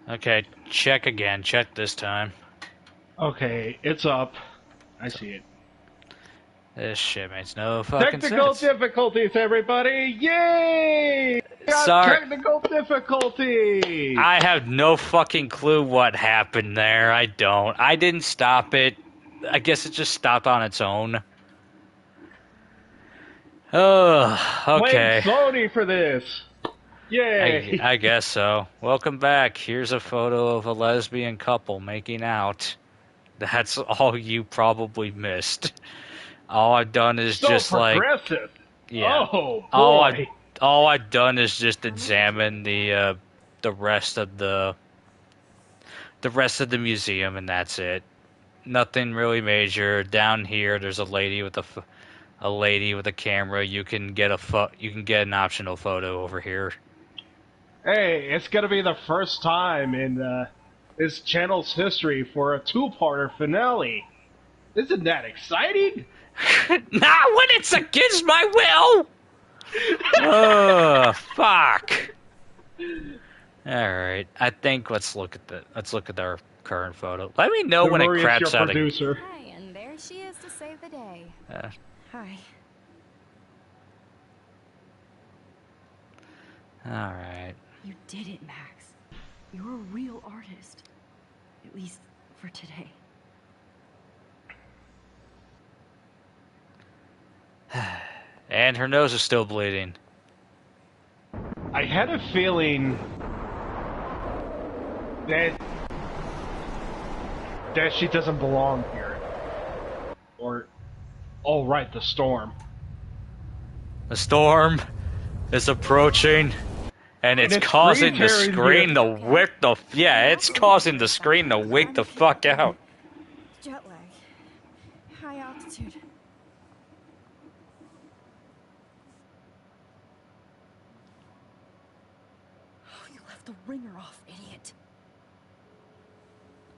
Okay, check again. Check this time. Okay, it's up. I see it. This shit makes no fucking Technical sense. difficulties, everybody! Yay! Got Sorry. technical difficulties! I have no fucking clue what happened there. I don't. I didn't stop it. I guess it just stopped on its own. Oh, Blame okay. Sony for this! Yay! I guess so. Welcome back. Here's a photo of a lesbian couple making out. That's all you probably missed. All I've done is So just like, progressive! yeah. Oh All I boy! all I've done is just examine the rest of the museum, and that's it. Nothing really major. Down here, there's a lady with a camera. You can get you can get an optional photo over here. Hey, it's gonna be the first time in this channel's history for a two-parter finale. Isn't that exciting? Not when it's against my will. Oh, fuck. All right. I think let's look at our current photo. Let me know when it craps out again. Hi, and there she is to save the day. Hi. All right. You did it, Max. You're a real artist. At least for today. And her nose is still bleeding. I had a feeling that she doesn't belong here. Or, oh right, the storm. The storm is approaching, and it's causing the screen to wick the it's causing the screen to wake the fuck out. Jet lag. High altitude. Oh, you left the ringer off, idiot.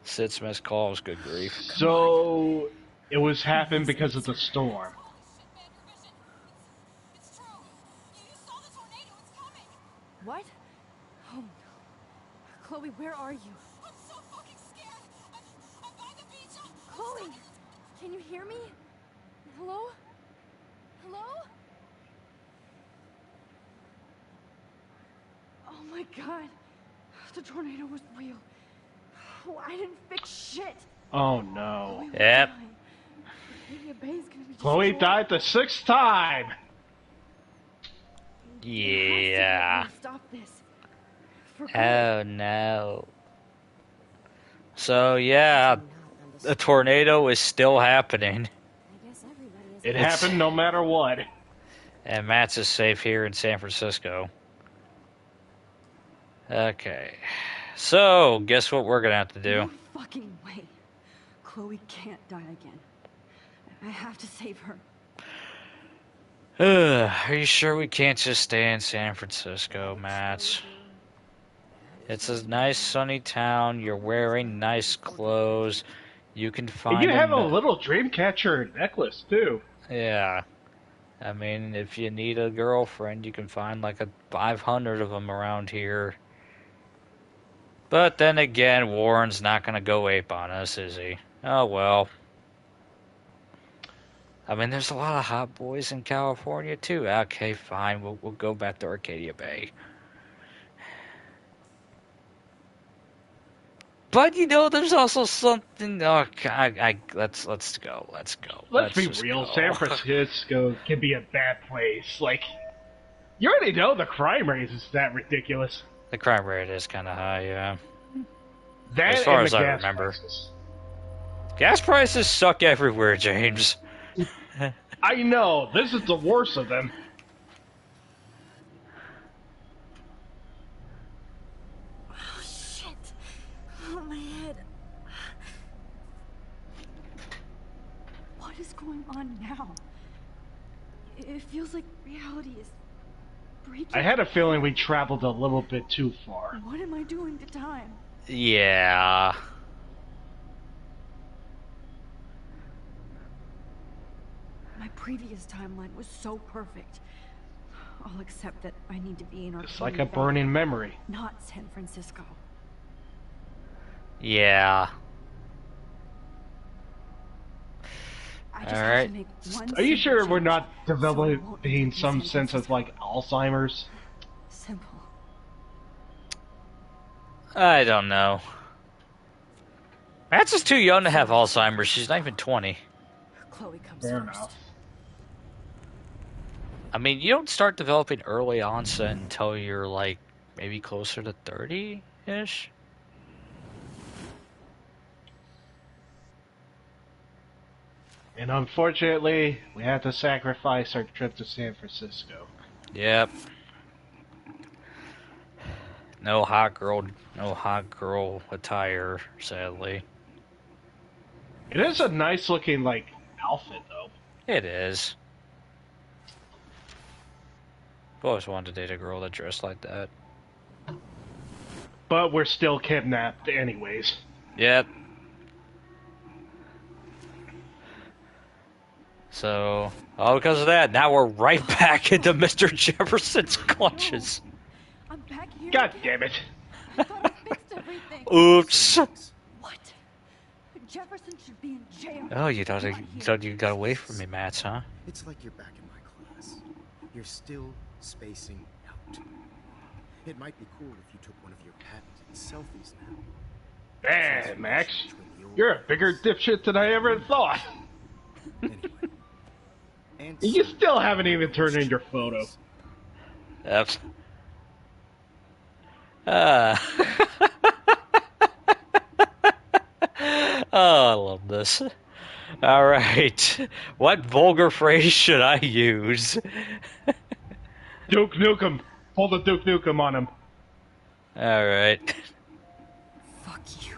Sid's missed calls, good grief. So, it was happened because of the storm. What? Oh no. Chloe, where are you? I'm so fucking scared. I'm by the beach. Chloe! Can you hear me? Hello? Hello? Oh my god. The tornado was real. Oh, I didn't fix shit. Oh no. Yep. Chloe died the 6th time! Yeah. Stop this. Oh no. So yeah, the tornado is still happening. It happened no matter what. And Matt's is safe here in San Francisco. Okay. So, guess what we're gonna have to do? No fucking way. Chloe can't die again. I have to save her. Are you sure we can't just stay in San Francisco, Matt? It's a nice sunny town. You're wearing nice clothes. You can find. You have a little Dreamcatcher necklace too. Yeah. I mean, if you need a girlfriend, you can find like 500 of them around here. But then again, Warren's not gonna go ape on us, is he? Oh well. I mean, there's a lot of hot boys in California too. Okay, fine. We'll go back to Arcadia Bay. But you know, there's also something. Oh, let's go. Let's go. Let's be real. Go. San Francisco can be a bad place. Like, you already know the crime rate is that ridiculous. The crime rate is kind of high, yeah. That as far and as the I gas remember. prices. Gas prices suck everywhere, James. I know. This is the worst of them. Oh shit. Oh, my head. What is going on now? It feels like reality is breaking. I had a feeling we traveled a little bit too far. What am I doing to time? Yeah. My previous timeline was so perfect. I'll accept that I need to be in Arcadia It's like a Bay, burning memory. not San Francisco. Yeah. I just All have to right. make one Are you simple sure we're change, not so it won't developing infect some Miss sense Andrews' of like Alzheimer's? Simple. I don't know. Matt's is too young to have Alzheimer's. She's not even 20. Chloe comes Fair first. enough. I mean, you don't start developing early onset until you're like maybe closer to 30-ish. And unfortunately, we had to sacrifice our trip to San Francisco. Yep. No hot girl attire, sadly. It is a nice looking like outfit though. It is. I've always wanted to date a girl that dressed like that. But we're still kidnapped anyways. Yep. So, all because of that, now we're right back into Mr. Jefferson's clutches. I'm back here. God again. damn it. I thought I fixed everything. Oops. What? Jefferson should be in jail. Oh, you thought Not here. you got away from me, Mats, huh? It's like you're back in my class. You're still spacing out. It might be cool if you took one of your patented selfies now. Man, Max, you're a bigger dipshit than I ever thought. Anyway. And You still haven't even turned in your photo. Yep. Uh. Oh, I love this. All right. What vulgar phrase should I use? Duke Nukem. Pull the Duke Nukem on him. All right. Fuck you.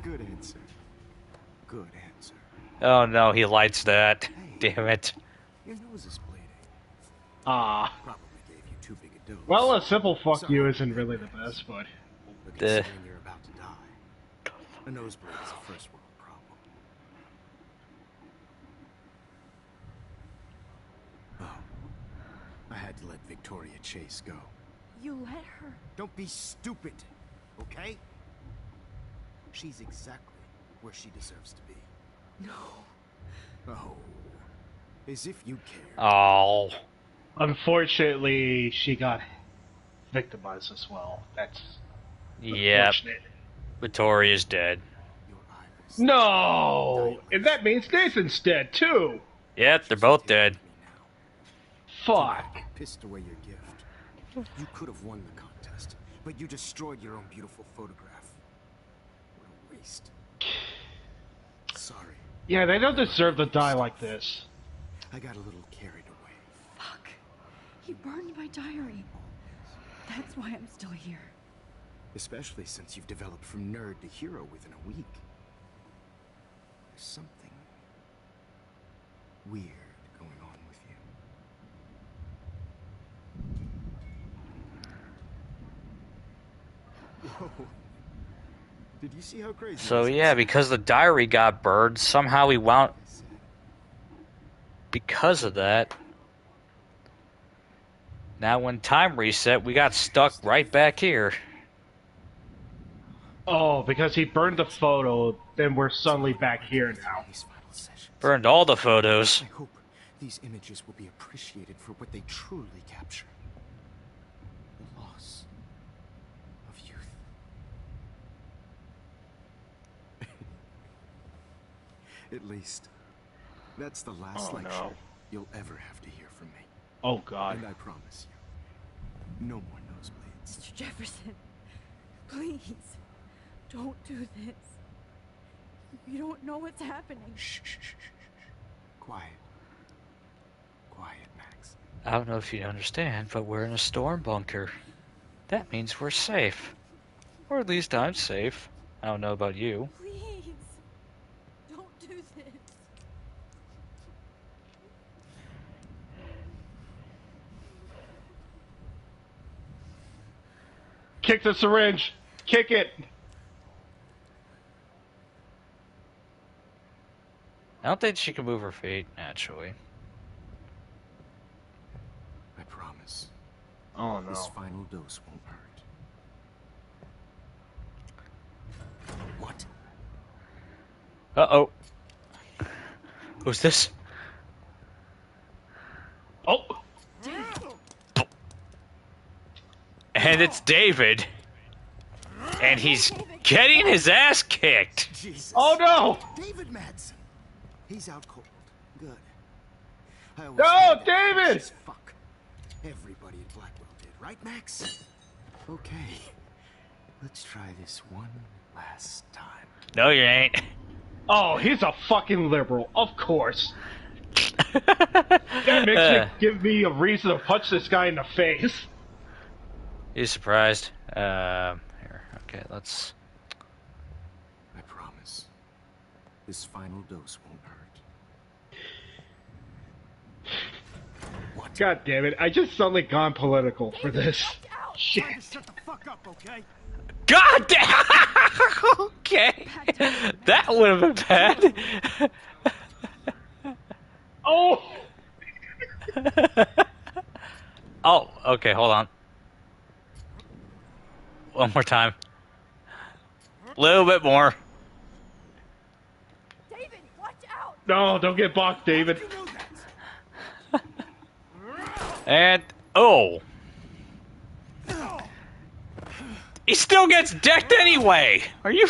Good answer. Good answer. Oh no, he lights that. Damn it. Your nose is bleeding. Ah. Probably gave you too big a dose. Well, a simple fuck you isn't really the best, but... But Duh. considering you're about to die, a nosebleed is a first world problem. Oh. I had to let Victoria Chase go. You let her. Don't be stupid, okay? She's exactly where she deserves to be. No. Oh. As if you care. Oh. Unfortunately, she got victimized as well. That's Yep. unfortunate. Victoria's dead. Your iris. No! And that means Nathan's dead, too! Yep, they're both dead. Fuck. Pissed away your gift. You could have won the contest, but you destroyed your own beautiful photograph. What a waste. Sorry, Yeah, they don't deserve to die like this. I got a little carried away. Fuck. He burned my diary. That's why I'm still here. Especially since you've developed from nerd to hero within a week. There's something weird going on with you. Whoa. Did you see how crazy So this yeah, is? because the diary got burned, somehow we wound. I said, Because of that, now when time reset, we got stuck right back here. Oh, because he burned the photo, then we're suddenly back here now. these final sessions. Burned all the photos. I hope these images will be appreciated for what they truly capture. The loss of youth. At least, that's the last Oh, lecture no. you'll ever have to hear from me. Oh, God. And I promise you, no more nosebleeds. Mr. Jefferson, please, don't do this. You don't know what's happening. Shh, shh, shh, shh, shh. Quiet. Quiet, Max. I don't know if you understand, but we're in a storm bunker. That means we're safe. Or at least I'm safe. I don't know about you. Please, don't do this. Kick the syringe! Kick it! I don't think she can move her feet, naturally. I promise. Oh, This no. final dose won't hurt. Uh-oh. Who's this? Oh, And it's David. And he's getting his ass kicked. Jesus. oh no! David Madsen. He's out cold. Good. I always No, hated that David! as fuck. Everybody at Blackwell did, right, Max? Okay. Let's try this one last time. No, you ain't. Oh, he's a fucking liberal, of course. That give me a reason to punch this guy in the face. You surprised? Here. Okay, let's... I promise. This final dose won't hurt. What? God damn it, I just suddenly gone political for this. Shit. Shut the fuck up, okay? God damn! Okay. That would have been bad. Oh! Oh, okay, hold on. One more time. A little bit more. David, watch out! No, don't get balked, David. You know that. And... Oh. He still gets decked anyway! Are you...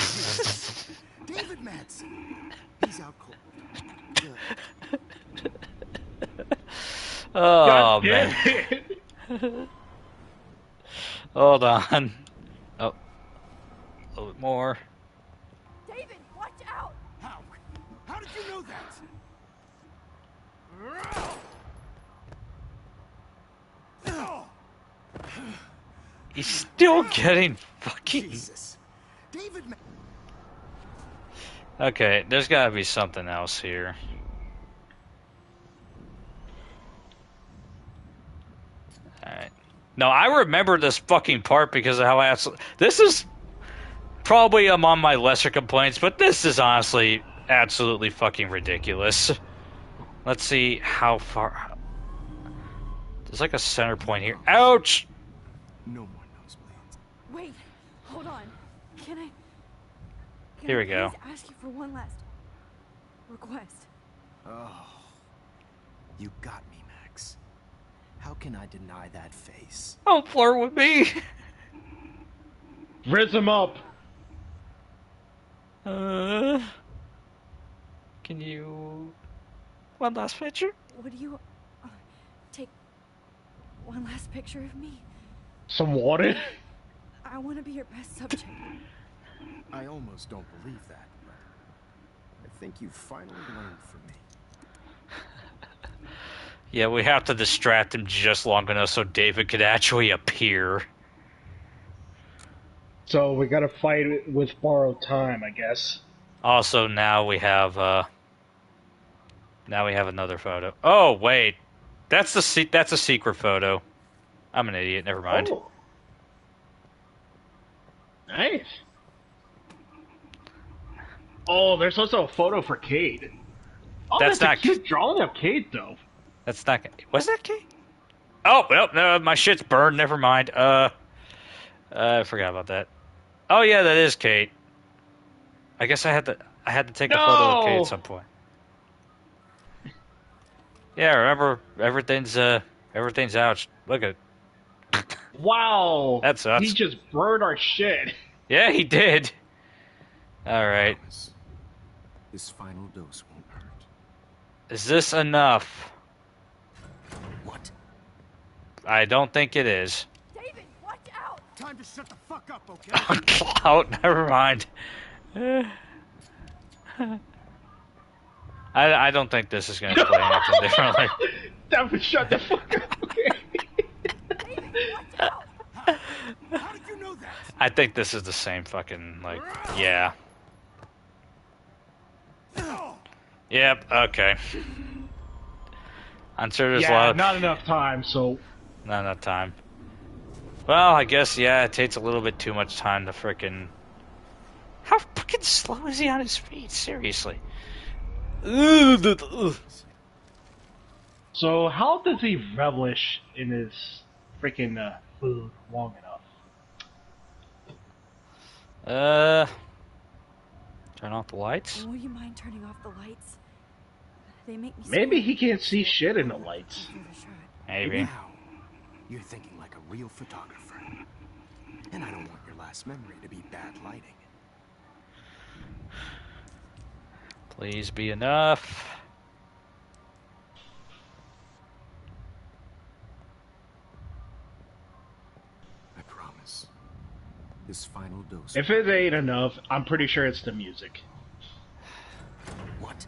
David Madsen. He's out cold. Good. Oh, God man. damn it. Hold on. Oh. A little bit more. David, watch out! How? How did you know that? He's still getting fucking... Jesus. David Ma- Okay, there's gotta be something else here. Alright. No, I remember this fucking part because of how this is probably among my lesser complaints, but this is honestly absolutely fucking ridiculous. Let's see how far... There's like a center point here. Ouch! No more nosebleeds. Wait, hold on. Can I Here we go. please ask you for one last request? Oh. You got me, Max. How can I deny that face? Don't flirt with me! Riz him up. Can you... One last picture? Would you take one last picture of me? Some water. I want to be your best subject. I almost don't believe that, but I think you finally learned from me. Yeah, we have to distract him just long enough so David could actually appear. So we gotta fight with borrowed time, I guess. Also, now we have another photo. Oh wait, that's a secret photo. I'm an idiot. Never mind. Oh. Nice. Oh, there's also a photo for Cade. Oh, That's that's not- a cute drawing of Cade, though. That's not. Was that Kate? Oh well, no, my shit's burned. Never mind. I forgot about that. Oh yeah, that is Kate. I guess I had to take a photo of Kate No! at some point. Yeah, remember everything's out. Look at. Wow. That sucks. He just burned our shit. Yeah, he did. All right. Promise. This final dose won't hurt. Is this enough? What? I don't think it is. David, watch out! Time to shut the fuck up, okay? Oh, never mind. I don't think this is going to play anything differently. Devin, shut the fuck up, okay? David, watch out! How did you know that? I think this is the same fucking, like, yeah. Yep, okay. I'm sure there's a lot Yeah, of... not enough time, so... Not enough time. Well, I guess, yeah, it takes a little bit too much time to frickin'... How fucking slow is he on his feet? Seriously. Ugh. So how does he relish in his freaking food long enough? Turn off the lights? Will you mind turning off the lights? They make me Maybe squirm. he can't see shit in the lights. Through the shirt. Maybe. Now, you're thinking like a real photographer. And I don't want your last memory to be bad lighting. Please be enough. I promise. This final dose. If it ain't enough, I'm pretty sure it's the music. What?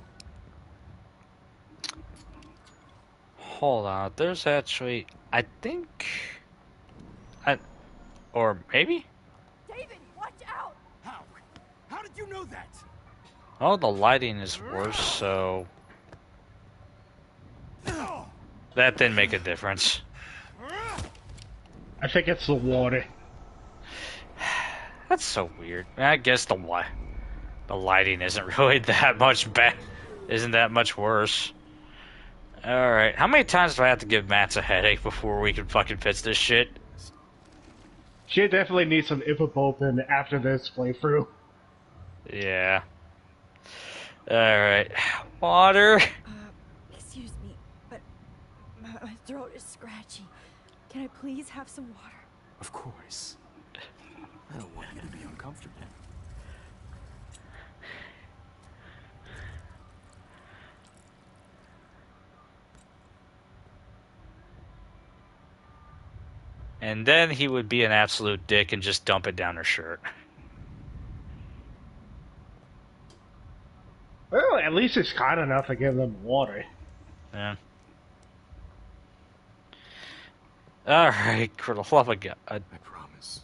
Hold on. There's actually, I think, or maybe. David, watch out! How? How did you know that? Oh, the lighting is worse, so that didn't make a difference. I think it's the water. That's so weird. I guess the lighting isn't really that much bad. Isn't that much worse? All right. How many times do I have to give Mats a headache before we can fucking fix this shit? She definitely needs some ibuprofen after this playthrough. Yeah. All right. Water. Excuse me, but my throat is scratchy. Can I please have some water? Of course. I don't want you to be uncomfortable. And then he would be an absolute dick and just dump it down her shirt. Well, at least it's kind enough to give them water. Yeah. All right, for the love of God. I promise.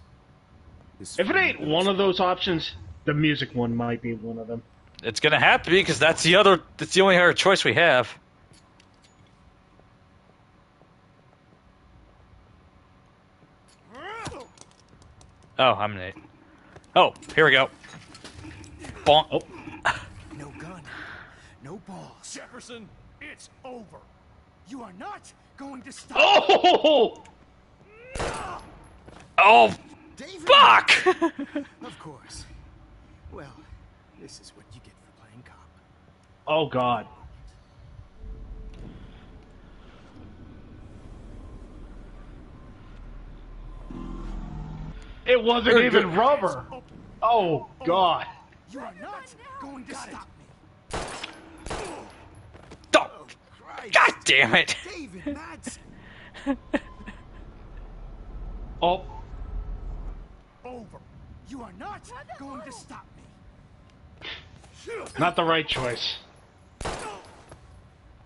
This If it final ain't dose- one of those options, the music one might be one of them. It's gonna have to be because that's the only other choice we have. Oh, I'm an 8. Oh, here we go. Bonk. Oh. No gun. No balls. Jefferson, it's over. You are not going to stop. Oh! Oh, David! fuck! Of course. Well, this is what you get for playing cop. Oh god. It wasn't even rubber. Oh god. You are not going to stop me. Oh, God damn it! David, Mads. Oh. Over. You are not going to stop me. Not the right choice.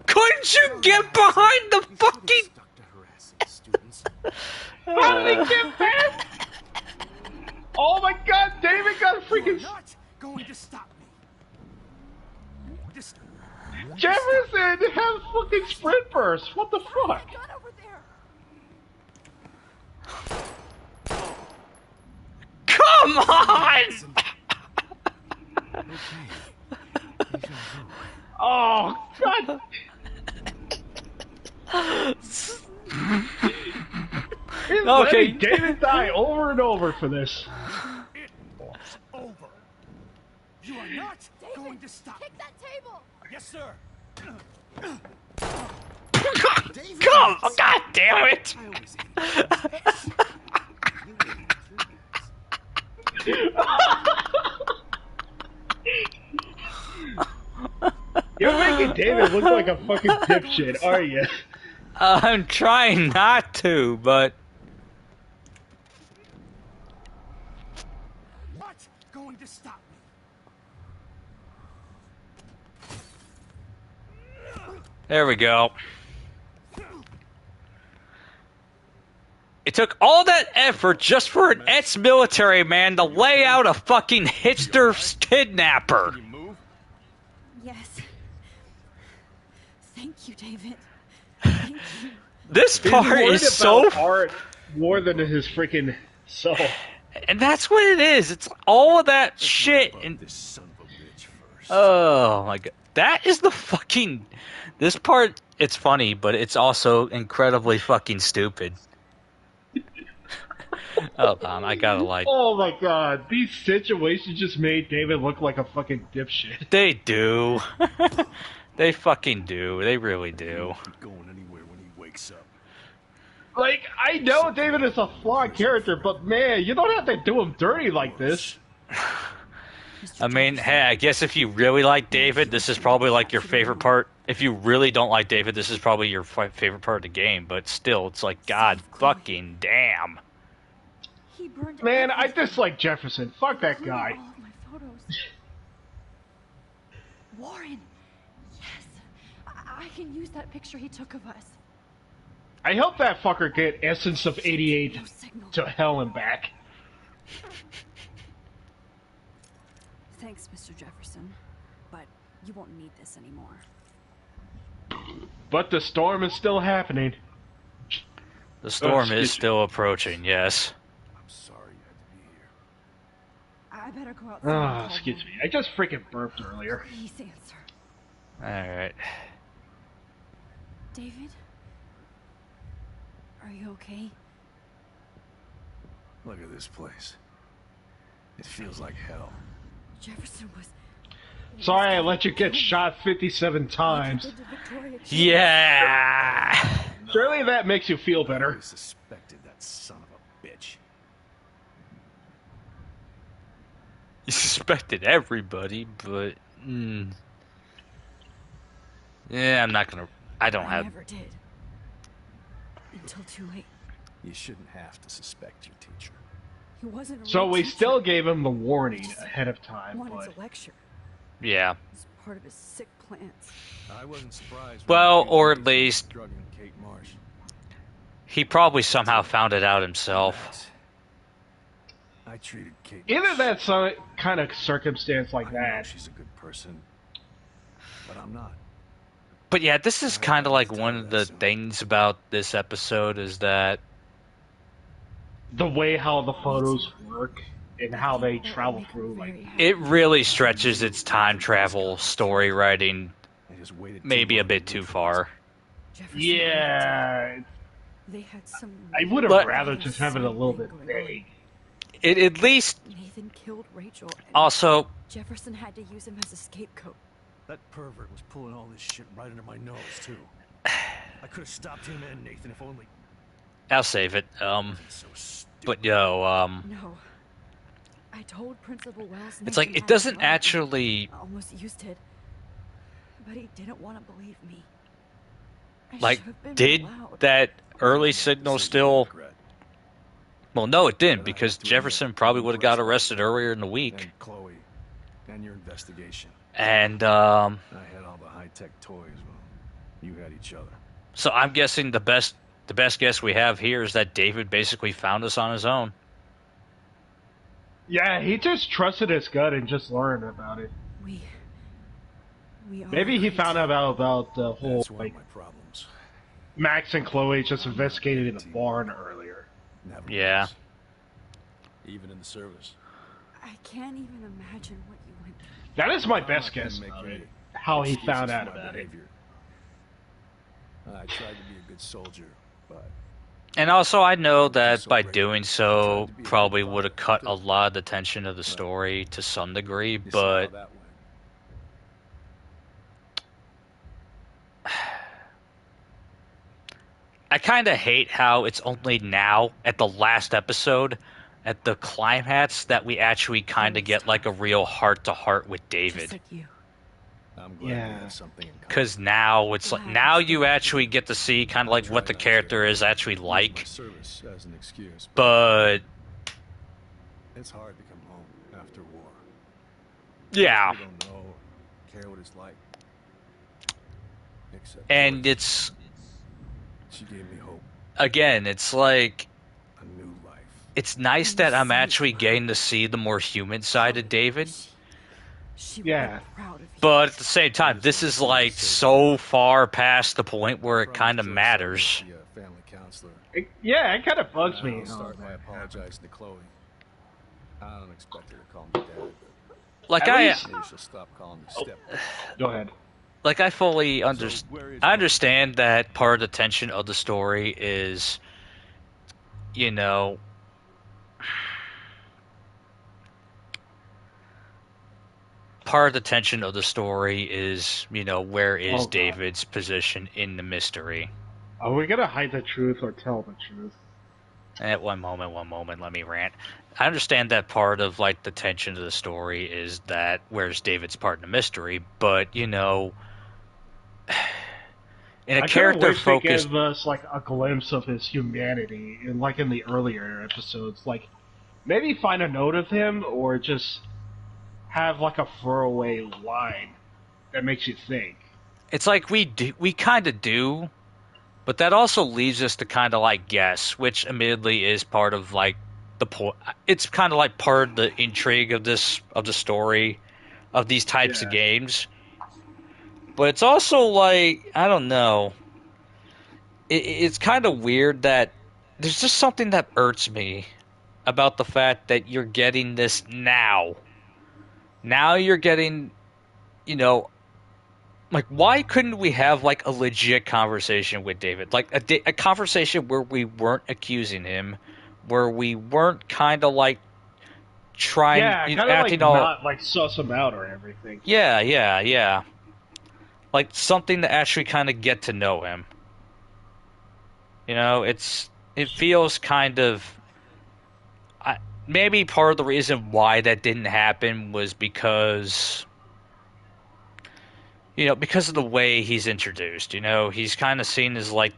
Couldn't you get behind the fucking? Stuck to harassing students. How did he get past? Oh my god, David got You are freaking... not going to stop me. Just Jefferson has fucking sprint burst. What the fuck? Gun over there! Come on! Oh god. He's Okay. letting David die over and over for this. It's over. You are not going to stop me. Kick that table! Yes, sir. David. Come! Oh, God damn it! I always hated this. You hated it too, Mads. You're making David look like a fucking dipshit, are you? I'm trying not to, but Not going to stop me. there we go. It took all that effort just for an ex-military man to lay out a fucking hipster kidnapper. Can you move? Yes. Thank you, David. Thank you. This He's part worried is so... about art more than his freaking soul. And that's what it is. It's all of that shit. And This son of a bitch first. oh my god. That is the fucking... This part, it's funny, but it's also incredibly fucking stupid. Hold on, I gotta like. Oh my god, these situations just made David look like a fucking dipshit. They do. They fucking do. They really do. Keep going anywhere when he wakes up. Like, I know David is a flawed character, but man, you don't have to do him dirty like this. I mean, hey, I guess if you really like David, this is probably like your favorite part. If you really don't like David, this is probably your favorite part of the game. But still, it's like, God fucking damn. He burned Man, I everything, dislike Jefferson. Fuck that including guy. all of my photos. Warren, yes, I can use that picture he took of us. I hope that fucker get Essence of 88 No signal. to hell and back. Thanks, Mr. Jefferson, but you won't need this anymore. But the storm is still happening. The storm excuse is me. still approaching, yes. I'm sorry you had to be here. I better go outside. Ah, and call excuse home. me. I just freaking burped earlier. Please answer. Alright. David? Are you okay? Look at this place. It feels like hell. Jefferson was... Sorry I let you get shot 57 times. Into Victoria Key. Yeah! Surely that makes you feel I better. always suspected that son of a bitch. You suspected everybody, but... Yeah, I'm not gonna... I don't I have... never did. Until too late. You shouldn't have to suspect your teacher. He wasn't a So real we teacher. still gave him the warning ahead of time, Wanted but... to lecture. Yeah. It's part of his sick plans. I wasn't surprised. Well, when or accused at me of least- drugging Kate Marsh. He probably somehow found it out himself. I treated Kate. Either Marsh. that's some kind of circumstance like I know that. she's a good person, but I'm not. But yeah, this is kind of like one of the things about this episode is that The way how the photos work and how they That will travel make him through, very like... happy. it really stretches its time travel story writing I just waited too maybe a long bit to too root for far. Jefferson Yeah... They had some... I would have But- rather just have it a little bit vague. It at least Nathan killed Rachel. And also Jefferson had to use him as a scapegoat. That pervert was pulling all this shit right under my nose, too. I could have stopped him and Nathan if only. I'll save it. It's so stupid. But yo, No. I told Principal Wells. it's like Nathan it had doesn't a gun. actually I almost used it, but he didn't want to believe me. I like should've been did loud. that early signal still. Regret. Well, no, it didn't because Jefferson probably would have got arrested earlier in the week. And Chloe, and your investigation. And I had all the high-tech toys. Well, you had each other. so I'm guessing the best guess we have here is that David basically found us on his own. Yeah, he just trusted his gut and just learned about it. We are Maybe he great. found out about the whole, That's one like, of my problems. Max and Chloe just investigated in the barn earlier. Never Yeah. was. Even in the service. I can't even imagine what you went through. That is my Oh, best I couldn't guess make about any it. How he excuses found for out my about it. behavior. I tried to be a good soldier, but And also, I know that by doing so, probably would have cut a lot of the tension of the story to some degree, you saw how but that went. I kind of hate how it's only now, at the last episode, at the climax, that we actually kind of get like a real heart-to-heart with Just David. like you. I'm glad Yeah. we have something in common. Because now it's like, now you actually get to see kind of like what the character is actually Use my like, service as an excuse, but it's hard to come home after war. yeah. You don't know, care what it's like. Except And Joyce. it's, She gave me hope, again, it's like, a new life. it's nice that I'm actually getting to see the more human side of David, She Yeah. would be proud of you. but at the same time, this is like so far past the point where it kind of Promised Joyce matters. I would be a family counselor. Yeah, it kind of bugs me. I'll how start by that apologizing to Chloe. I don't expect her to call me dad, Like At I, least- but maybe she'll stop calling me step. happened. Go ahead. like I fully where understand. is I my- understand that part of the tension of the story is, you know, part of the tension of the story is, where is Oh, God. David's position in the mystery? Are we gonna hide the truth or tell the truth? One moment, let me rant. I understand that part of, like, the tension of the story is that where's David's part in the mystery, but, in a I kinda character wish they focused... gave us like a glimpse of his humanity in the earlier episodes. Like maybe find a note of him or just have like a throwaway line that makes you think. It's like we kind of do, but that also leaves us to kind of, like, guess, which admittedly is part of, like, the point. It's kind of like part of the intrigue of the story of these types of Yeah. games. But it's also like, I don't know. It's kind of weird that there's just something that irks me about the fact that you're getting this now. Now you're getting, like, why couldn't we have, like, a legit conversation with David? Like, a conversation where we weren't accusing him, where we weren't kind of, like, trying, Yeah, kind of acting like all... not like suss him out or everything. Yeah. Like, something to actually kind of get to know him. It feels kind of... maybe part of the reason why that didn't happen was because... because of the way he's introduced. He's kind of seen as, like,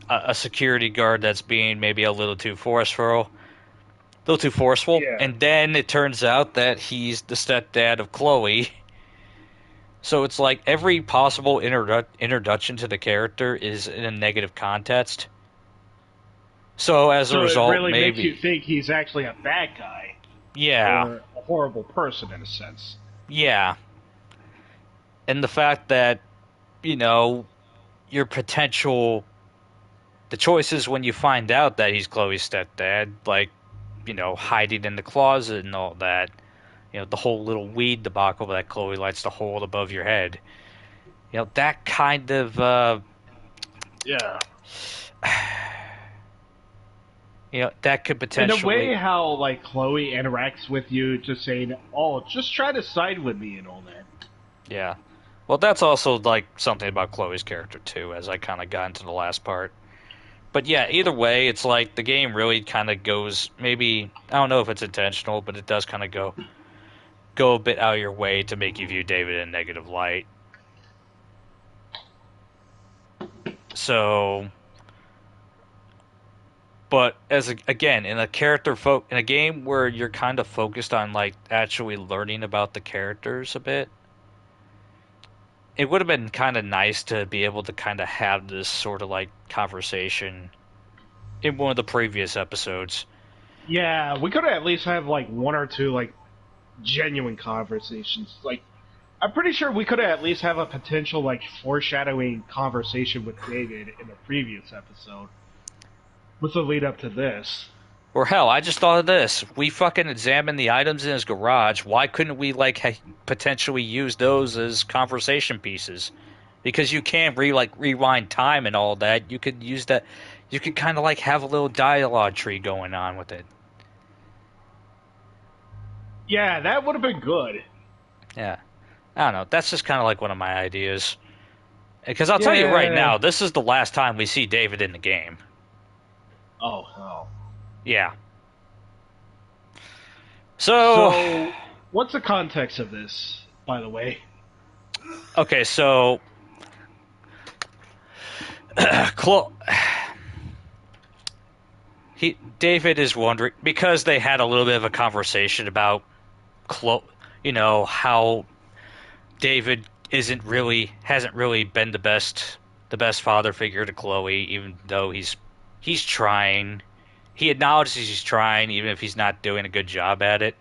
a security guard that's being maybe a little too forceful. Yeah. And then it turns out that he's the stepdad of Chloe. So it's like every possible introduction to the character is in a negative context. So as a result, it really maybe... makes you think he's actually a bad guy. Yeah. Or a horrible person in a sense. Yeah. And the fact that, your potential... The choices when you find out that he's Chloe's stepdad, like, hiding in the closet and all that. The whole little weed debacle that Chloe likes to hold above your head. That kind of... Yeah. that could potentially... In a way, how like Chloe interacts with you, just saying, "Oh, just try to side with me" and all that. Yeah. Well, that's also, like, something about Chloe's character, too, as I kind of got into the last part. But yeah, either way, it's like the game really kind of goes... Maybe... I don't know if it's intentional, but it does kind of go a bit out of your way to make you view David in a negative light. So... But again, in a in a game where you're kind of focused on, like, actually learning about the characters a bit, it would have been kind of nice to be able to kind of have this sort of, like, conversation in one of the previous episodes. Yeah, we could at least have like one or two like genuine conversations. Like, I'm pretty sure we could at least have a potential like foreshadowing conversation with David in the previous episode. What's the lead up to this? Or hell, I just thought of this. We fucking examined the items in his garage. Why couldn't we, like, potentially use those as conversation pieces? Because you can rewind time and all that. You could use that. You could kind of, like, have a little dialogue tree going on with it. Yeah, that would have been good. Yeah. I don't know. That's just kind of like one of my ideas. Because I'll tell you right now, this is the last time we see David in the game. Oh, hell. Yeah. So, what's the context of this, by the way? Okay, so David is wondering, because they had a little bit of a conversation about how David hasn't really been the best father figure to Chloe, even though he's trying. He acknowledges he's trying, even if he's not doing a good job at it.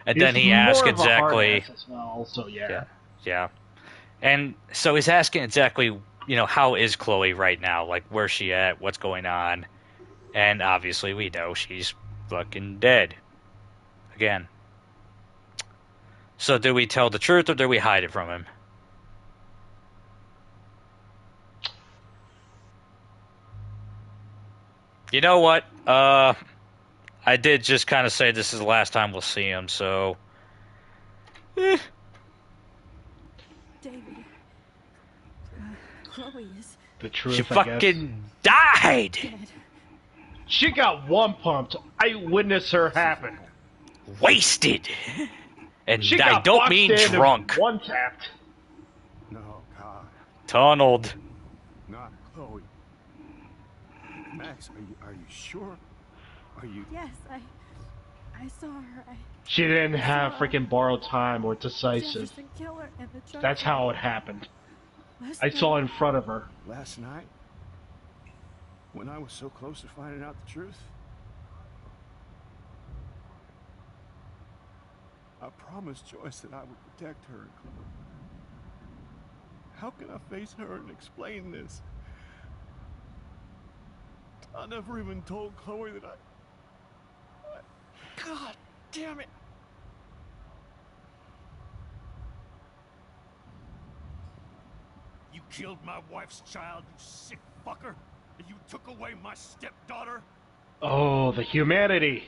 And then he asks exactly... As well, so Yeah. And so he's asking exactly, how is Chloe right now? Like, where's she at? What's going on? And obviously we know she's fucking dead. Again. So do we tell the truth or do we hide it from him? You know what? I did just kind of say this is the last time we'll see him, so David. Chloe is The truth, She I guess. fucking died! dead. She got one pumped. I witnessed her happen. Wasted! And She I got don't boxed mean in and drunk. one tapped. No, God. Tunneled. Not Chloe. Max, are you sure? Are you... Yes, I saw her. She didn't have freaking borrowed time or decisive. Jefferson Killer and the drug That's how it dealer. happened. Last I night- saw in front of her. Last night? When I was so close to finding out the truth? I promised Joyce that I would protect her and Chloe. How can I face her and explain this? I never even told Chloe that God damn it! You killed my wife's child, you sick fucker! And you took away my stepdaughter? Oh, the humanity.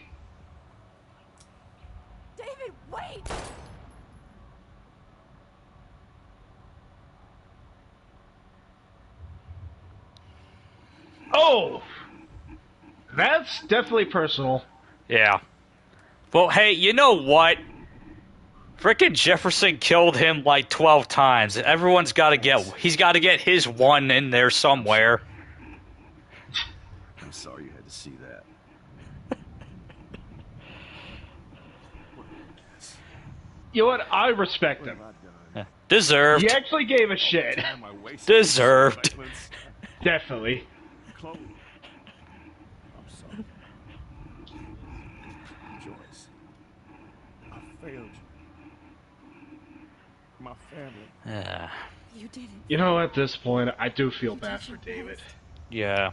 David, wait! Oh! That's definitely personal. Yeah. Well, hey, you know what? Frickin' Jefferson killed him like 12 times. Everyone's gotta get... He's gotta get his one in there somewhere. I'm sorry you had to see that. You know what? I respect What him. have I done? Deserved. He actually gave a shit. Time I wasted Deserved. on these Definitely. Chloe. I'm sorry. Joyce. I failed you. My family. You didn't. You know, at this point, I do feel bad for David. Yeah.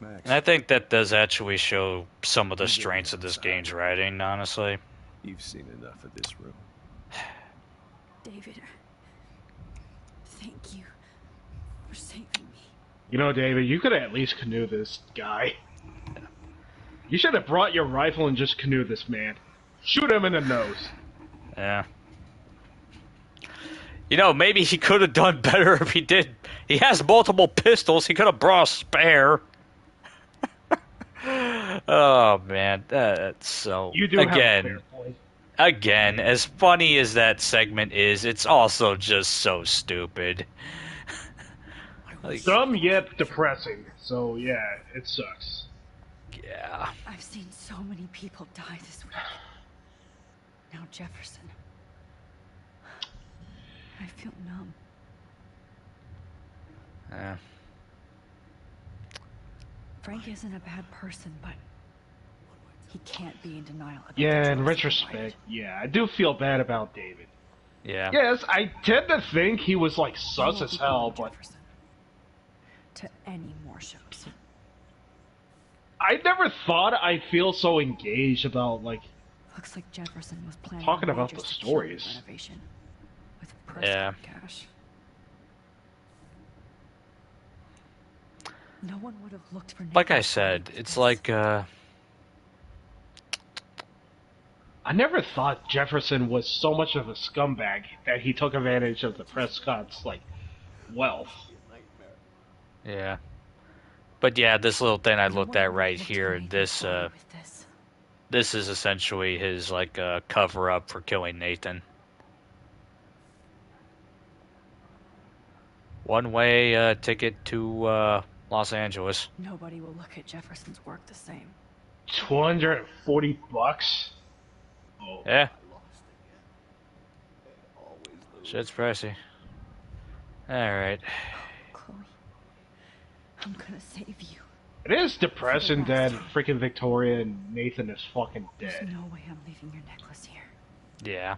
Max, And I think that does actually show some of the strengths of this game's writing, honestly. you've seen enough of this room. David, thank you for saving me. You know, David, you could at least canoe this guy. You should have brought your rifle and just canoe this man. Shoot him in the nose. Yeah. You know, maybe he could have done better if he did. He has multiple pistols. He could have brought a spare. Oh, man. That's so... You do have a Again, fair point. again, as funny as that segment is, it's also just so stupid. Like, Some, yet depressing. So, yeah, it sucks. yeah. I've seen so many people die this week. Now Jefferson. I feel numb. Yeah. Frank isn't a bad person, but he can't be in denial about the Yeah, in choices he retrospect, made. yeah, I do feel bad about David. Yeah. Yes, I tend to think he was, like, I sus won't as be hell, going but Jefferson to any more shows. I never thought I'd feel so engaged about, like, Looks like Jefferson was planning Talking a about major the security stories. renovation with Yeah. Prescott cash. No one would have looked for Like I Nicholas said, like it's this. like, I never thought Jefferson was so much of a scumbag that he took advantage of the Prescott's, like, wealth. yeah. But yeah, this little thing I No looked one at would right have looked for here, Nathan this, Foley with this. this is essentially his, like, cover-up for killing Nathan. One-way ticket to Los Angeles. Nobody will look at Jefferson's work the same. $240? Oh. Yeah. Shit's pricey. Alright. Chloe, I'm gonna save you. It is depressing that freaking Victoria and Nathan is fucking There's dead. no way I'm leaving your necklace here. Yeah.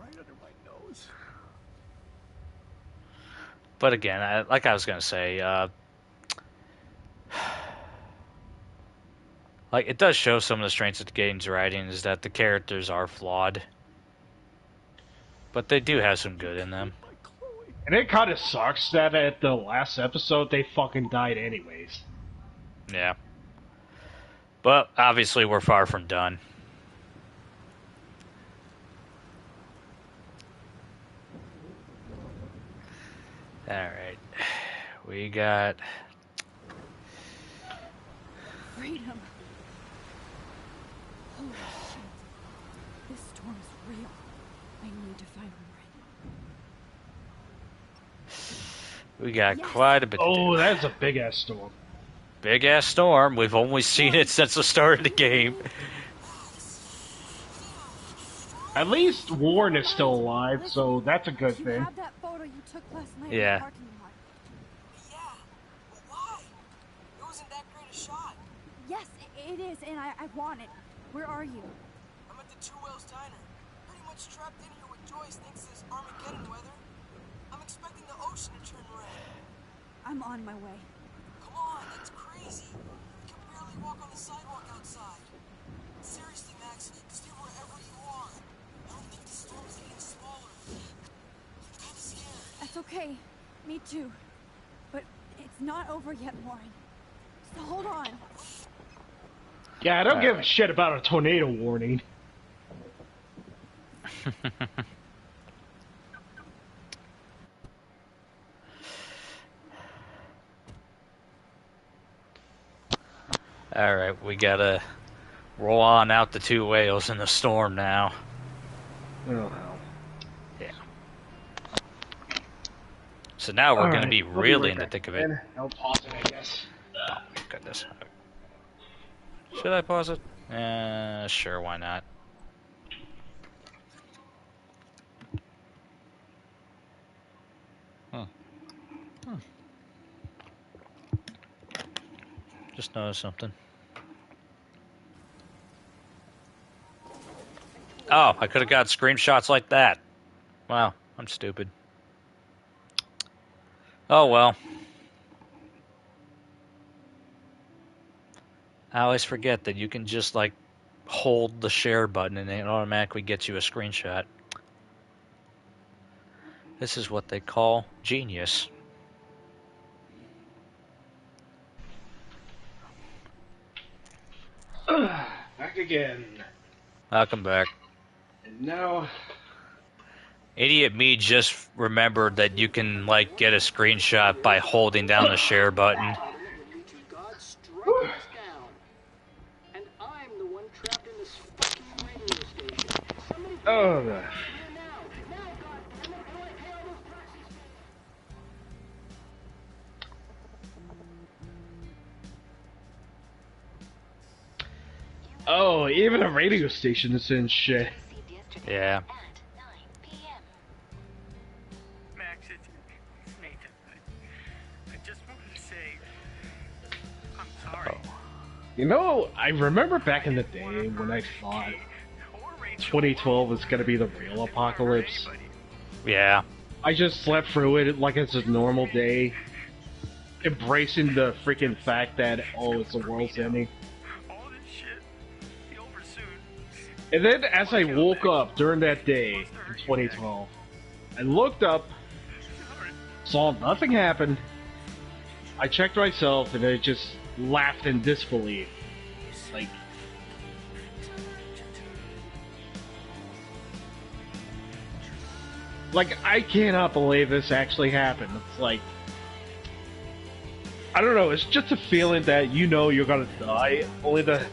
Right under my nose. But again, like I was gonna say, like it does show some of the strengths of the game's writing is that the characters are flawed, but they do have some good in them. And it kind of sucks that at the last episode they fucking died anyways. Yeah. But obviously, we're far from done. Alright. We got... Freedom. Holy shit. This storm is real. I need to find Morin. We got Yes. quite a bit to Oh, do. that's a big ass storm. Big ass storm. We've only seen it since the start of the game. At least Warren is still alive, so that's a good You thing. have that photo you took last night Yeah. in the parking lot. Yeah, but why? It wasn't that great a shot. Yes, it is, and I want it. Where are you? I'm at the Two Whales Diner. Pretty much trapped in here with Joyce thanks to this Armageddon weather. I'm expecting the ocean to turn red. I'm on my way. Come on, that's crazy. We can barely walk on the sidewalk outside. Seriously, Max, stay wherever you are. I don't think the storm's getting smaller. I'm kinda scared. That's okay. Me too. But it's not over yet, Warren. So hold on. Yeah, I don't give a shit about a tornado warning. Alright, we gotta roll on out the two whales in the storm now. Oh, hell. Yeah. So now we're gonna Alright, be I'll really right in the back thick of it. then. I'll pause it, I guess. Oh my goodness. Should I pause it? Sure, why not? Just noticed something. Oh, I could have got screenshots like that. Wow, I'm stupid. Oh well. I always forget that you can just like hold the share button and it automatically gets you a screenshot. This is what they call genius. Back again. Welcome back. And now... Idiot me just remembered that you can like get a screenshot by holding down the share button. God striking us down. And I'm the one trapped in this fucking radio station. Somebody Oh, the... now. Now, God, and then how do I pay all those taxes? Oh, even a radio station is in shit. Yeah. Max, it's Nathan. I just wanted to say I'm sorry. You know, I remember back in the day when I thought 2012 was gonna be the real apocalypse. Yeah. I just slept through it like it's a normal day, embracing the freaking fact that, oh, it's the world's ending. All this shit be over soon. And then as I woke up during that day in 2012, I looked up, saw nothing happen. I checked myself and I just laughed in disbelief. Like, I cannot believe this actually happened. It's like, I don't know, it's just a feeling that you know you're gonna die, only to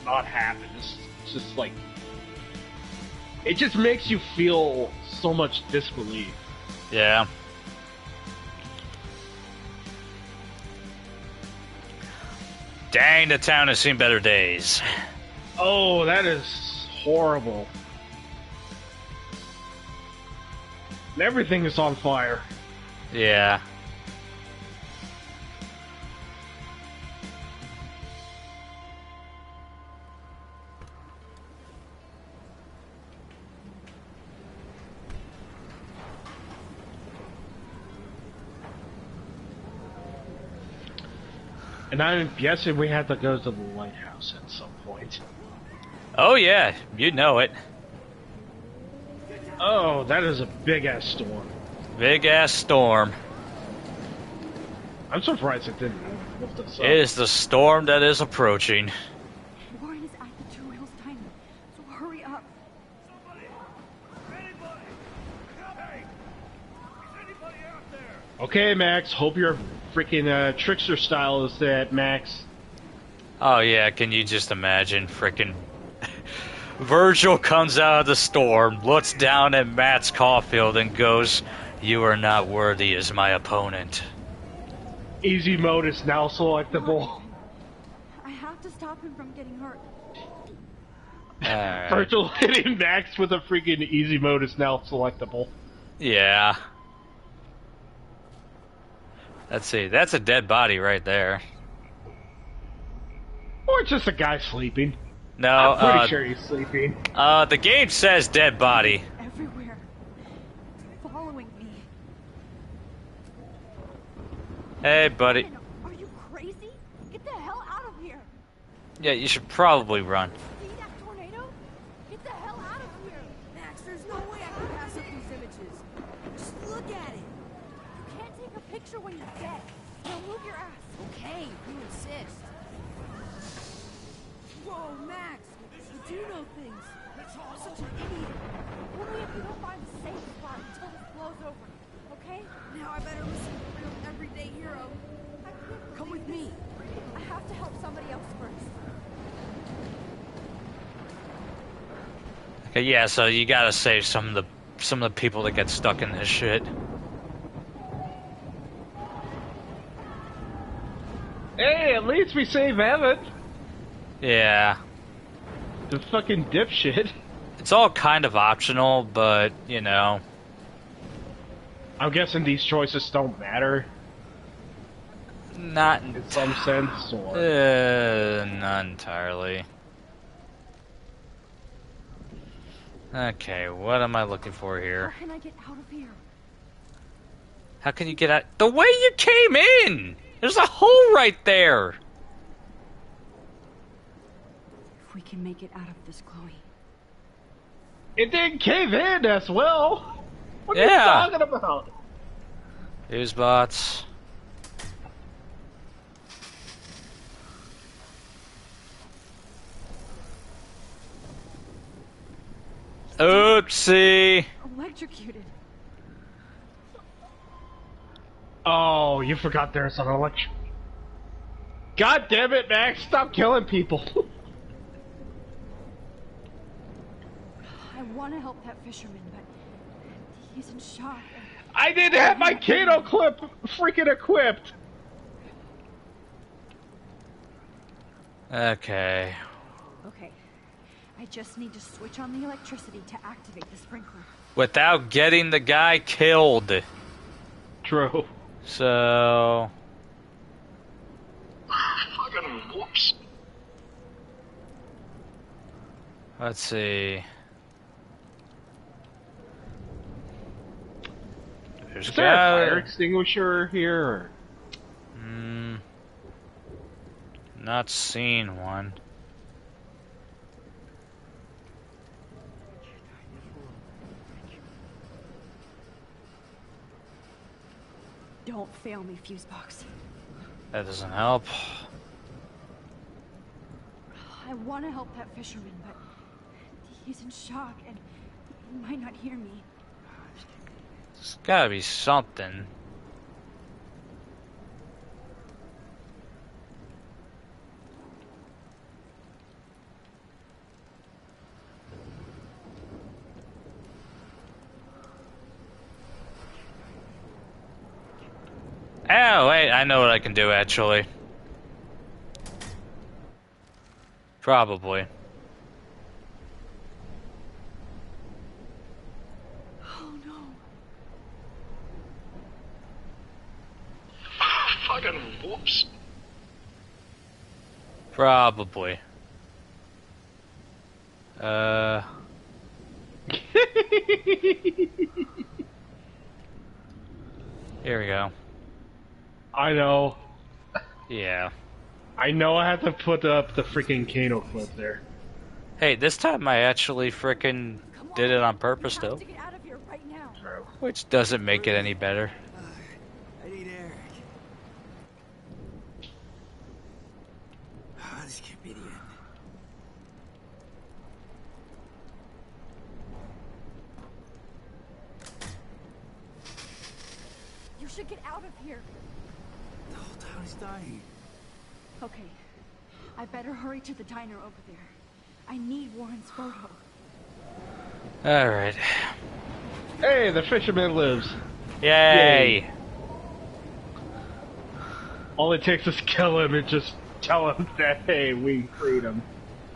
not happen. It's just like, it just makes you feel so much disbelief. Yeah. Dang, the town has seen better days. Oh, that is horrible. And everything is on fire. Yeah. And I'm guessing we have to go to the lighthouse at some point. Oh yeah, you know it. Oh, that is a big-ass storm. Big ass storm. I'm surprised it didn't lift us up. It is the storm that is approaching. Okay, Max. Hope your freaking trickster style is that, Max. Oh yeah, can you just imagine frickin' Virgil comes out of the storm, looks down at Matt's Caulfield and goes, "You are not worthy as my opponent." Easy mode is now selectable. I have to stop him from getting hurt. Alright. Virtual hitting Max with a freaking easy mode is now selectable. Yeah. Let's see, that's a dead body right there. Or just a guy sleeping. No, I'm pretty sure he's sleeping. the game says dead body. Everywhere. Following me. Hey, buddy. Man, are you crazy? Get the hell out of here. Yeah, you should probably run. See that tornado? Get the hell out of here. Max, there's no way I can pass up these images. Just look at it. You can't take a picture when you're dead. Now move your ass. Okay, you insist. Whoa, Max, you do know things. You're such an idiot. Only if you don't find a safe spot until this blows over. Okay? Now I better listen to a real everyday hero. I can't Come with believe me. this. I have to help somebody else first. Okay, yeah, so you gotta save some of the people that get stuck in this shit. Hey, at least we save Evan. Yeah. The fucking dipshit. It's all kind of optional, but, you know. I'm guessing these choices don't matter Not in some sense, or... not entirely. Okay, what am I looking for How here? can I get out of here? How can you get out? The way you came in! There's a hole right there! If we can make it out of this, Chloe. It didn't cave in as well. What are Yeah. you talking about? Here's bots. Oopsie! Electrocuted. Oh, you forgot there's an election. God damn it, Max! Stop killing people. I want to help that fisherman, but he's in shock. I didn't have my Kano clip freaking equipped. Okay. Okay. I just need to switch on the electricity to activate the sprinkler. Without getting the guy killed. True. So... Fucking whoops. let's see. There's Is there a fire extinguisher here? Or? Not seeing one. Don't fail me, Fusebox. That doesn't help. I want to help that fisherman, but he's in shock and he might not hear me. There's gotta be something. Oh, wait, I know what I can do, actually. Probably. Oh no. Fucking whoops. Probably. Here we go. I know. Yeah. I know I have to put up the freaking Kano clip there. Hey, this time I actually frickin' Come did it on We purpose, have though. to get out of here right now. Which doesn't make it any better. I need Eric. This can't be the end. You're should get out of here. The whole town is dying. Okay. I better hurry to the diner over there. I need Warren's photo. Alright. Hey, the fisherman lives. Yay! All it takes is kill him and just tell him that, hey, we freed him.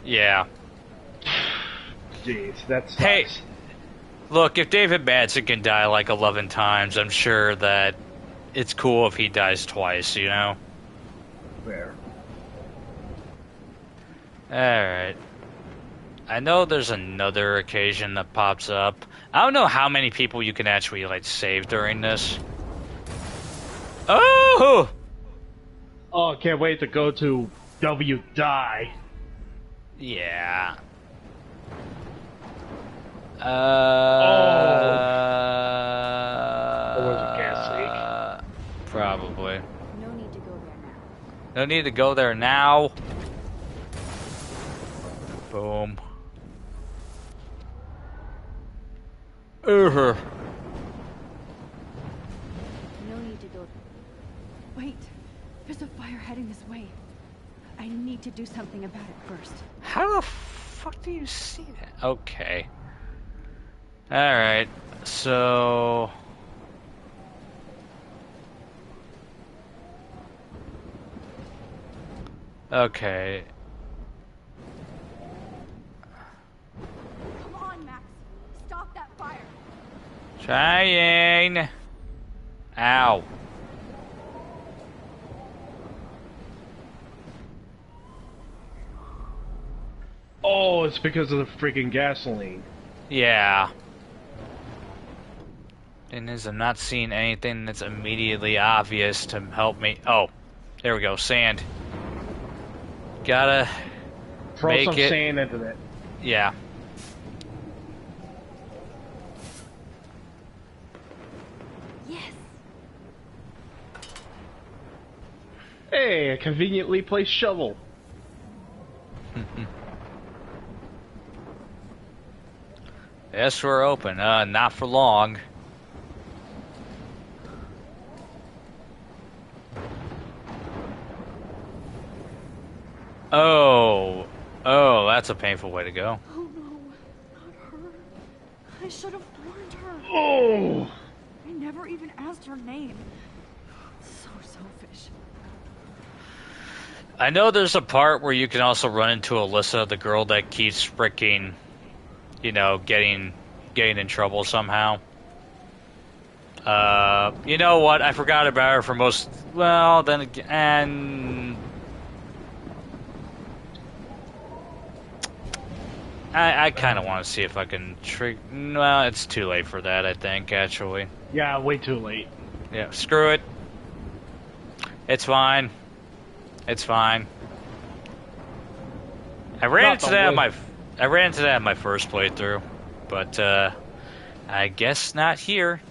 Yeah. Jeez, that's Hey, look, if David Madsen can die like 11 times, I'm sure that it's cool if he dies twice, you know? fair. Alright. I know there's another occasion that pops up. I don't know how many people you can actually, like, save during this. Oh! Oh, can't wait to go to W Die. Yeah. Or was it gas leak? Probably. No need to go there now. No need to go there now. Boom. No need to go. Wait. There's a fire heading this way. I need to do something about it first. How the fuck do you see that? Okay. Alright, so... Okay. Come on, Max. Stop that fire. Trying. Ow. Oh, it's because of the freaking gasoline. Yeah. Thing is, I'm not seeing anything that's immediately obvious to help me. Oh, there we go. Sand. Gotta Throw make some it. sand into it. Yeah. Yes. Hey, a conveniently placed shovel. Yes, we're open. Not for long. Oh. Oh, that's a painful way to go. Oh no, not her. I should have warned her. Oh! I never even asked her name. So selfish. I know there's a part where you can also run into Alyssa, the girl that keeps freaking, you know, getting in trouble somehow. You know what? I forgot about her for most. Well, then again, I kind of want to see if I can trick. Well, it's too late for that. I think actually. Yeah, way too late. Yeah, screw it. It's fine. It's fine. I ran into that in my first playthrough, but I guess not here.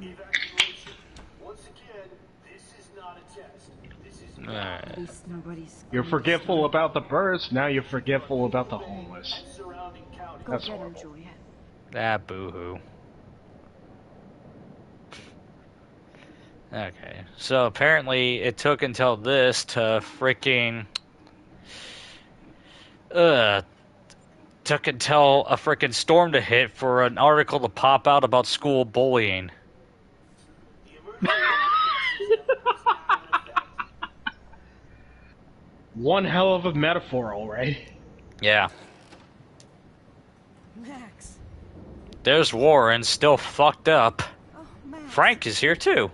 Evacuation. Once again, this is not a test. This is At least nobody's. You're forgetful about the birds, now you're forgetful about the homeless. surrounding county. Go That's get her, horrible. Juliet. Ah, boo-hoo. Okay, so apparently it took until this to freaking... took until a freaking storm to hit for an article to pop out about school bullying. One hell of a metaphor, alright? Yeah. Max. There's Warren, still fucked up. Oh, Max. Frank is here too.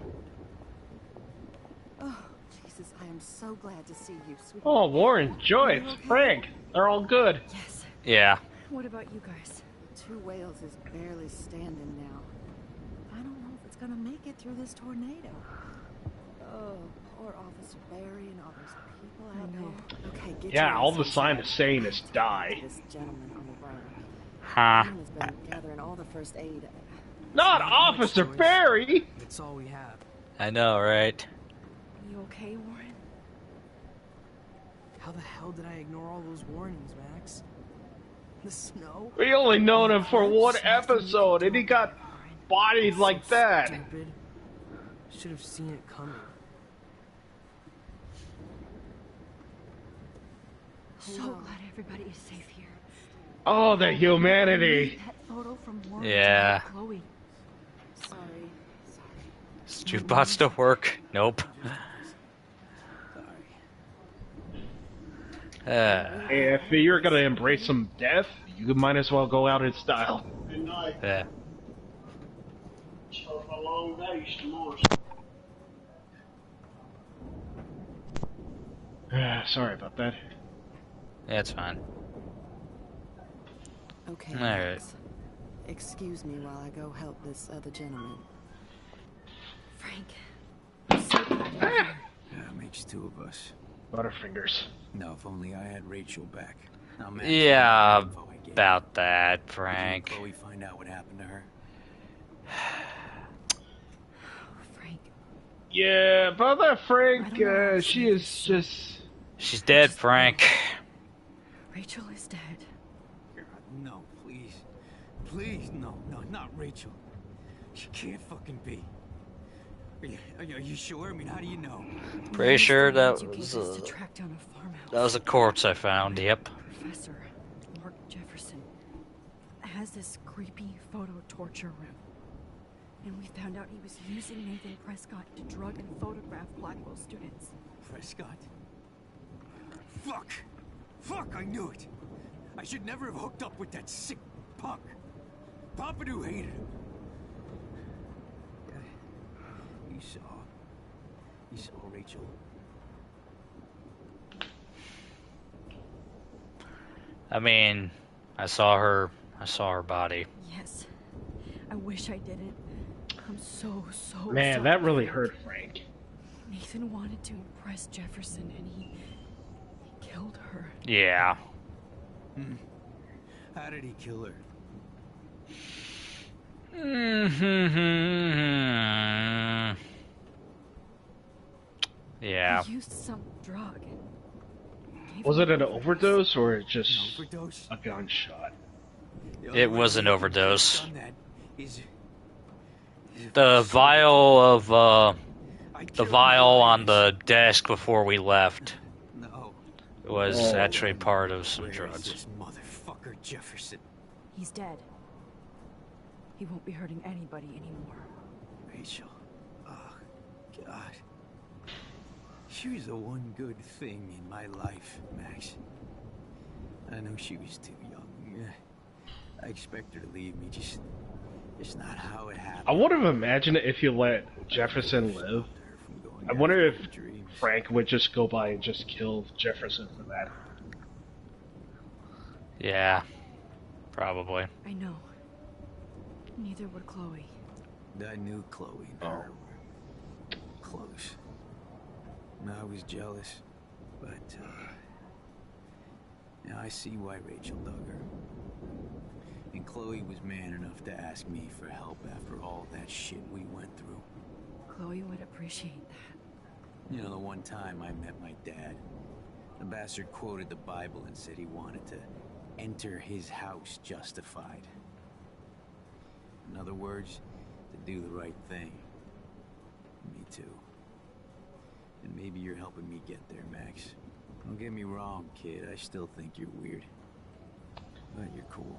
Oh, Jesus, I am so glad to see you, sweetie. Oh, Warren, Joyce, Frank, they're all good. Yes. Yeah. What about you guys? Two Whales is barely standing now. I don't know if it's gonna make it through this tornado. Oh, poor Officer Barry and all those people out there. Okay, get Yeah, your all the asses sign out. is saying is die. This gentleman on the run. Huh. He has been gathering all the first aid. Not Officer Barry! It's all we have. I know, right? You okay, Warren? How the hell did I ignore all those warnings, Max? The snow? We only known him for one episode, and he got bodied like that? Stupid. Should have seen it coming. So glad everybody is safe here. Oh, the humanity. That photo from work Yeah. to Chloe. Sorry. Does jukebox still work? Nope. Hey, if you're gonna embrace some death, you might as well go out in style. Good night. Yeah. Start my long days tomorrow. Sorry about that. Yeah, it's fine. Okay. All right. Max. Excuse me while I go help this other gentleman. Frank. I'm so glad you're here. Yeah, it makes two of us. Butterfingers. No, if only I had Rachel back. Now, man, Yeah, the info I gave. about that, Did Frank. Chloe find out what happened to her? Frank. Yeah, but that I Frank, don't know how to she say is this. just... She's dead, Frank. Rachel is dead. God, no, please. Please, no, not Rachel. She can't fucking be. Are you sure? I mean, how do you know? Pretty sure that You was gave us a to track down a farmhouse. that was a corpse I found. Yep. Professor Mark Jefferson has this creepy photo torture room. And we found out he was using Nathan Prescott to drug and photograph Blackwell students. Prescott? Fuck, I knew it. I should never have hooked up with that sick punk. Pompidou hated him. You saw Rachel. I mean, I saw her body. Yes. I wish I didn't. I'm so Man, sorry, that really Frank. hurt Frank. Nathan wanted to impress Jefferson and he killed her. Yeah. How did he kill her? Yeah. He used some drug. Gave Was her it an overdose. overdose or An just overdose? a gunshot? The only It way was an Nathan could have overdose. done that is The vial of I the killed vial him. on the desk before we left No. was Oh. actually part of some Where is drugs. this motherfucker Jefferson? He's dead. He won't be hurting anybody anymore. Rachel. Oh, God. She was the one good thing in my life, Max. I know she was too young. I expect her to leave me, just not how it happened. I would have imagined if you let Jefferson live. I wonder if Frank would just go by and just kill Jefferson for that. Yeah. Probably. I know. Neither would Chloe. I knew Chloe and her were close. And I was jealous, but now I see why Rachel dug her. And Chloe was man enough to ask me for help after all that shit we went through. Chloe would appreciate that. You know, the one time I met my dad, the bastard quoted the Bible and said he wanted to enter his house justified. In other words, to do the right thing. Me too. And maybe you're helping me get there, Max. Don't get me wrong, kid. I still think you're weird. But you're cool.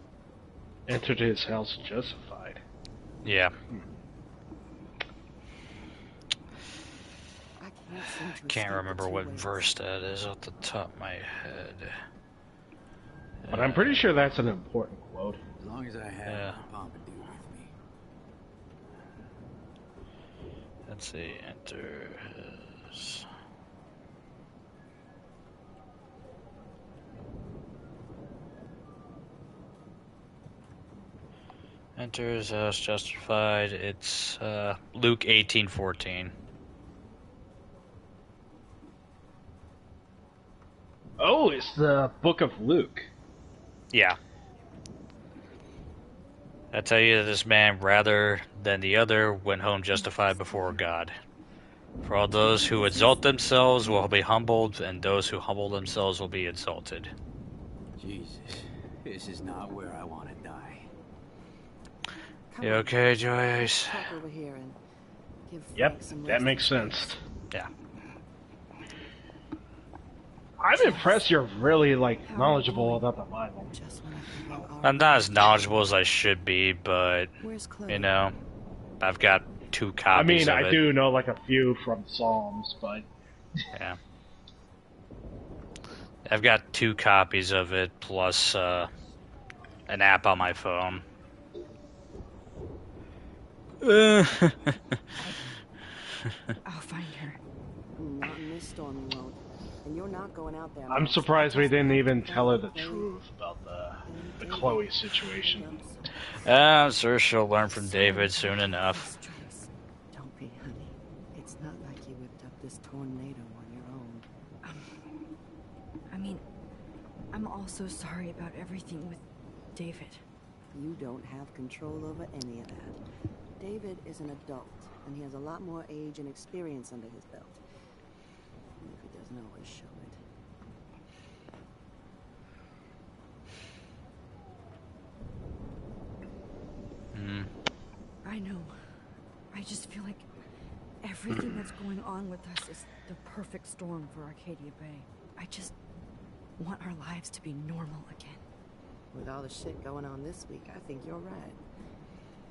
Entered his house justified. Yeah. I can't seem to Can't escape remember the what two-way verse that is off the top of my head. But I'm pretty sure that's an important quote. As long as I have Yeah. Pompidou with me. Let's see. Enter his. Enter his house justified. It's Luke 18:14. Oh, it's the Book of Luke. Yeah. I tell you, this man, rather than the other, went home justified before God. For all those who exalt themselves will be humbled, and those who humble themselves will be exalted. Jesus, this is not where I want to die. Come You on. okay, Joyce? Talk over here and give Yep, Frank some that rest makes and sense. space. Yeah. I'm impressed you're really, like, How knowledgeable are you about the Bible. Just when I think we are- I'm not as knowledgeable as I should be, but, Where's Chloe? you know, I've got 2 I copies mean, of I it. do know, like, a few from Psalms, but... Yeah. I've got 2 copies of it, plus an app on my phone. I'll find her. Not in this storm, you won't. And you're not going out there. I'm Max. surprised we didn't even tell her the Chloe. truth about the Chloe situation. I'm sure she'll learn from David soon enough. Joyce, don't be, honey. It's not like you whipped up this tornado on your own. I mean, I'm also sorry about everything with David. You don't have control over any of that. David is an adult, and he has a lot more age and experience under his belt. Even if he doesn't always show it. I know. I just feel like everything that's going on with us is the perfect storm for Arcadia Bay. I just want our lives to be normal again. With all the shit going on this week, I think you're right.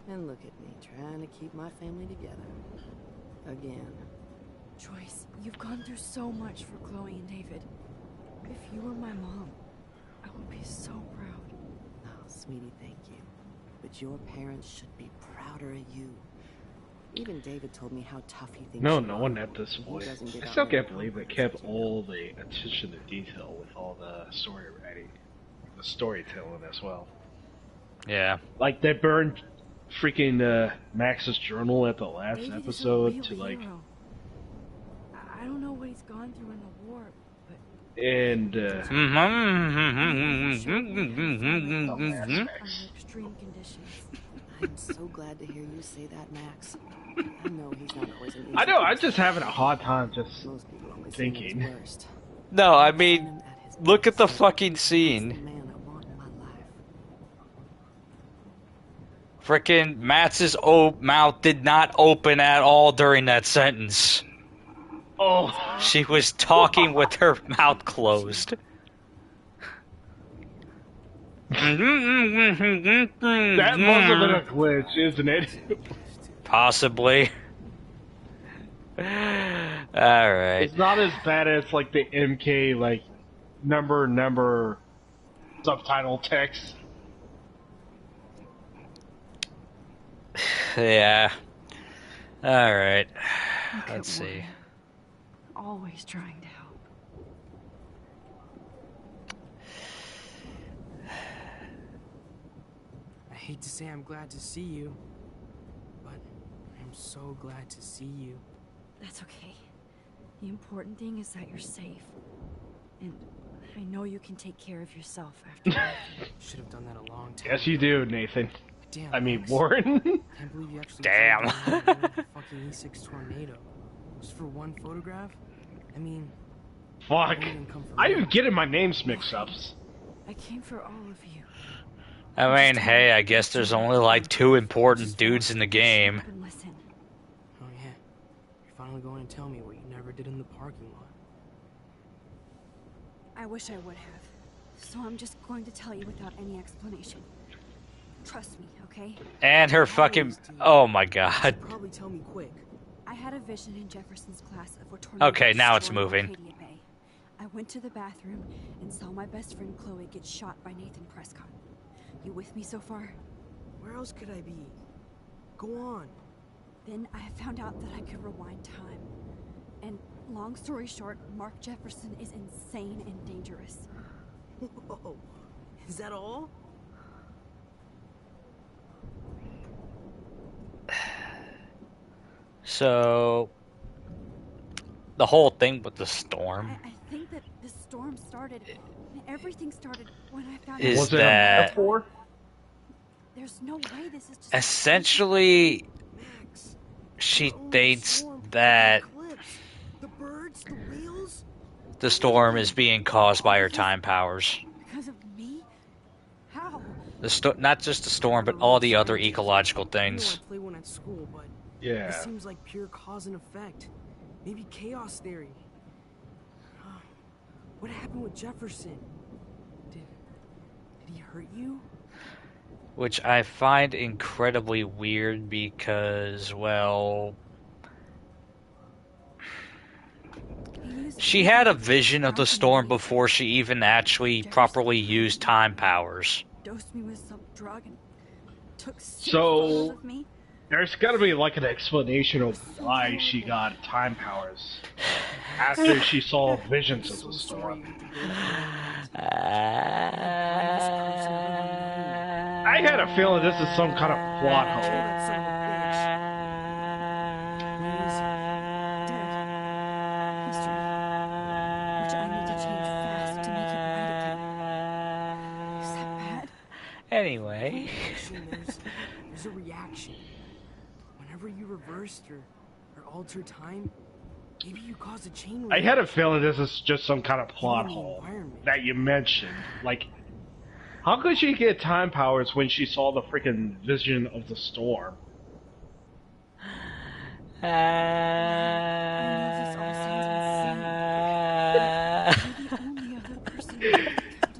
And look at me, trying to keep my family together. Again. Joyce, you've gone through so much for Chloe and David. If you were my mom, I would be so proud. Oh, sweetie, thank you. But your parents should be prouder of you. Even David told me how tough he thinks No, you no are. one at this He point. doesn't get I out still there can't and believe they compromise kept with you. all the attention to detail with all the story writing, the storytelling as well. Yeah. Like they burned freaking Max's journal at the last David is a episode real to like, hero. I don't know what he's gone through in the war, but and under extreme conditions. I'm so glad to hear you say that, Max. I know he's not always an easy I know I'm person. just having a hard time just Most people only see him thinking. as worst. No, I I've seen mean, him at his look at the best. fucking He's the scene. man I want in my life. Frickin' Matz's mouth did not open at all during that sentence. Oh, She was talking with her mouth closed. that must have been a glitch, isn't it? Possibly. Alright. It's not as bad as like the MK like number subtitle text. Yeah. Alright. Look at Let's see. Warren. Always trying to help. I hate to say I'm glad to see you, but I'm so glad to see you. That's okay. The important thing is that you're safe. And I know you can take care of yourself after everything. Should have done that a long time Yes, you ago. do, Nathan. Damn, I mean, Max. Warren. Can't believe you actually Damn. killed the fucking E6 tornado. Just for one photograph? I mean, Fuck. it wouldn't come from I me. even getting my names mixed ups. I came for all of you. I mean, hey, I guess there's only like 2 important dudes in the game. Stop and listen. Oh yeah, you're finally going to tell me what you never did in the parking lot. I wish I would have. So I'm just going to tell you without any explanation. Trust me, okay? And her fucking... Oh my god. Probably tell me quick. I had a vision in Jefferson's class of a tornado. Okay, now it's destroying moving. Arcadia Bay. I went to the bathroom and saw my best friend Chloe get shot by Nathan Prescott. You with me so far? Where else could I be? Go on. Then I found out that I could rewind time. And long story short, Mark Jefferson is insane and dangerous. Whoa. Is that all? So... The whole thing with the storm I think that the storm started, everything started when I found Is out. Was it a that- metaphor? There's no way this is just. essentially... Max. She the only thinks storm before that the eclipse. The birds, the wheels. the storm is being caused by her time powers. Because of me? How? Not just the storm, but all the other ecological things. I play one at school, but Yeah. this seems like pure cause and effect. Maybe chaos theory. What happened with Jefferson? Did he hurt you? Which I find incredibly weird because, well, she had a vision of the storm before she even actually properly used time powers. Dosed me with some drug and took sick So- photos of me. There's gotta be like an explanation of why she got time powers after she saw visions of the storm. I had a feeling this is some kind of plot hole. That son of a bitch. He's dead. History. Which I need to change fast to make it right again. Is that bad? Anyway. There's a reaction. Whenever you reversed or altered time, maybe you caused a chain I reaction. had a feeling this is just some kind of plot hole that you mentioned. Like, how could she get time powers when she saw the freaking vision of the storm?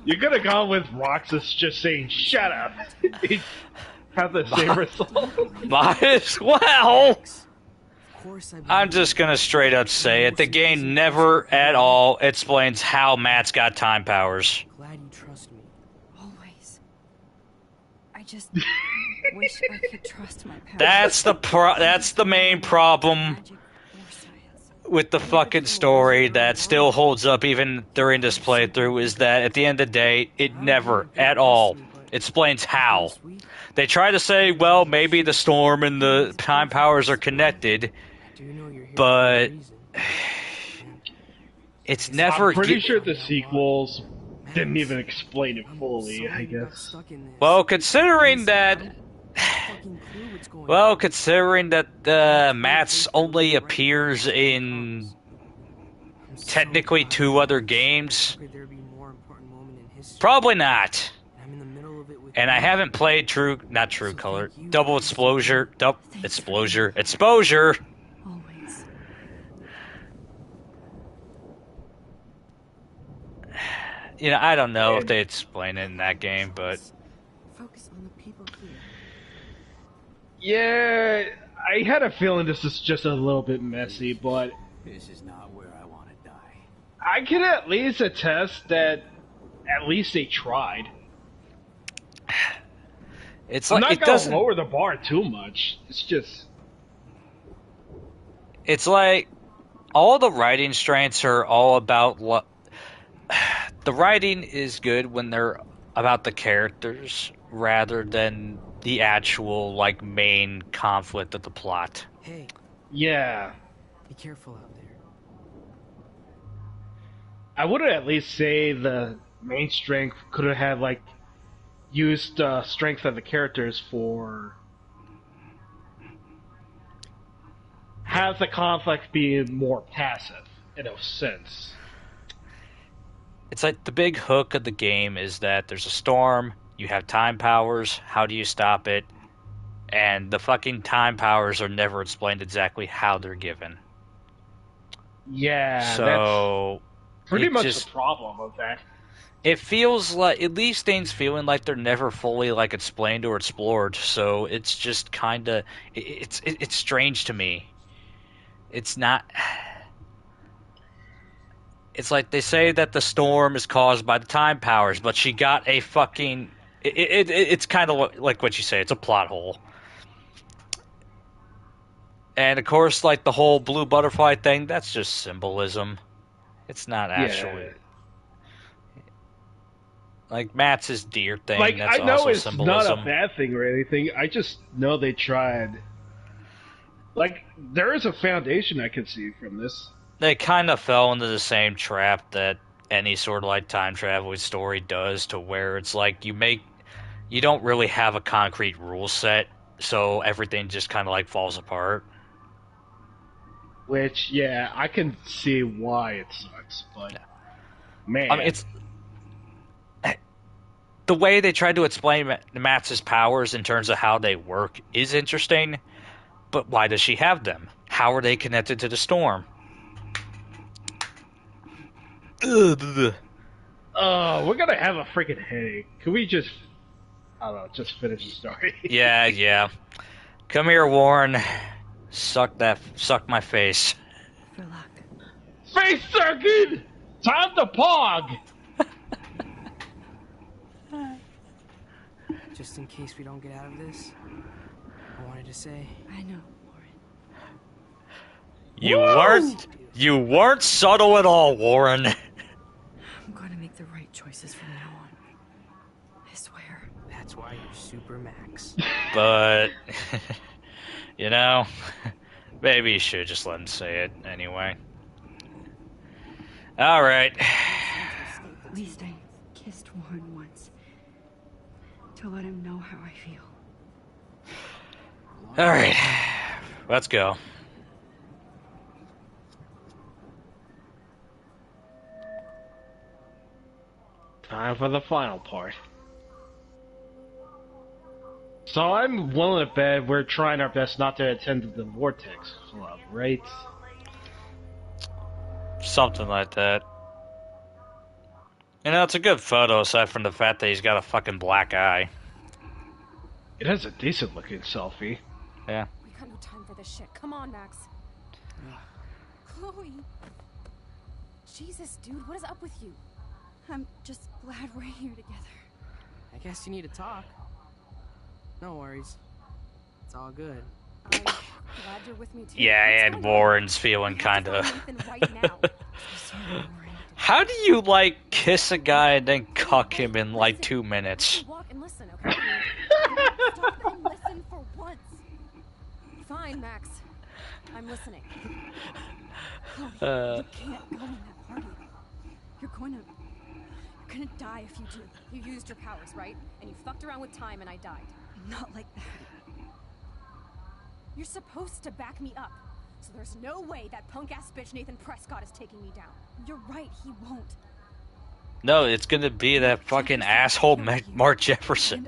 You could have gone with Roxas just saying, shut up. Have the same result. Might as well. I'm just gonna straight up say it. The game never at all explains how Matt's got time powers. Glad you trust me. Always. I just wish I could trust my past. That's the main problem with the fucking story that still holds up even during this playthrough, is that at the end of the day, it never at all explains how. They try to say, well, maybe the storm and the time powers are connected, but it's never. I'm pretty sure the sequels didn't even explain it fully, I guess. Well, considering that Mats only appears in technically 2 other games, probably not. And I haven't played not True Color, Double Exposure. Always. You know, I don't know if they explain it in that game, but Focus on the people here. Yeah, I had a feeling this is just a little bit messy, but This is not where I want to die. I can at least attest that at least they tried. it's I'm like not it gonna doesn't. lower the bar too much. It's just It's like all the writing strengths are all about the writing is good when they're about the characters rather than the actual like main conflict of the plot. Hey, yeah. be careful out there. I would at least say the main strength could have had like used the strength of the characters for have the conflict be more passive in a sense. It's like the big hook of the game is that there's a storm, you have time powers, how do you stop it? And the fucking time powers are never explained exactly how they're given. Yeah, So that's pretty it much just- the problem of that. it feels like it leaves things feeling like they're never fully like explained or explored. So it's just kind of it's strange to me. It's not. It's like they say that the storm is caused by the time powers, but she got a fucking. It's kind of like what you say. It's a plot hole. And of course, like the whole blue butterfly thing, that's just symbolism. It's not actually. Like Matt's deer thing, Like, that's I know also it's symbolism. not a bad thing or anything. I just know they tried. Like, there is a foundation I can see from this. They kind of fell into the same trap that any sort of like time traveling story does, to where it's like you don't really have a concrete rule set, so everything just kind of like falls apart. Which, yeah, I can see why it sucks, but man, I mean, the way they tried to explain Max's powers in terms of how they work is interesting, but why does she have them? How are they connected to the storm? Ugh. We're gonna have a freaking headache. Can we just, I don't know, just finish the story? Yeah. Come here, Warren. Suck my face. For luck. Face sucking! Time to pog! Just in case we don't get out of this, I wanted to say... I know, Warren. You weren't subtle at all, Warren. I'm going to make the right choices from now on. I swear. That's why you're Super Max. But, you know, maybe you should just let him say it anyway. Alright. At least I kissed Warren once. To let him know how I feel. Alright. Let's go. Time for the final part. So I'm willing to bet we're trying our best not to attend the Vortex Club, right? Something like that. You know, it's a good photo aside from the fact that he's got a fucking black eye. It has a decent looking selfie. Yeah. We got no time for this shit. Come on, Max. Chloe. Jesus, dude, what is up with you? I'm just glad we're here together. I guess you need to talk. No worries. It's all good. I'm glad you're with me too. Yeah, and Warren's feeling kind of... How do you, like, kiss a guy and then cuck him in, like, 2 minutes? Walk and listen, okay? Stop and listen for once. Fine, Max. I'm listening. Chloe, you can't go in that party. You're gonna die if you do. You used your powers, right? And you fucked around with time and I died. Not like that. You're supposed to back me up. So there's no way that punk-ass bitch Nathan Prescott is taking me down. You're right, he won't. No, it's gonna be that fucking asshole Mark Jefferson.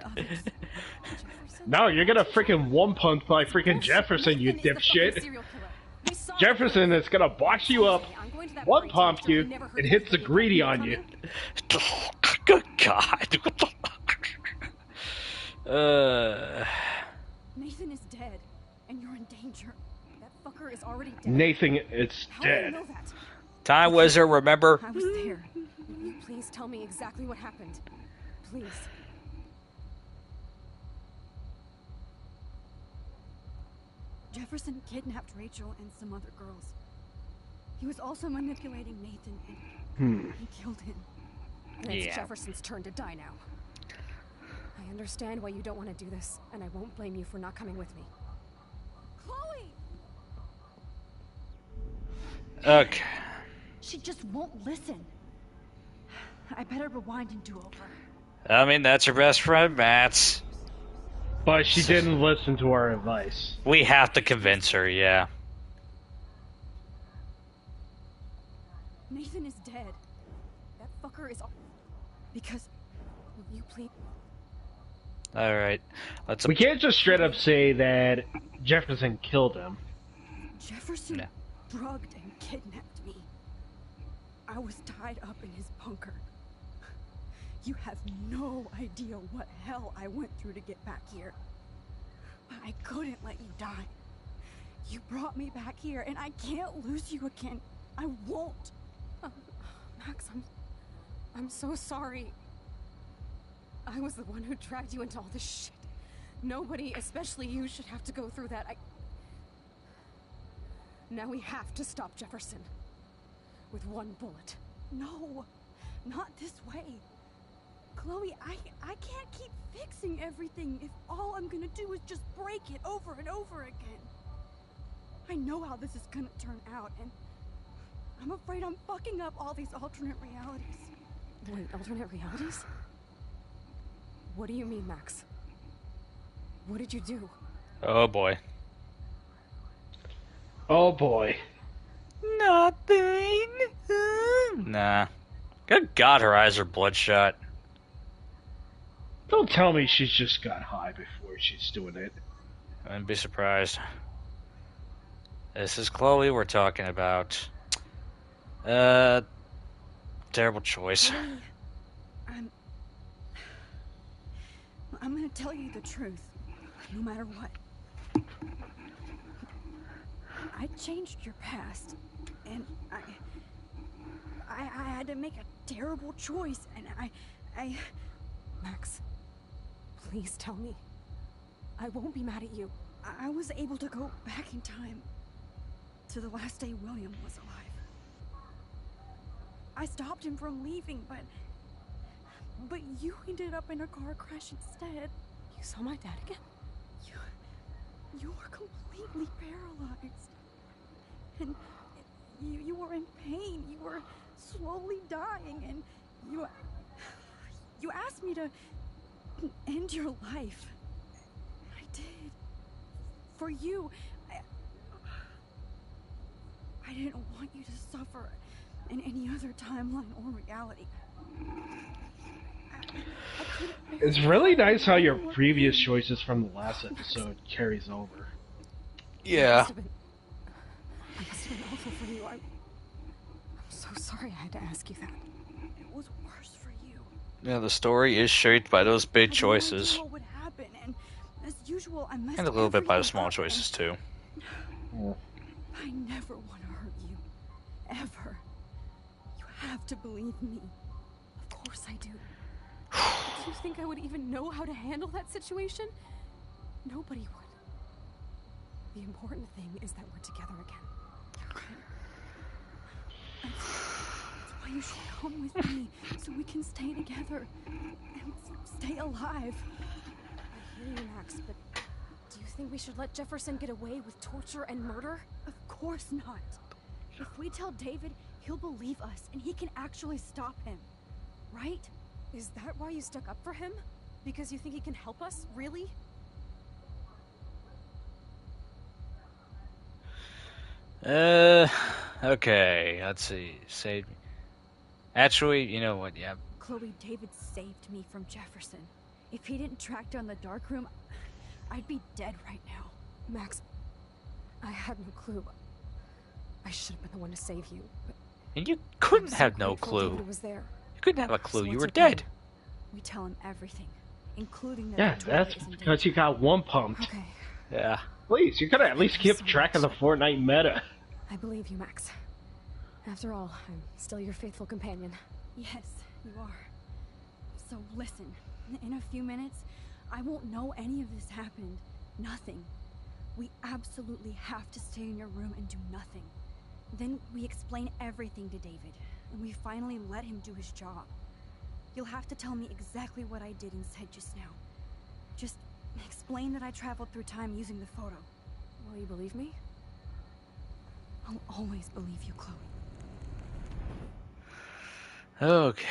No, you're gonna freaking one-pump by freaking Jefferson, you dipshit. Jefferson is gonna box you up, one-pump you, and hits the greedy on you. Good God. Nathan is dead, and you're in danger. That fucker is already dead. Nathan is How do you dead. know that? Time Wizard, remember? I was there. Will you please tell me exactly what happened? Please. Jefferson kidnapped Rachel and some other girls. He was also manipulating Nathan and he killed him. And it's Jefferson's turn to die now. I understand why you don't want to do this, and I won't blame you for not coming with me. Chloe! Okay. She just won't listen. I better rewind and do over. I mean, that's your best friend, Matt. But she didn't listen to our advice. We have to convince her, yeah. Nathan is dead. That fucker is... Because... Will you please... Alright. We can't just straight up say that Jefferson killed him. Jefferson drugged and kidnapped me. I was tied up in his bunker. You have no idea what hell I went through to get back here. But I couldn't let you die. You brought me back here, and I can't lose you again. I won't. Max, I'm so sorry. I was the one who dragged you into all this shit. Nobody, especially you, should have to go through that. Now we have to stop Jefferson. With one bullet. No, not this way. Chloe, I can't keep fixing everything if all I'm gonna do is just break it over and over again. I know how this is gonna turn out, and I'm afraid I'm fucking up all these alternate realities. Wait, alternate realities? What do you mean, Max? What did you do? Oh boy. Oh boy. Nothing. Nah. Good God, her eyes are bloodshot. Don't tell me she's just got high before she's doing it. I wouldn't be surprised. This is Chloe we're talking about. Terrible choice. Chloe, I'm gonna tell you the truth, no matter what. I changed your past, and I had to make a terrible choice, and I... Max, please tell me. I won't be mad at you. I was able to go back in time to the last day William was alive. I stopped him from leaving, but you ended up in a car crash instead. You saw my dad again? You were completely paralyzed. And you were in pain. You were slowly dying, and you asked me to end your life. I did. For you. I didn't want you to suffer in any other timeline or reality. It's really nice how your previous choices from the last episode carries over. Yeah. It must have been awful for you. I'm so sorry I had to ask you that. It was worse for you. Yeah, the story is shaped by those big I had no choices. idea what would happen, and as usual, I messed And a little bit by the everything small up, choices, too. and I never want to hurt you. Ever. You have to believe me. Of course I do. Do you think I would even know how to handle that situation? Nobody would. The important thing is that we're together again. That's why you should come with me, so we can stay together and stay alive. I hear you, Max, but do you think we should let Jefferson get away with torture and murder? Of course not. If we tell David, he'll believe us, and he can actually stop him. Right? Is that why you stuck up for him? Because you think he can help us? Really? Okay, let's see. Save me. Actually, you know what, yeah. Chloe, David saved me from Jefferson. If he didn't track down the dark room, I'd be dead right now. Max, I had no clue. I should have been the one to save you, but And you couldn't I'm so have no grateful clue. David was there. You couldn't have a clue. So You what's were your plan? dead. We tell him everything, including that Yeah, Victoria that's isn't because dead. you got one pumped. Okay, Yeah. Please, you could at least keep track of the Fortnite meta. I believe you, Max. After all, I'm still your faithful companion. Yes, you are. So listen, in a few minutes, I won't know any of this happened. Nothing. We absolutely have to stay in your room and do nothing. Then we explain everything to David, and we finally let him do his job. You'll have to tell me exactly what I did and said just now. Just explain that I traveled through time using the photo. Will you believe me? I'll always believe you, Chloe. Okay.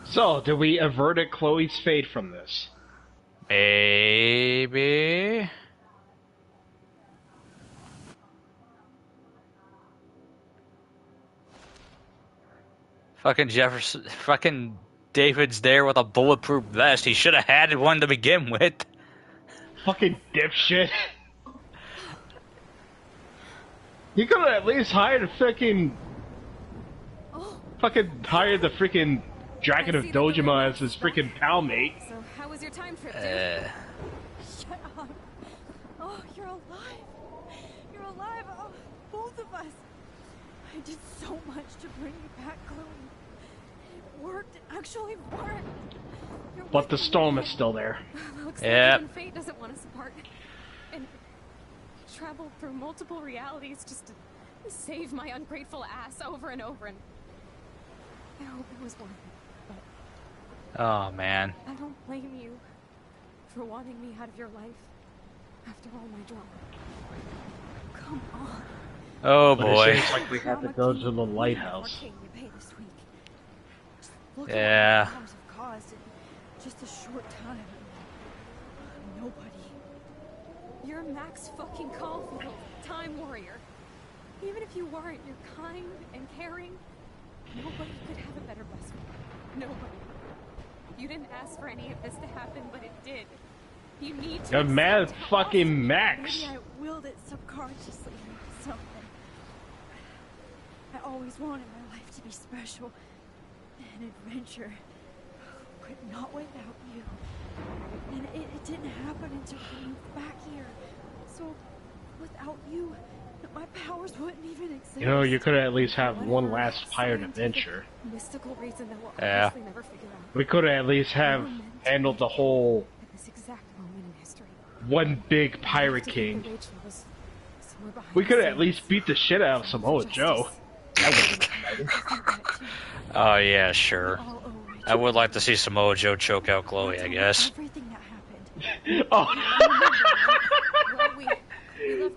So, did we averted Chloe's fate from this? Maybe. Fucking Jefferson. Fucking David's there with a bulletproof vest. He should have had one to begin with. Fucking dipshit. You could have at least hired a fucking hired the freaking Dragon of Dojima as his freaking pal mate. So, how was your time trip, dude? Shut up. Oh, you're alive. You're alive. Oh, both of us. I did so much to bring you back, Chloe. It worked. It actually worked. You're But the with me storm is again. still there. Looks Yep. like even fate doesn't want us apart. And travel through multiple realities just to save my ungrateful ass over and over. And I hope it was worth it. But Oh, man. I don't blame you for wanting me out of your life after all my drama. Come on. Oh, But it boy. seems like we have to go to the lighthouse. You pay this week. Just look Yeah. at what the have caused in just a short time. Nobody. You're Max fucking Caulfield, Time Warrior. Even if you weren't, you're kind and caring. Nobody could have a better best friend. Nobody. You didn't ask for any of this to happen, but it did. You need to. You're mad accept how fucking awesome Max. Maybe I willed it subconsciously or something. I always wanted my life to be special. An adventure. But not without you. And it didn't happen until we moved back here. So, without you, my powers wouldn't even exist. You know, you could at least have one last pirate adventure. Mystical reason that we'll Yeah. obviously never figure out. We could at least have handled the whole At this exact moment in history. one big pirate king. We could at least beat the shit out of Samoa Joe. That would be exciting. Oh yeah, sure. I would like to see Samoa Joe choke out Chloe, I guess. Everything that happened. Oh.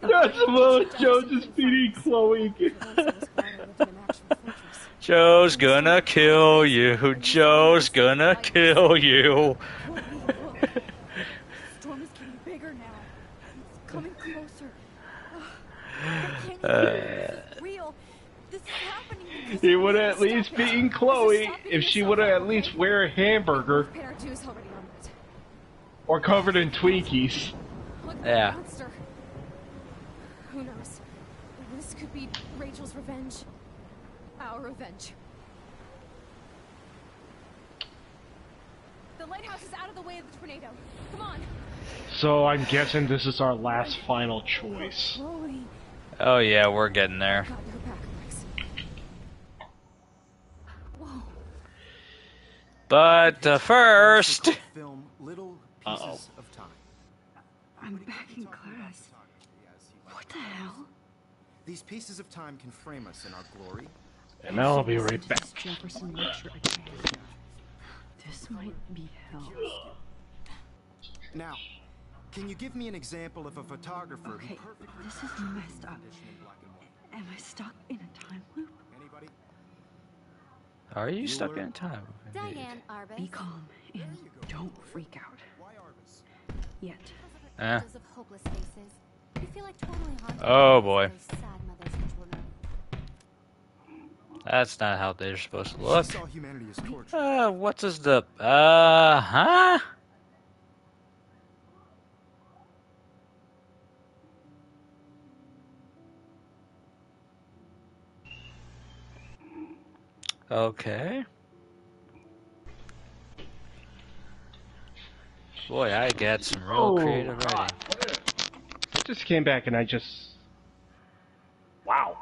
Yeah, Samoa Joe just beating Chloe. Joe's gonna kill you. Joe's gonna kill you. The storm is getting bigger now. It's coming closer. I can't this is real. This is happening. He would have at least beaten Chloe if she would have at least wear a hamburger Paid our dues already on it. or covered in Twinkies. Look, Yeah. monster. Who knows? This could be Rachel's revenge. Our revenge. The lighthouse is out of the way of the tornado. Come on. So I'm guessing this is our last final choice. Chloe. Oh yeah, we're getting there. Got your back, Max. Whoa. But first, Film Little Uh-oh. Pieces of Time. I'm back in class. What the hell? These pieces of time can frame us in our glory. And now I'll be right back. Jefferson lecture again. This might be hell. Now, can you give me an example of a photographer Okay, who perfectly this is messed up. Am I stuck in a time loop? Anybody? are you stuck in time? Diane Arbus. Be calm and don't freak out. Why Arbus? Yet. Eh. Photos of hopeless faces. You feel like totally haunted. Oh, boy. Those sad mothers and children. That's not how they're supposed to look. She saw humanity as torture. What's this the? Huh? Okay. Boy, I got some real creative writing. I just came back and I just... Wow.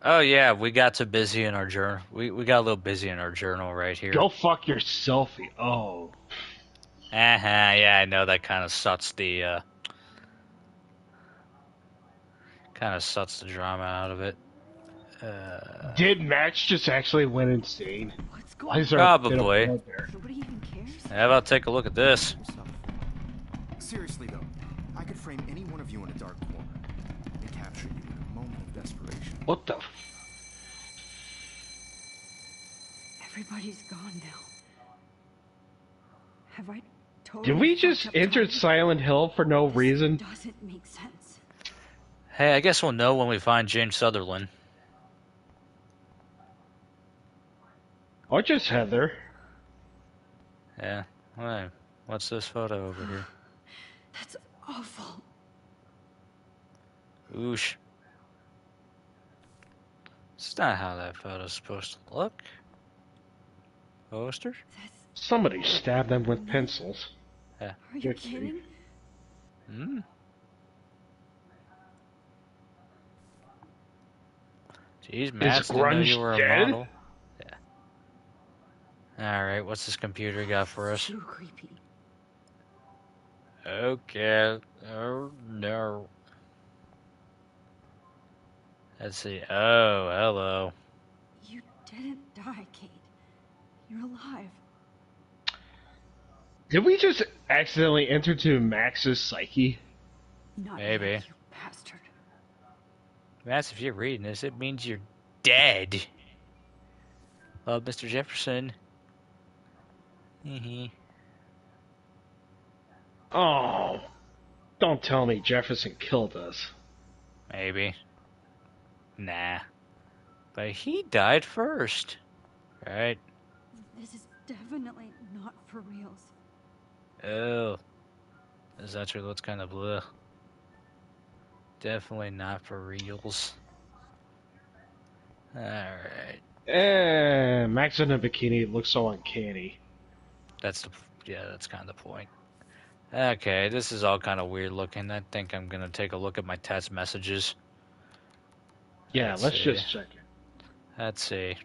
Oh yeah, we got too busy in our journal. We got a little busy in our journal right here. Go fuck your selfie. Oh. Yeah, I know that kind of suts the drama out of it. Did Max just actually went insane? What's Why going is there a bit of Probably. blood there? Nobody even cares? How about take a look at this? Seriously though, I could frame any one of you in a dark corner and capture you in a moment of desperation. What the? Everybody's gone now. Have I totally Did we just fucked up enter time? Silent Hill for no reason? Doesn't make sense. Hey, I guess we'll know when we find James Sutherland. Or just Heather. Yeah. Wait, what's this photo over here? That's awful. Oosh. It's not how that photo's supposed to look. Poster? Somebody stabbed them with pencils. Yeah. Are you Good kidding? Hmm. Jeez, Matt, didn't know Grunge you were a dead? model. Yeah. Alright, what's this computer got for us? So creepy. Okay. Oh, no. Let's see. Oh, hello. You didn't die, Kate. You're alive. Did we just accidentally enter to Max's psyche? Not Maybe. yet, you bastard. Max, if you're reading this, it means you're dead. Love, Mr. Jefferson. Hee Oh. Don't tell me Jefferson killed us. Maybe. Nah. But he died first. Right? This is definitely not for reals. Oh. This actually looks kind of bleh. Definitely not for reals. Alright. Max in a bikini looks so uncanny. That's kind of the point. Okay, this is all kind of weird looking. I think I'm gonna take a look at my text messages. Yeah, let's just check it. Let's see.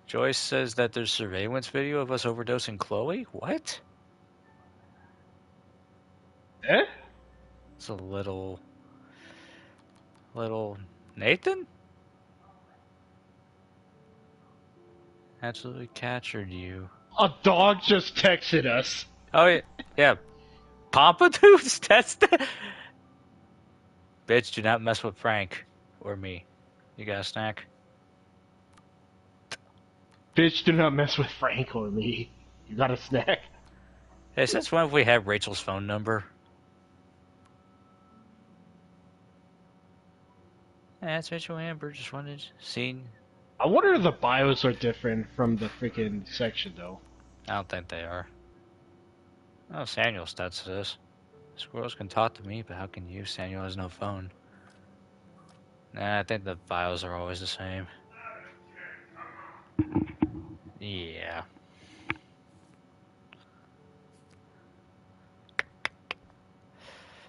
Joyce says that there's surveillance video of us overdosing Chloe? What? Eh? It's a little Nathan? Absolutely captured you. A dog just texted us. Oh, yeah. Pompadours? That's the... Bitch, do not mess with Frank. Or me. You got a snack? Bitch, do not mess with Frank or me. You got a snack? Hey, since when have we had Rachel's phone number? Yeah, that's Rachel Amber. Just wanted to see. I wonder if the bios are different from the freaking section, though. I don't think they are. Oh, Samuel stats this. Squirrels can talk to me, but how can you? Samuel has no phone. Nah, I think the bios are always the same. Yeah.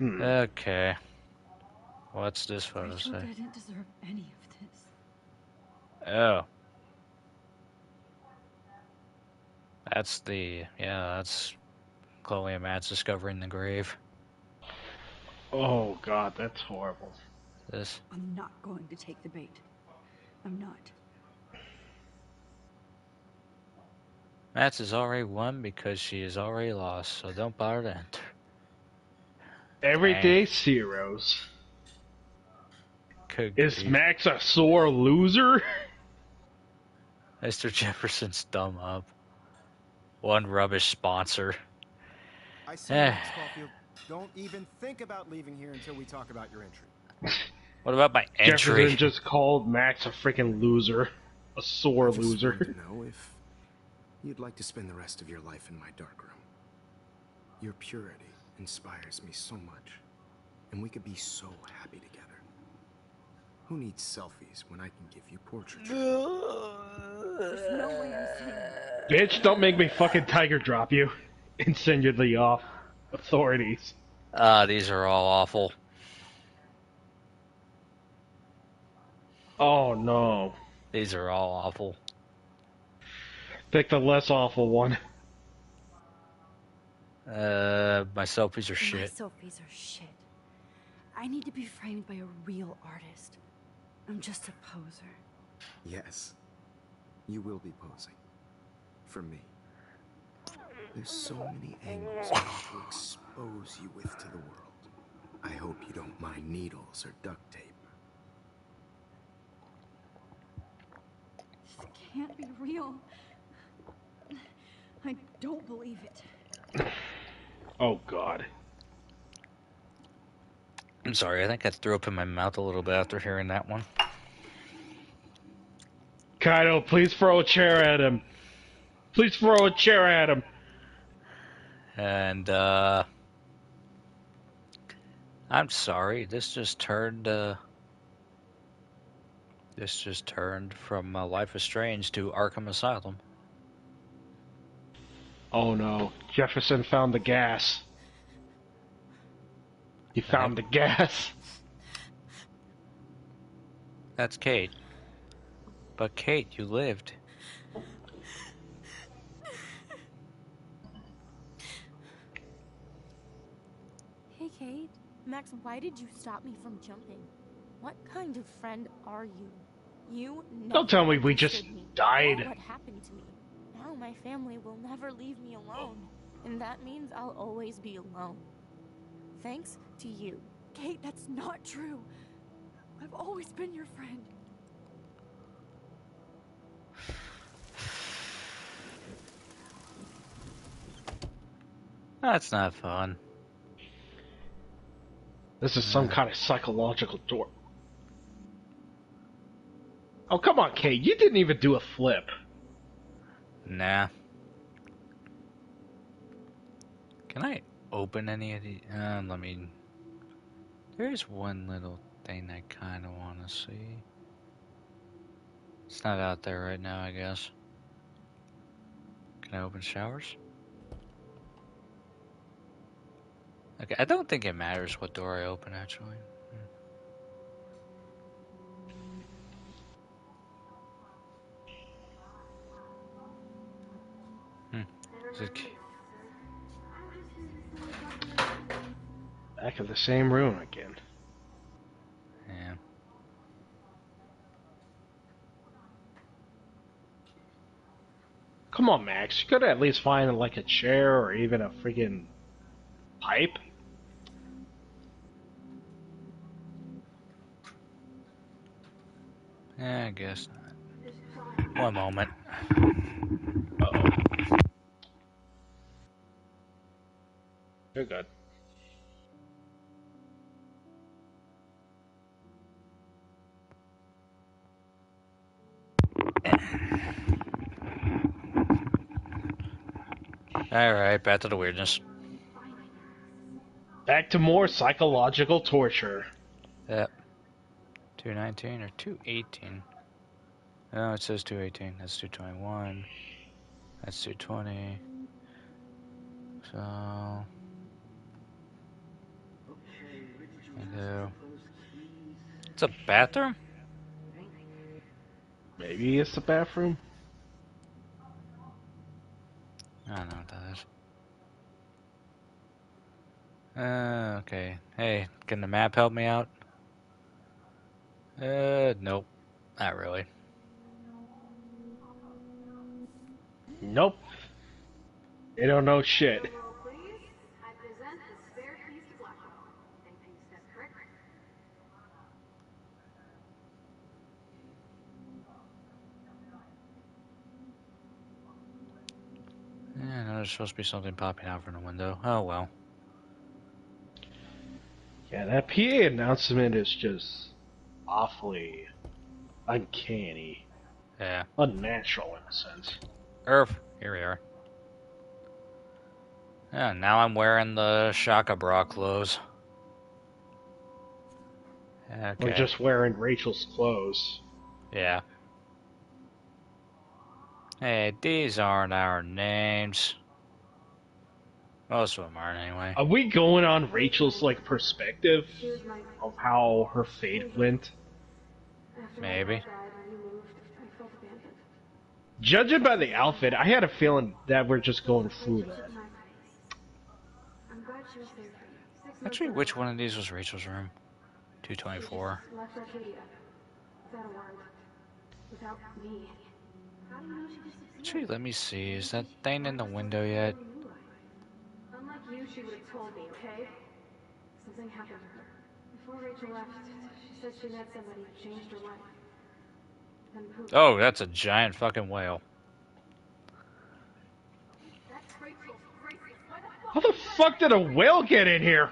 Okay. What's this photo Rachel say? didn't deserve any of this. Oh. That's Chloe and Matt's discovering the grave. Oh god, that's horrible. This. I'm not going to take the bait. I'm not. Matt's has already won because she is already lost, so don't bother to enter. Everyday zeros. Good Is grief. Max a sore loser? Mr. Jefferson's thumb up. One rubbish sponsor. I see, Max Caulfield. Don't even think about leaving here until we talk about your entry. What about my entry? Jefferson just called Max a freaking loser. A sore I just loser. wanted to know if you'd like to spend the rest of your life in my dark room. Your purity inspires me so much, and we could be so happy together. Who needs selfies when I can give you portraiture? There's no way I'm saying that. Bitch, don't make me fucking tiger drop you and send you to the authorities. These are all awful. Oh no. These are all awful. Pick the less awful one. My selfies are My shit. selfies are shit. I need to be framed by a real artist. I'm just a poser. Yes, you will be posing. For me. There's so many angles I want to expose you with to the world. I hope you don't mind needles or duct tape. This can't be real. I don't believe it. Oh god. I'm sorry, I think I threw up in my mouth a little bit after hearing that one. Kaido, please throw a chair at him. Please throw a chair at him. And, I'm sorry, this just turned from Life is Strange to Arkham Asylum. Oh no. Jefferson found the gas. He found the gas. That's Kate. But Kate, you lived. Hey, Kate. Max, why did you stop me from jumping? What kind of friend are you? You never Don't tell me we just understood me. died. What happened to me? Now my family will never leave me alone. And that means I'll always be alone. Thanks to you. Kate, that's not true. I've always been your friend. That's not fun. This is some kind of psychological Oh, come on, Kate. You didn't even do a flip. Nah. Can I open any of the... let me... There's one little thing I kind of want to see. It's not out there right now, I guess. Can I open showers? Okay, I don't think it matters what door I open, actually. Is it... Back in the same room again. Yeah. Come on, Max. You could at least find like a chair or even a freaking pipe. Yeah, I guess not. One moment. Uh-oh. You're good. Alright, back to the weirdness. Back to more psychological torture. Yep. 219 or 218? No, it says 218. That's 221. That's 220. So... It's a bathroom? Maybe it's the bathroom? I don't know what that is. Okay. Hey, can the map help me out? Nope. Not really. Nope. They don't know shit. Yeah, no, there's supposed to be something popping out from the window. Oh, well. Yeah, that PA announcement is just awfully uncanny. Yeah. Unnatural in a sense. Here we are. Yeah, now I'm wearing the Shaka bra clothes. Okay. We're just wearing Rachel's clothes. Yeah. Hey, these aren't our names. Most of them aren't, anyway. Are we going on Rachel's, like, perspective of how her fate went? Maybe. Judging by the outfit, I had a feeling that we're just going through that. Actually, which one of these was Rachel's room? 224. Actually, let me see. Is that thing in the window yet? Unlike you, she would have told me, okay? Something happened to her. Before Rachel left, she said she met somebody who changed her life. Then poof. Oh, that's a giant fucking whale. How the fuck did a whale get in here?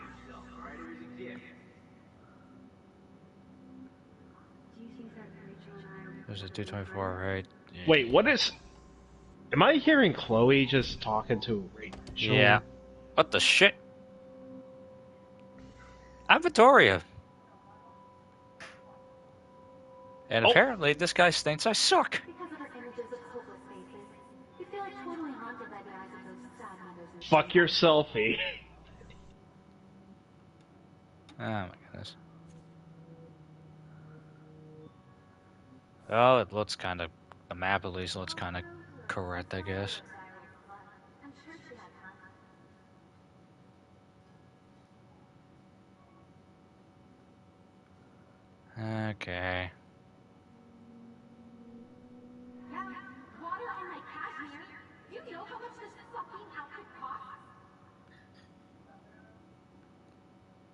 There's a 224, right? Yeah. Wait, what is... Am I hearing Chloe just talking to Rachel? Yeah. What the shit? I'm Victoria. And apparently this guy thinks I suck. Fuck your selfie. Oh my goodness. Oh, it looks kind of... The map at least looks kind of correct, I guess. Okay. Water on my cashmere. You know how much this fucking outfit costs?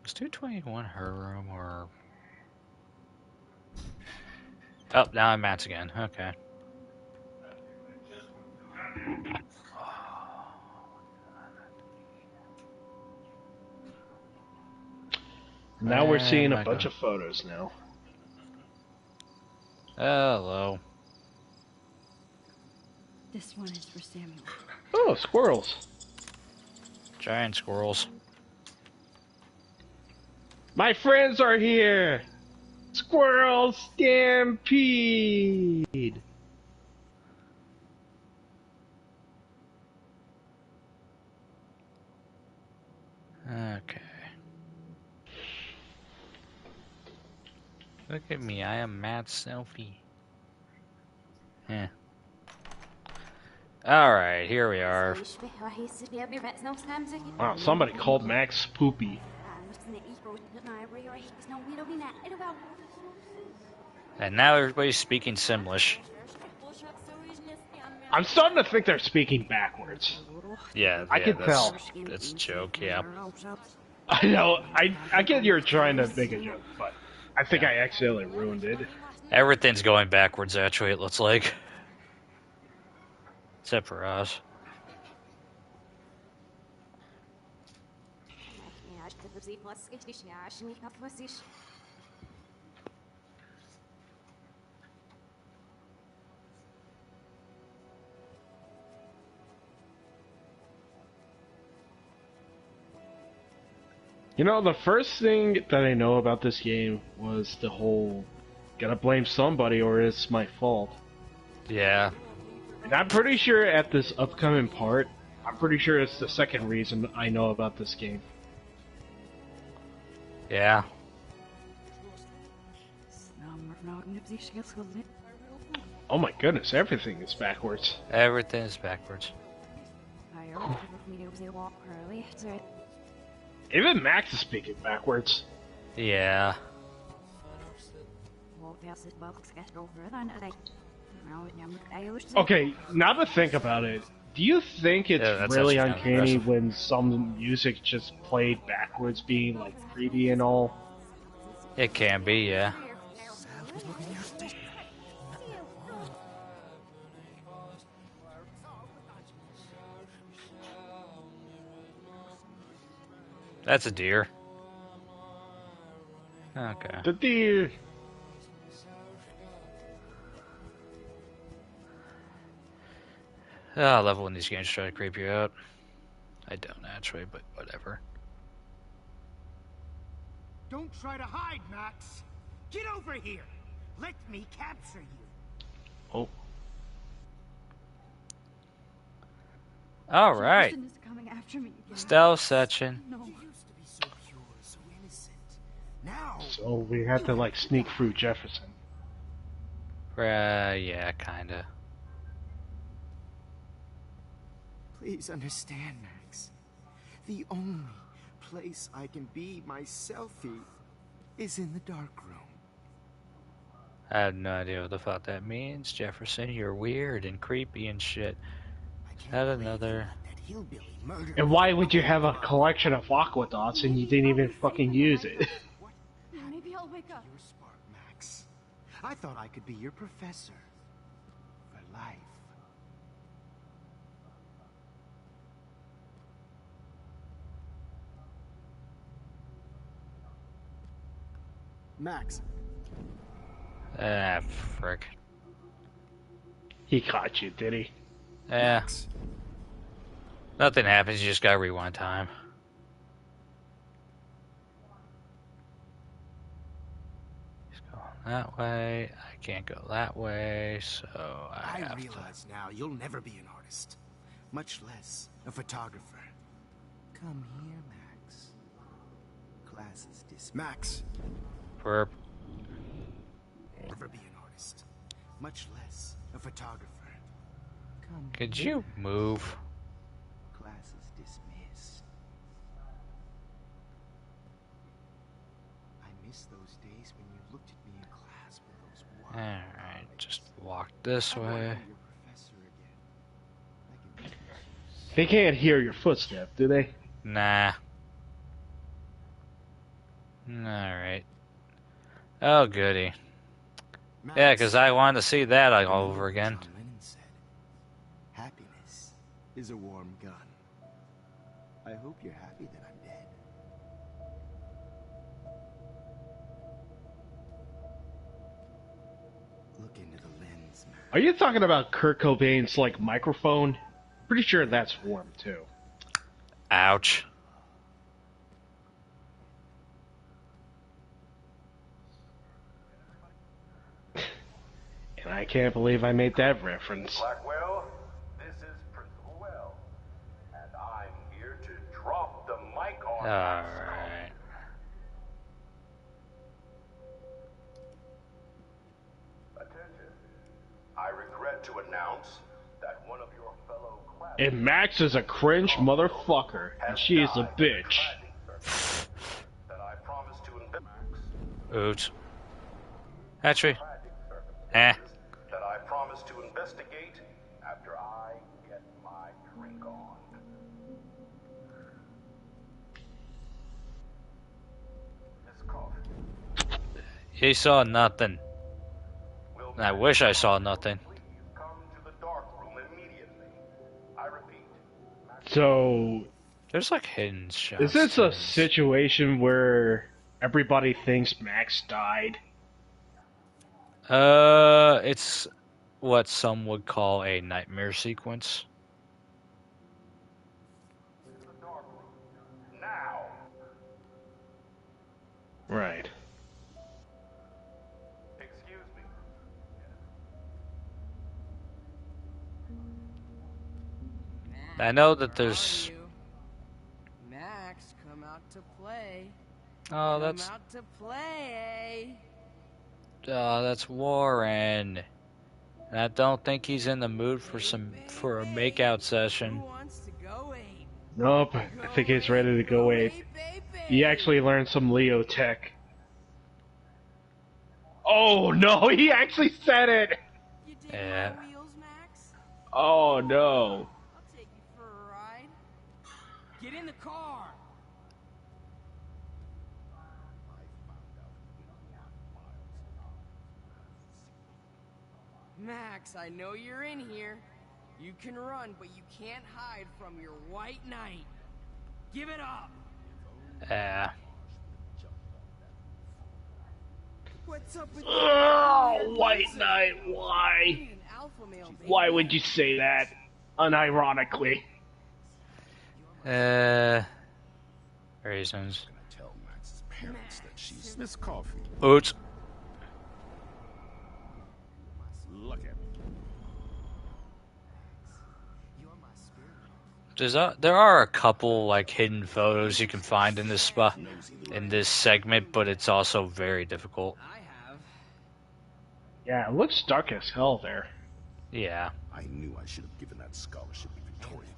Is 221 her room or... Oh, now I'm Matt's again. Okay. Now we're seeing a bunch of photos now. Hello. This one is for Samuel. Oh, squirrels. Giant squirrels. My friends are here! Squirrel stampede! Okay. Look at me, I am Matt Selfie. Yeah. Alright, here we are. Wow, somebody called Max Poopy. And now everybody's speaking Simlish. I'm starting to think they're speaking backwards. Yeah, I can tell. That's a joke, yeah. I know, I get you're trying to make a joke, but I think I accidentally ruined it. Everything's going backwards, actually, it looks like. Except for us. You know, the first thing that I know about this game was the whole gotta blame somebody or it's my fault. Yeah. And I'm pretty sure at this upcoming part, I'm pretty sure it's the second reason I know about this game. Yeah. Oh my goodness, everything is backwards. Everything is backwards. Even Max is speaking backwards. Yeah. Okay, now to think about it, do you think it's that's really actually kinda uncanny impressive. when some music just played backwards, being like creepy and all? It can be, yeah. That's a deer. Okay. The deer. I love when these games try to creep you out. I don't actually, but whatever. Don't try to hide, Max. Get over here. Let me capture you. Oh. All right. Jefferson is coming after me again. Stealth section. No. So we had to like sneak through Jefferson. Yeah, kinda. Please understand, Max. The only place I can be myself is in the dark room. I have no idea what the fuck that means, Jefferson. You're weird and creepy and shit. Not another. And why would you have a collection of aqua dots and you didn't even fucking use it? Maybe I'll wake up. You're smart, Max. I thought I could be your professor. For life. Max. Ah, frick. He caught you, did he? Yeah. Nothing happens, you just gotta rewind time. He's going that way. I can't go that way, so I have realize now you'll never be an artist. Much less a photographer. Come here, Max. Class is dismissed. Max. Burp. Never be an artist. Much less a photographer. Come Could here, you move? Class is dismissed. I miss those days when you looked at me in class with those wild Alright, just walk this way. They can't hear your footstep, do they? Nah. Alright. Oh, goody. Yeah, because I wanted to see that all over again. John Lennon said, happiness is a warm gun. I hope you're happy that I'm dead. Look Are you talking about Kurt Cobain's like microphone? Pretty sure that's warm too. Ouch. And I can't believe I made that reference. Blackwell, this is Principal Well, and I'm here to drop the mic on. Alright. Attention. I regret to announce that one of your fellow class And Max is a cringe motherfucker, and she is a bitch. that I promised to Oops. Actually. Eh. that I promised to investigate after I get my drink on. Miss Coffee, He saw nothing. I wish I saw nothing. come to the dark room immediately. I repeat, So, There's like hidden shots. is this a situation where everybody thinks Max died? It's what some would call a nightmare sequence. now. Right. Excuse me. I know that there's. Max, come out to play. Oh, that's. Come out to play. That's Warren. And I don't think he's in the mood for a makeout session. Nope, I think he's ready to go ape. He actually learned some Leo tech. Oh no, he actually said it! Yeah. Oh no. Get in the car. Max, I know you're in here. You can run, but you can't hide from your white knight. Give it up. Yeah. What's up with Oh, White Knight, why? Why would you say that? Unironically. Reasons. Tell Max's parents that she's Miss Coffee. Oops. Look at me. There are a couple like hidden photos you can find in this segment, but it's also very difficult. Yeah, it looks dark as hell there. Yeah. I knew I should have given that scholarship to Victoria.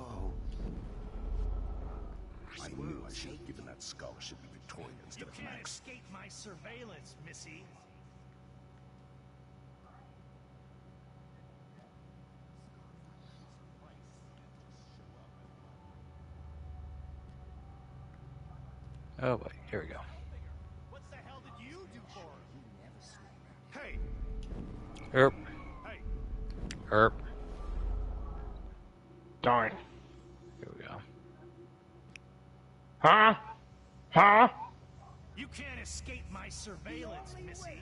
I knew I should have given that scholarship to Victoria instead of Max. Escape my surveillance, Missy. Oh wait, here we go. What the hell did you do for her? Hey. Erp. Hey. Erp. Darn. Here we go. Huh? Huh? You can't escape my surveillance, Missy.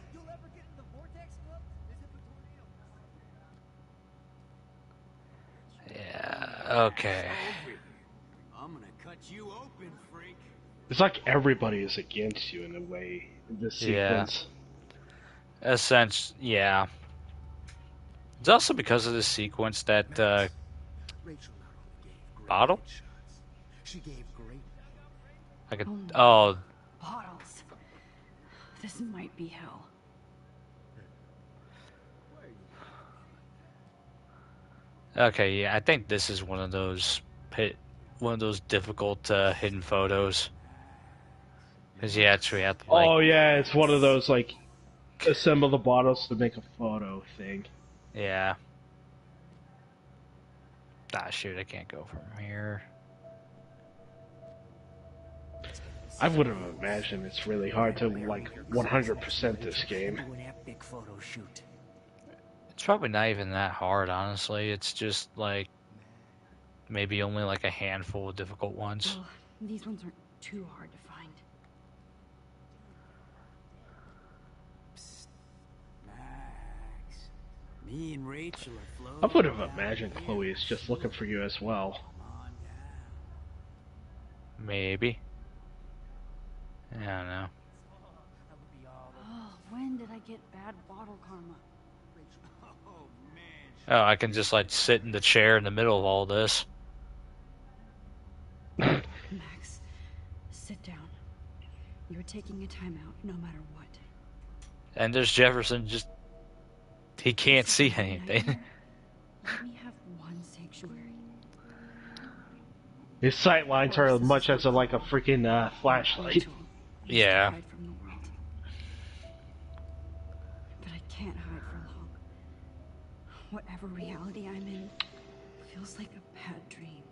Yeah. Okay. I'm gonna cut you open, freak. It's like everybody is against you in a way in this sequence. Yeah. It's also because of this sequence that bottle. She gave great. Like bottles. This might be hell. Okay, yeah, I think this is one of those difficult hidden photos. Because you actually have to like. Oh yeah, it's one of those like assemble the bottles to make a photo thing. Yeah. Ah, shoot, I can't go from here. I would have imagined it's really hard to like 100% this game. It's probably not even that hard, honestly. It's just like maybe only like a handful of difficult ones. Well, these ones aren't too hard to find. Psst. Max. Me and Rachel are floating. I would have imagined Chloe is just looking for you as well. Maybe. I don't know. Oh, when did I get bad bottle karma? Oh, I can just like sit in the chair in the middle of all this. Max, sit down. You're taking a timeout no matter what. And there's Jefferson, just he can't see anything. Let me have one sanctuary. His sight lines are as much as like a freaking flashlight. Yeah. Hide from the world. But I can't hide for long. Whatever reality I'm in feels like a bad dream.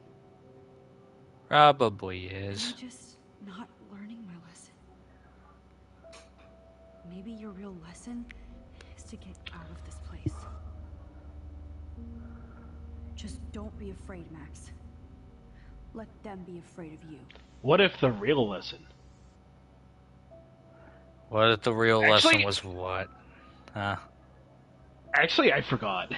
Probably is. I'm just not learning my lesson. Maybe your real lesson is to get out of this place. Just don't be afraid, Max. Let them be afraid of you. What if the real lesson? What if the real lesson was what? Huh? Actually, I forgot.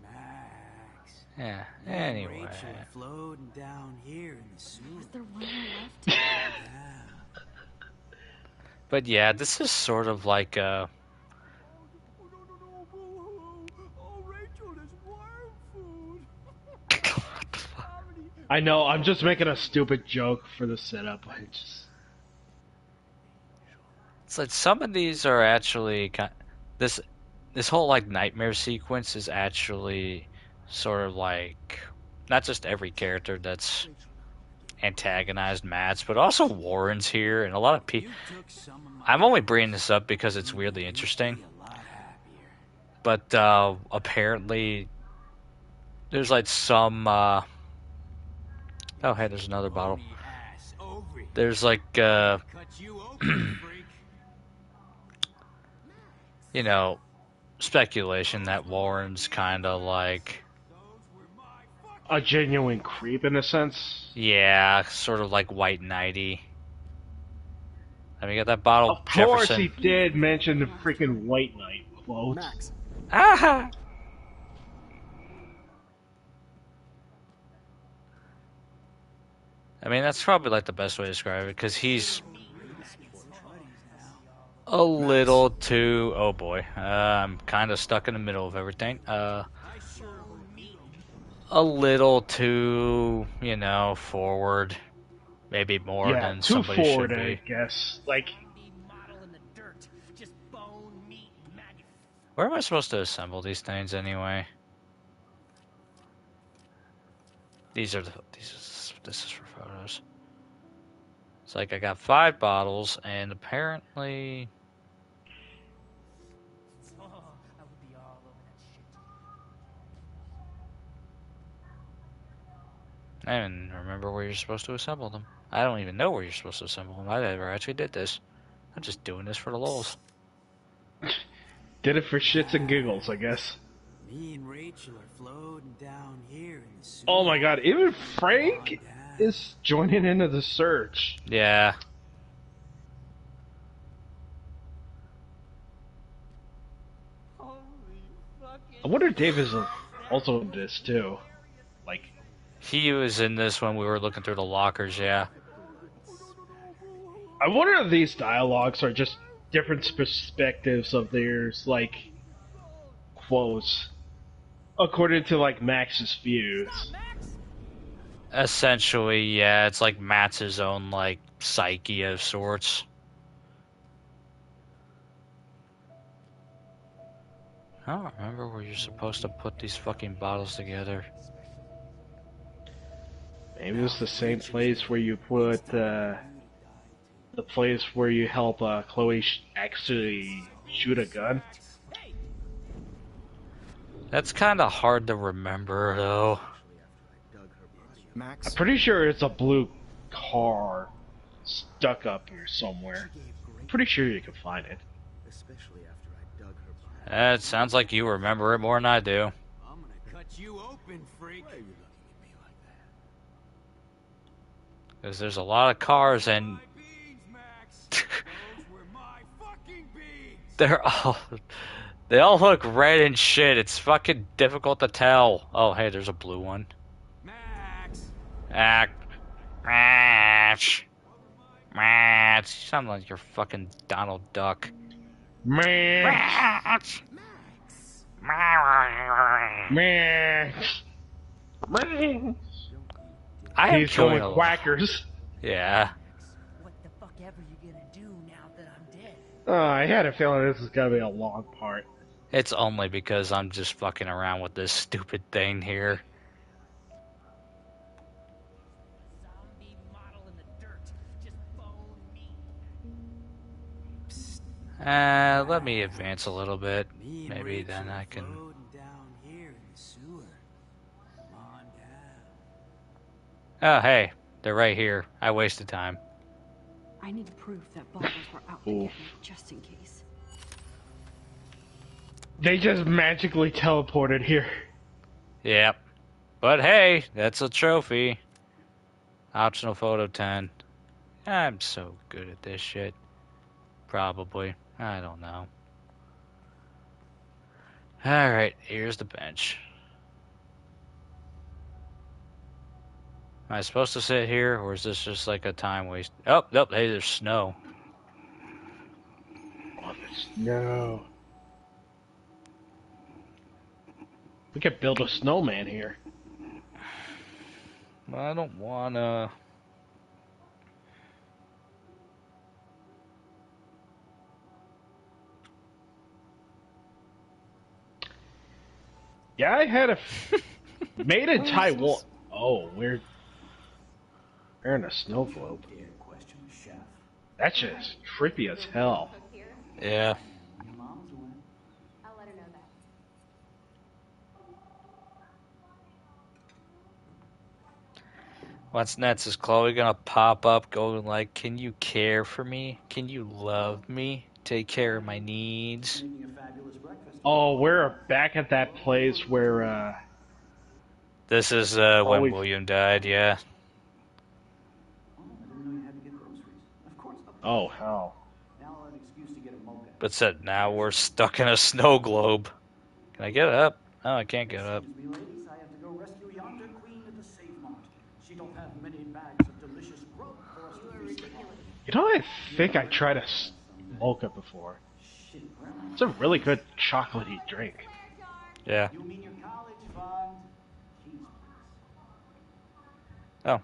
Max. Yeah. Me and Anyway. Rachel are floating down here in the sewer. Was there one more left? Yeah. But yeah, this is sort of like a. I know, I'm just making a stupid joke for the setup. It's like some of these are actually this whole like nightmare sequence is actually sort of like not just every character that's antagonized Matt's, but also Warren's here, and a lot of people. I'm only bringing this up because it's weirdly interesting. But apparently, there's like some. Oh, hey, there's another bottle. There's like, you know, speculation that Warren's kind of like a genuine creep in a sense. Yeah, sort of like White Knighty. Let me get that bottle. Of course, Jefferson. he did mention the freaking White Knight quote. Max. Ah! I mean, that's probably like the best way to describe it, because he's a little too. Oh boy, I'm kind of stuck in the middle of everything. A little too, you know, forward, maybe more than too somebody forward, should I be. guess. Like, Where am I supposed to assemble these things anyway? This is for photos. It's like I got 5 bottles, and apparently. I don't even remember where you're supposed to assemble them. I don't even know where you're supposed to assemble them. I never actually did this. I'm just doing this for the lulz. did it for shits and giggles, I guess. Me and Rachel are floating down here in the sewer. Oh my god, even Frank is joining into the search. Yeah. I wonder if Dave is also in this too. Like, He was in this when we were looking through the lockers, yeah. I wonder if these dialogues are just different perspectives of theirs, like, quotes, according to, like, Max's views. Essentially, yeah, it's like Matt's own, like, psyche of sorts. I don't remember where you're supposed to put these fucking bottles together. Maybe it's the same place where you put, the place where you help, Chloe actually shoot a gun. That's kind of hard to remember, though. I'm pretty sure it's a blue car stuck up here somewhere. I'm pretty sure you can find it. It sounds like you remember it more than I do. I'm gonna cut you open, freak. Because there's a lot of cars and they all look red and shit. It's fucking difficult to tell. Oh, hey, there's a blue one. Max. You sound like you're fucking Donald Duck. Max. I am He's killing going a quackers. Yeah. What the fuck ever you gonna do now that I'm dead? I had a feeling this was gonna be a long part. It's only because I'm just fucking around with this stupid thing here. Let me advance a little bit. Maybe then I can... Oh, hey. They're right here. I wasted time. I need proof that bottles were out to get me, just in case. They just magically teleported here. Yep. But hey, that's a trophy. Optional photo 10. I'm so good at this shit. Probably. I don't know. Alright, here's the bench. Am I supposed to sit here, or is this just like a time waste? Oh, nope, hey, there's snow. Oh, there's snow. We could build a snowman here. Well, I don't wanna... Yeah, I had a made in Taiwan. Oh, we're in a snow globe. That's just trippy as hell. Yeah. I'll let her know that. What's next? Is Chloe gonna pop up going like, can you care for me? Can you love me? Take care of my needs? Oh, we're back at that place where, This is when William died, yeah. Oh, hell. But said, now we're stuck in a snow globe. Can I get up? Oh, I can't get up. You know, I think I tried a mocha before. It's a really good chocolatey drink. Yeah. Oh.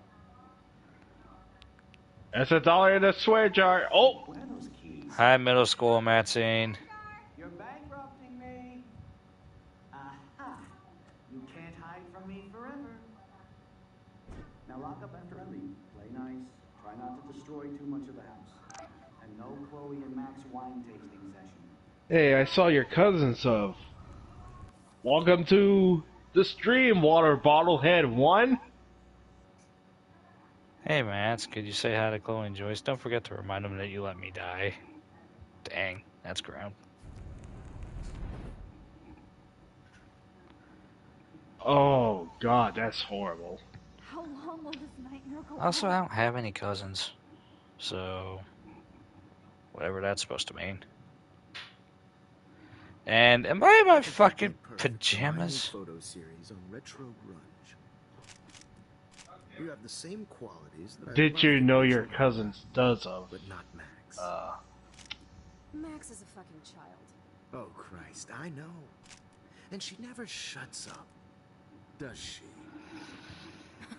That's $1 in the swear jar. Oh! Hi, middle school, Maxine. You're bankrupting me. Aha. You can't hide from me forever. Now lock up after I leave. Play nice. Try not to destroy too much of the house. And no Chloe and Max wine tasting session. Hey, I saw your cousins of. Welcome to the stream, Water Bottlehead 1. Hey, Max, could you say hi to Chloe and Joyce? Don't forget to remind them that you let me die. Dang, that's ground. Oh, God, that's horrible. How long will this nightmare go Also, on? I don't have any cousins. So, whatever that's supposed to mean. And am I in my fucking pajamas? Photo series on retro grunge. You have the same qualities that Did you know your cousins does of? But not Max. Max is a fucking child. Oh, Christ, I know. And she never shuts up, does she?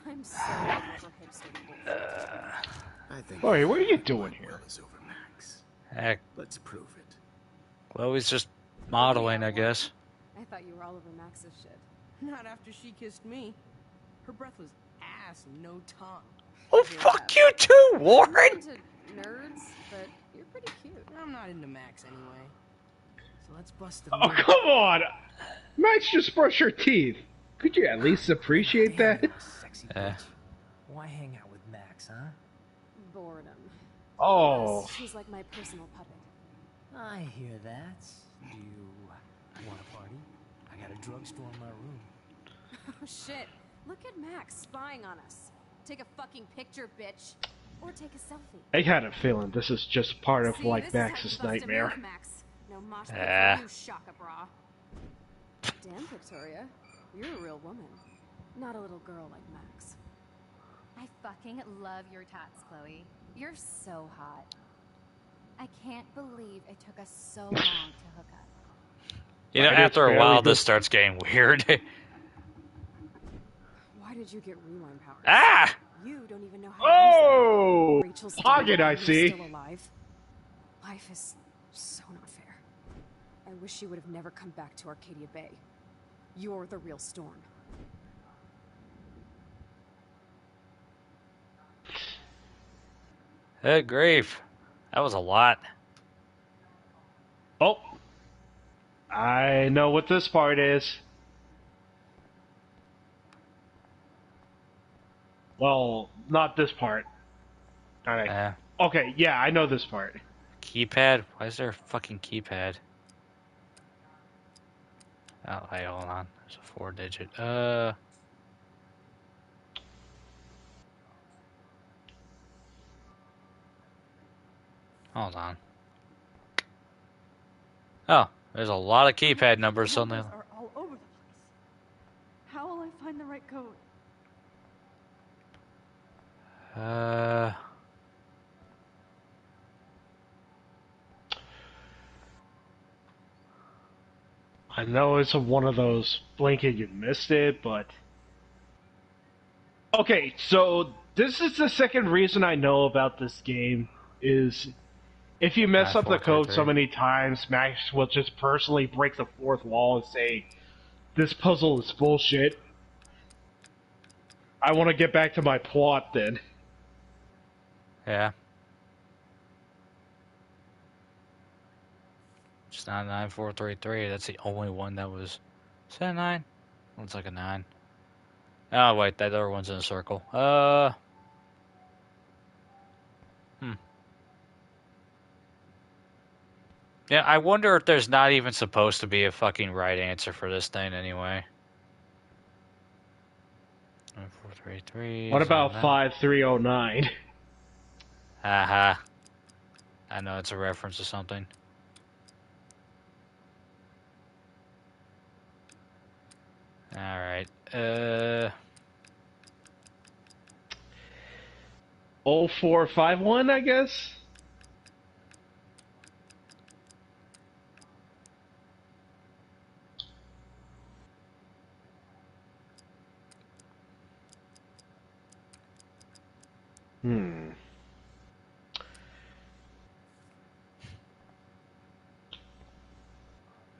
I'm so over hipster. I think. Boy, what are you doing here? Over Max. Heck, Let's prove it. Chloe's just modeling, I guess. I thought you were all over Max's shit. Not after she kissed me. Her breath was ass, no tongue. Oh, fuck you too, Warren! I'm into nerds, but you're pretty cute. I'm not into Max anyway. So let's bust the Oh, come on! Max just brushed your teeth. Could you at least appreciate that? Sexy bitch. Why hang out with Max, huh? Boredom. Oh. Yes, she's like my personal puppet. I hear that. Do you want a party? I got a drugstore in my room. Oh shit. Look at Max spying on us. Take a fucking picture, bitch. Or take a selfie. I had a feeling this is just part of See, like this is how Max's you're supposed to nightmare. move, Max. No mosh pit Ah. for you, Shaka Bra. Damn, Victoria. You're a real woman. Not a little girl like Max. I fucking love your tats, Chloe. You're so hot. I can't believe it took us so long to hook up. You know, Right, after it's a while, barely this good. starts getting weird. Why did you get rewind powers? Ah! You don't even know how Oh! to use them. Rachel's Pocket, dead, I and you're see. still alive. Life is so not fair. I wish you would have never come back to Arcadia Bay. You're the real Storm. Good grief. That was a lot. Oh. I know what this part is. Well, not this part. Alright. Okay, yeah, I know this part. Keypad? Why is there a fucking keypad? Oh, hey, hold on. There's a 4-digit. Hold on. Oh, there's a lot of keypad numbers suddenly. Numbers are all over the place. How will I find the right code? I know it's one of those blink and you missed it, but... Okay, so this is the second reason I know about this game, is if you mess up the code so many times, Max will just personally break the fourth wall and say, this puzzle is bullshit. I want to get back to my plot then. Yeah. It's not 9433. That's the only one that was. Is that a 9? Looks like a 9. Oh, wait, that other one's in a circle. Yeah, I wonder if there's not even supposed to be a fucking right answer for this thing anyway. 9433. What about 5309? Haha. I know it's a reference to something. Alright. 0451, I guess?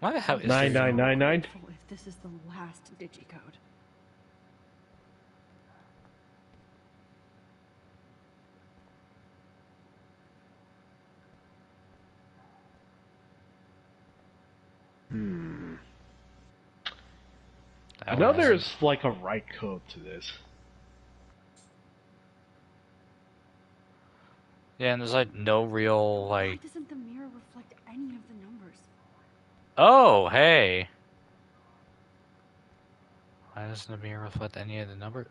Why the hell is 9999? If this is the last digicode. I know there's like a right code to this. Yeah, and there's like no real Why like. doesn't the mirror reflect any of the numbers? Oh, hey. Why doesn't the mirror reflect any of the number?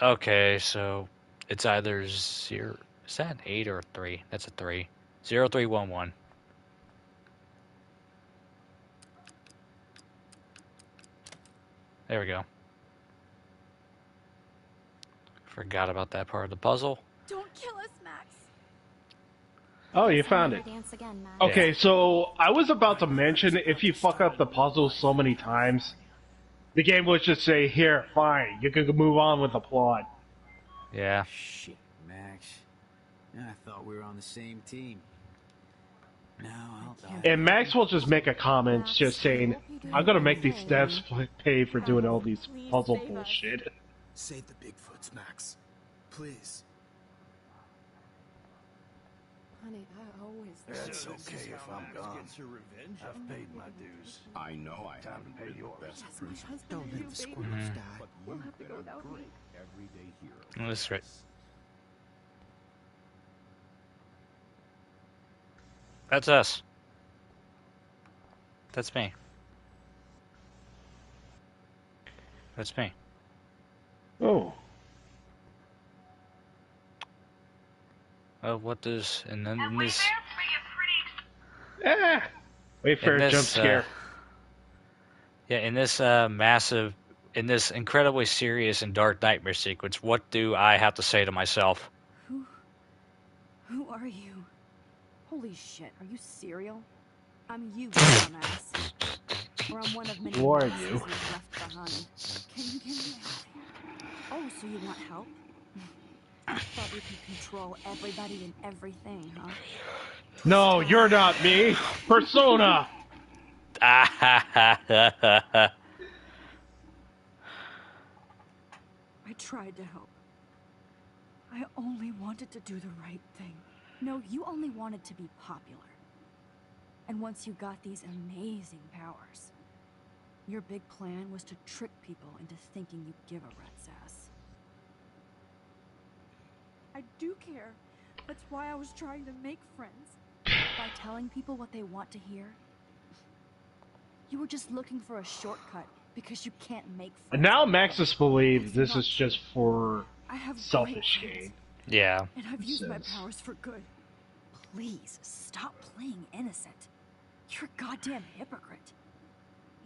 Okay, so it's either 0. Is that an 8 or a 3? That's a 3. 0311. There we go. Forgot about that part of the puzzle. Don't kill us, Max. Oh, you found it. Dance again, Max. Okay, so I was about to mention if you fuck up the puzzle so many times, the game would just say, here, fine, you can move on with the plot. Yeah. Shit, Max. I thought we were on the same team. Now I'll... And Max will just make a comment just saying, I'm gonna make these devs pay for doing all these puzzle bullshit. Save the Bigfoots, Max. Please. Honey, I always... It's okay if I'm gone. Gets her revenge. I've paid my dues. I know I haven't been the best principal. Don't let the squirrels die. But you've been a great everyday hero. Oh, that's right. That's us. That's me. That's me. Oh. What does and then in this Wait for in a this jump scare. in this incredibly serious and dark nightmare sequence, what do I have to say to myself? Who are you? Holy shit, are you serial? I'm you, dumbass. Or I'm one of many Who are monsters you? you've left behind. Can you get me out of here? Oh, so you want help? Thought you could control everybody and everything, huh? No, you're not me. Persona. I tried to help. I only wanted to do the right thing. No, you only wanted to be popular. And once you got these amazing powers, your big plan was to trick people into thinking you'd give a rat's ass. I do care. That's why I was trying to make friends. By telling people what they want to hear, you were just looking for a shortcut because you can't make friends. And now Maxis believes this is just for I have selfish great gain. Yeah. And I've used my powers for good. Please, stop playing innocent. You're a goddamn hypocrite.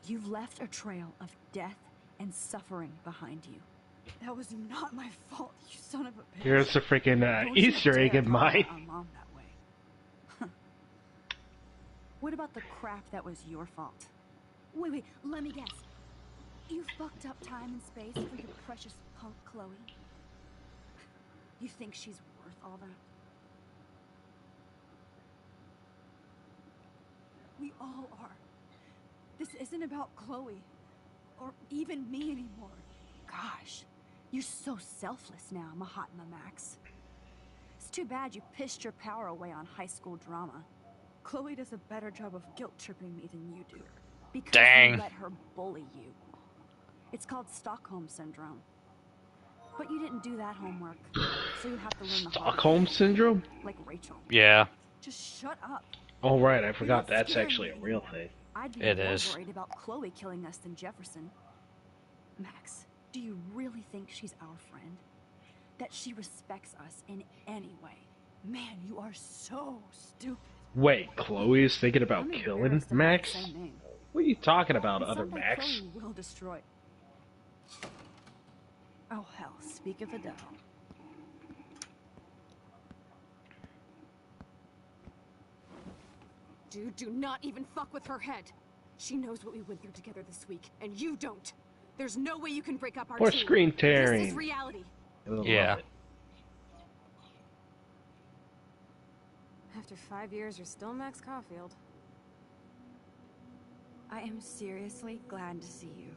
You've left a trail of death and suffering behind you. That was not my fault, you son of a bitch. Here's the freaking Don't you Easter egg dare in call mine. our mom that way. What about the crap that was your fault? Wait, let me guess. You fucked up time and space for your precious punk Chloe? You think she's worth all that? We all are. This isn't about Chloe. Or even me anymore. Gosh, you're so selfless now, Mahatma Max. It's too bad you pissed your power away on high school drama. Chloe does a better job of guilt-tripping me than you do. Because Dang. you let her bully you. It's called Stockholm Syndrome. But you didn't do that homework, so you have to learn the hard way. Stockholm Syndrome? Like Rachel. Yeah. Just shut up. Oh, right, I forgot You're not that's scaring actually a me real anymore. thing. I'd be It more is. worried about Chloe killing us than Jefferson. Max, do you really think she's our friend? That she respects us in any way? Man, you are so stupid. Wait, Chloe's thinking about I'm killing embarrassed to have Max? the same name. What are you talking about, And other someday Max? Chloe will destroy. Oh hell, speak of the devil. Dude, do not even fuck with her head. She knows what we went through together this week, and you don't. There's no way you can break up our Or team. screen This tearing. is reality. Yeah. After 5 years, you're still Max Caulfield. I am seriously glad to see you.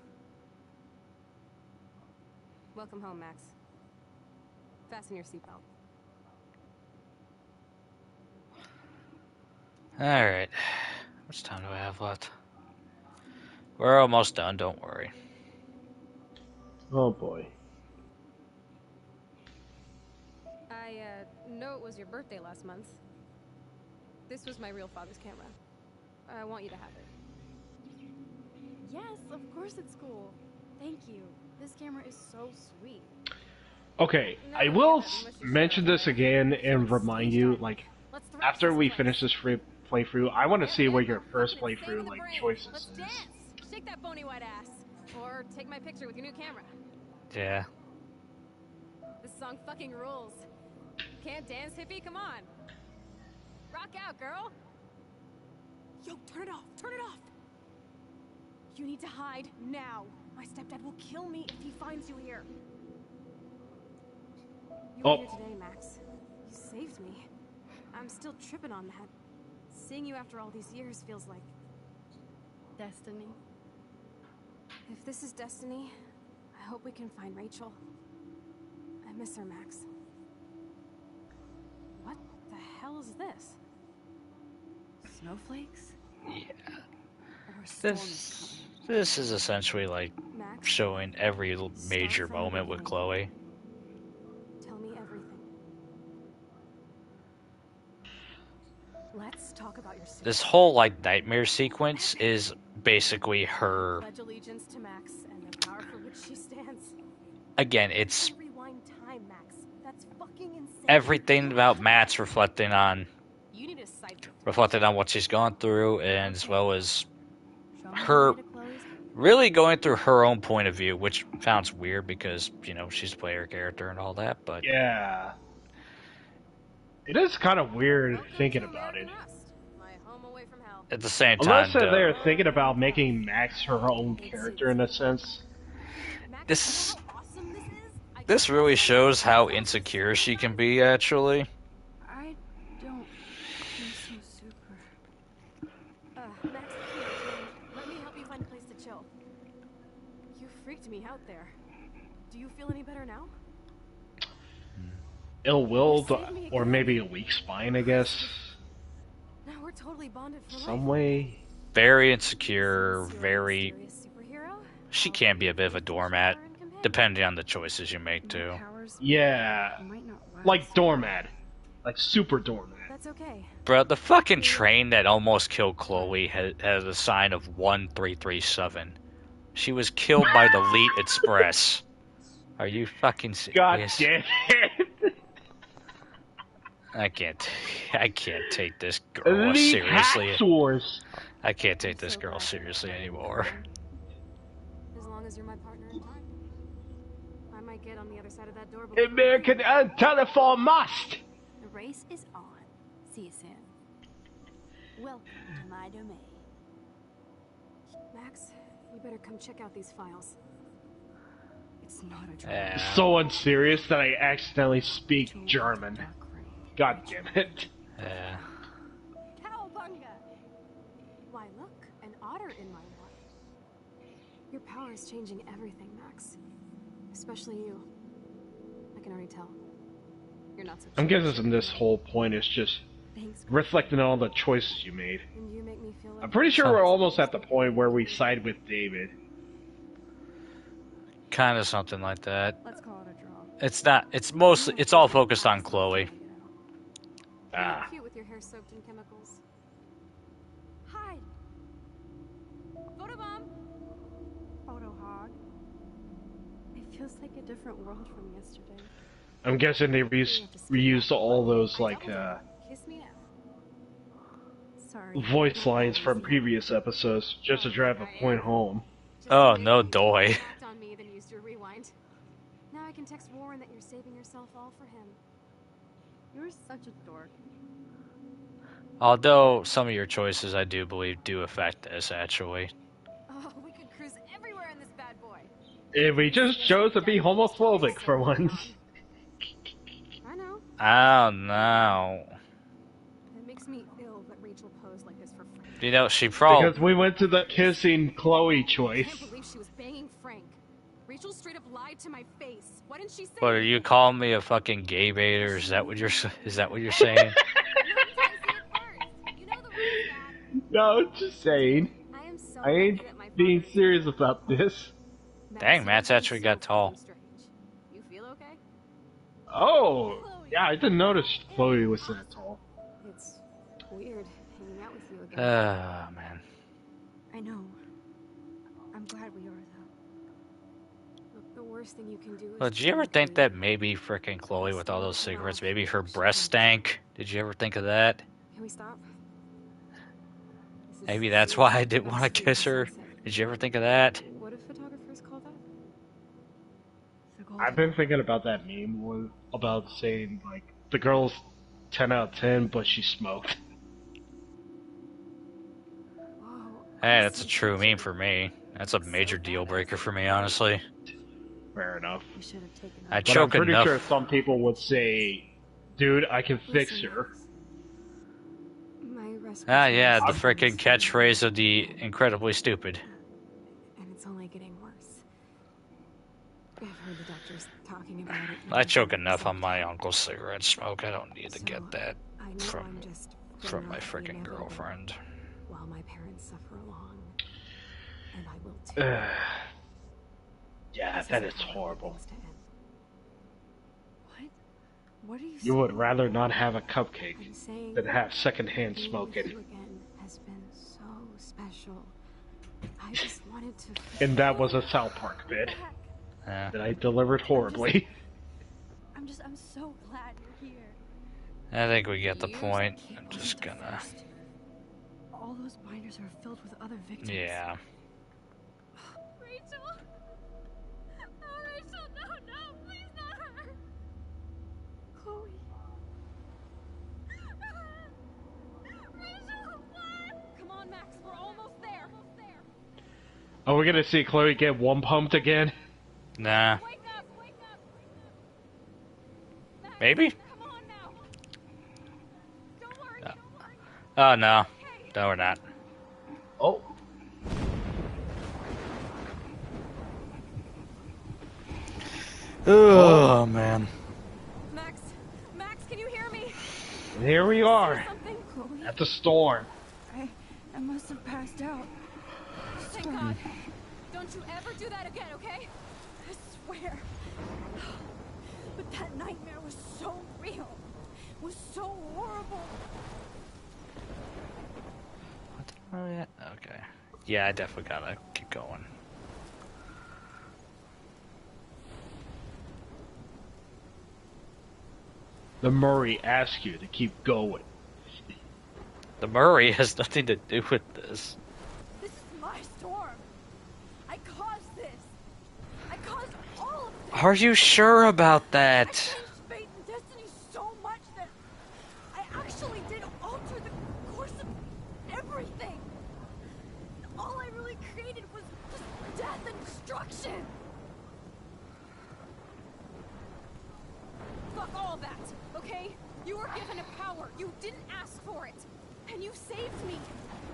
Welcome home, Max. Fasten your seatbelt. Alright. How much time do I have left? We're almost done, don't worry. Oh boy. I, know it was your birthday last month. This was my real father's camera. I want you to have it. Yes, of course it's cool. Thank you. This camera is so sweet. Okay, I will mention this again and remind you, like, after we finish this free playthrough, I want to see what your first playthrough, like, choices Let's is. dance! Shake that bony white ass. Or take my picture with your new camera. Yeah. This song fucking rules. Can't dance, hippie? Come on. Rock out, girl. Yo, turn it off. Turn it off. You need to hide now. My stepdad will kill me if he finds you here. You were here today, Max. You saved me. I'm still tripping on that. Seeing you after all these years feels like destiny. If this is destiny, I hope we can find Rachel. I miss her, Max. What the hell is this? Snowflakes? Yeah. Or a storm is coming. This is essentially like Max, showing every major from the moment with Chloe. tell me everything. Let's talk about your sister. This whole like nightmare sequence is basically her Pledge allegiance to Max and the power for which she stands. again, it's Rewind time, Max. That's fucking insane. everything about Matt's reflecting on You need a site. what she's gone through, and as well as her really going through her own point of view, which sounds weird because, you know, she's a player character and all that, but Yeah. It is kind of weird thinking about it. at the same time, Unless they're thinking about making Max her own character in a sense. this really shows how insecure she can be, actually. I don't feel so super. Max, let me help you find a place to chill. You freaked me out there. Do you feel any better now? Ill-willed, or maybe a weak spine, I guess. Now we're totally bonded for life. Some way. Very insecure, very... She can be a bit of a doormat, depending on the choices you make, too. Yeah. Like doormat. Like super doormat. That's okay. Bro, the fucking train that almost killed Chloe had a sign of 1337. She was killed by the Leet Express. Are you fucking serious? God damn it. I can't take this girl Elite seriously. Hacksaws. I can't take this girl seriously anymore. As long as you're my partner in time. I might get on the other side of that door before American telephone must. The race is on. See you soon. Welcome to my domain. Max, you better come check out these files. It's not a drama. So unserious that I accidentally speak German. God damn it. Yeah. Cowabunga! Why, look, an otter in my water. Your power is changing everything, Max. Especially you. I can already tell. You're not so I'm guessing this whole point is just reflecting on all the choices you made. And you make me feel like I'm pretty sure we're almost at the point where we side with David. Kind of something like that. Let's call it a draw. It's not. It's all focused on Chloe. You're cute with your hair soaked in chemicals. Hide! Photobomb! Photo hog. It feels like a different world from yesterday. I'm guessing they reused all those, like, Kiss me now. Sorry. voice lines from previous episodes just to drive a point home. Oh, no doy. Act on me, then used your rewind. Now I can text Warren that you're saving yourself all for him. You're such a dork. Although some of your choices, I do believe, do affect this, actually. Oh, we could cruise everywhere in this bad boy. If we just chose to be homophobic for once. I know. I don't know. It makes me ill that Rachel posed like this for Frank. You know, she probably... Because we went to the kissing Chloe I choice. can't believe she was banging Frank. Rachel straight up lied to my face. Why didn't she say? What, are you calling me a fucking gay baiter? Is that what you're saying? No, just saying. I ain't being serious about this. Dang, Matt's actually got tall. You feel okay? Oh, yeah, I didn't notice Chloe was that tall. It's weird hanging out with you again. Oh, man. I know. I'm glad we are, though. Look, the worst thing you can do is Well, did you ever think that maybe frickin' Chloe with all those cigarettes, maybe her breath stank? Did you ever think of that? Can we stop? Maybe that's why I didn't want to kiss her. Did you ever think of that? What if photographers call that? I've been thinking about that meme about saying, like, the girl's 10 out of 10, but she smoked. Hey, that's a true meme for me. That's a major deal breaker for me, honestly. Fair enough. I But choke I'm pretty enough. sure some people would say, dude, I can fix her. My rescue Ah, yeah, the service frickin' catchphrase of the incredibly stupid. and it's only getting worse. I've heard the doctors talking about it. I choke enough on my uncle's cigarette smoke. I don't need to get that I know from I'm just from my putting off the frickin' inevitable girlfriend. while my parents suffer along, and I will too. Yeah, This that isn't is how I want horrible. things to end. What are you You would rather not have a cupcake saying than have secondhand being smoke with in you it. again has been so special. I just wanted to. And that was a South Park bit. Yeah. that I delivered horribly. I'm so glad you're here. I think we get the point. I'm just gonna... All those binders are filled with other victims. Yeah. Rachel! Oh, Rachel, no, please not her! Chloe. Rachel, what? Come on, Max, we're almost there. Are we gonna see Chloe get one pumped again? Nah. Wake up, wake up! Max, Maybe? come on now. Don't worry, No. don't worry. Oh, no. No, we're not. Oh. Oh, man. Max, can you hear me? And here we are. Something? Chloe. At the storm. I must have passed out. Thank God. Don't you ever do that again, okay? I swear. But that nightmare was so real. Was so horrible. Oh, yeah. Okay. Yeah, I definitely gotta keep going. The Murray asked you to keep going. The Murray has nothing to do with this. This is my storm. I caused this. I caused all of this. Are you sure about I that? changed fate and destiny so much that I actually did alter the course of everything. All I really created was just death and destruction. Fuck all that, okay? You were given a power. You didn't ask for it. And you saved me.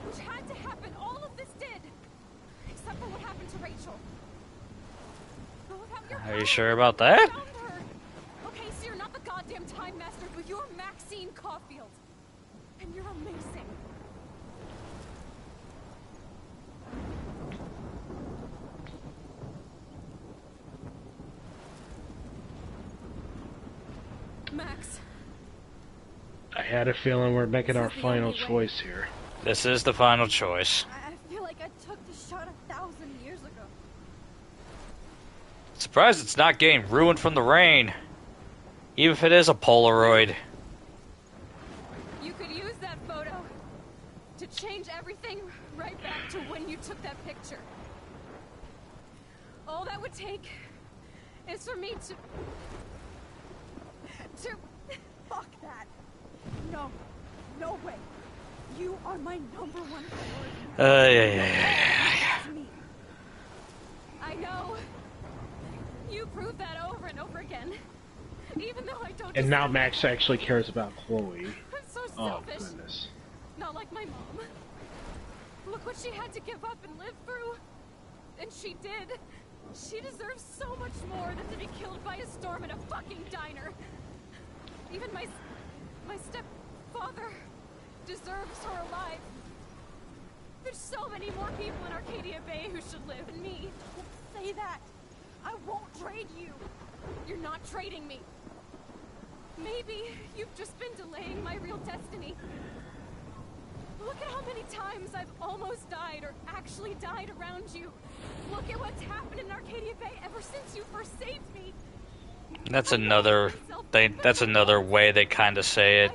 Which had to happen. All of this did. Except for what happened to Rachel. But without your Are you power, sure about you that? found her. Okay, so you're not the goddamn Time Master, but you're Maxine Caulfield. And you're amazing. Max. I had a feeling we're making our This is the final only way. choice here. This is the final choice. I feel like I took the shot 1,000 years ago. Surprised it's not getting ruined from the rain. Even if it is a Polaroid. You could use that photo to change everything right back to when you took that picture. All that would take is for me to... Fuck that. No. No way. You are my number one priority. Yeah. To me. I know. You proved that over and over again. Even though I don't And now deserve it. Max actually cares about Chloe. I'm so Oh, selfish. goodness. Not like my mom. Look what she had to give up and live through. And she did. She deserves so much more than to be killed by a storm in a fucking diner. Even my stepfather deserves her alive. There's so many more people in Arcadia Bay who should live than me. Don't say that. I won't trade you. You're not trading me. Maybe you've just been delaying my real destiny. Look at how many times I've almost died or actually died around you. Look at what's happened in Arcadia Bay ever since you first saved me. That's another thing. That's another way they kind of say it.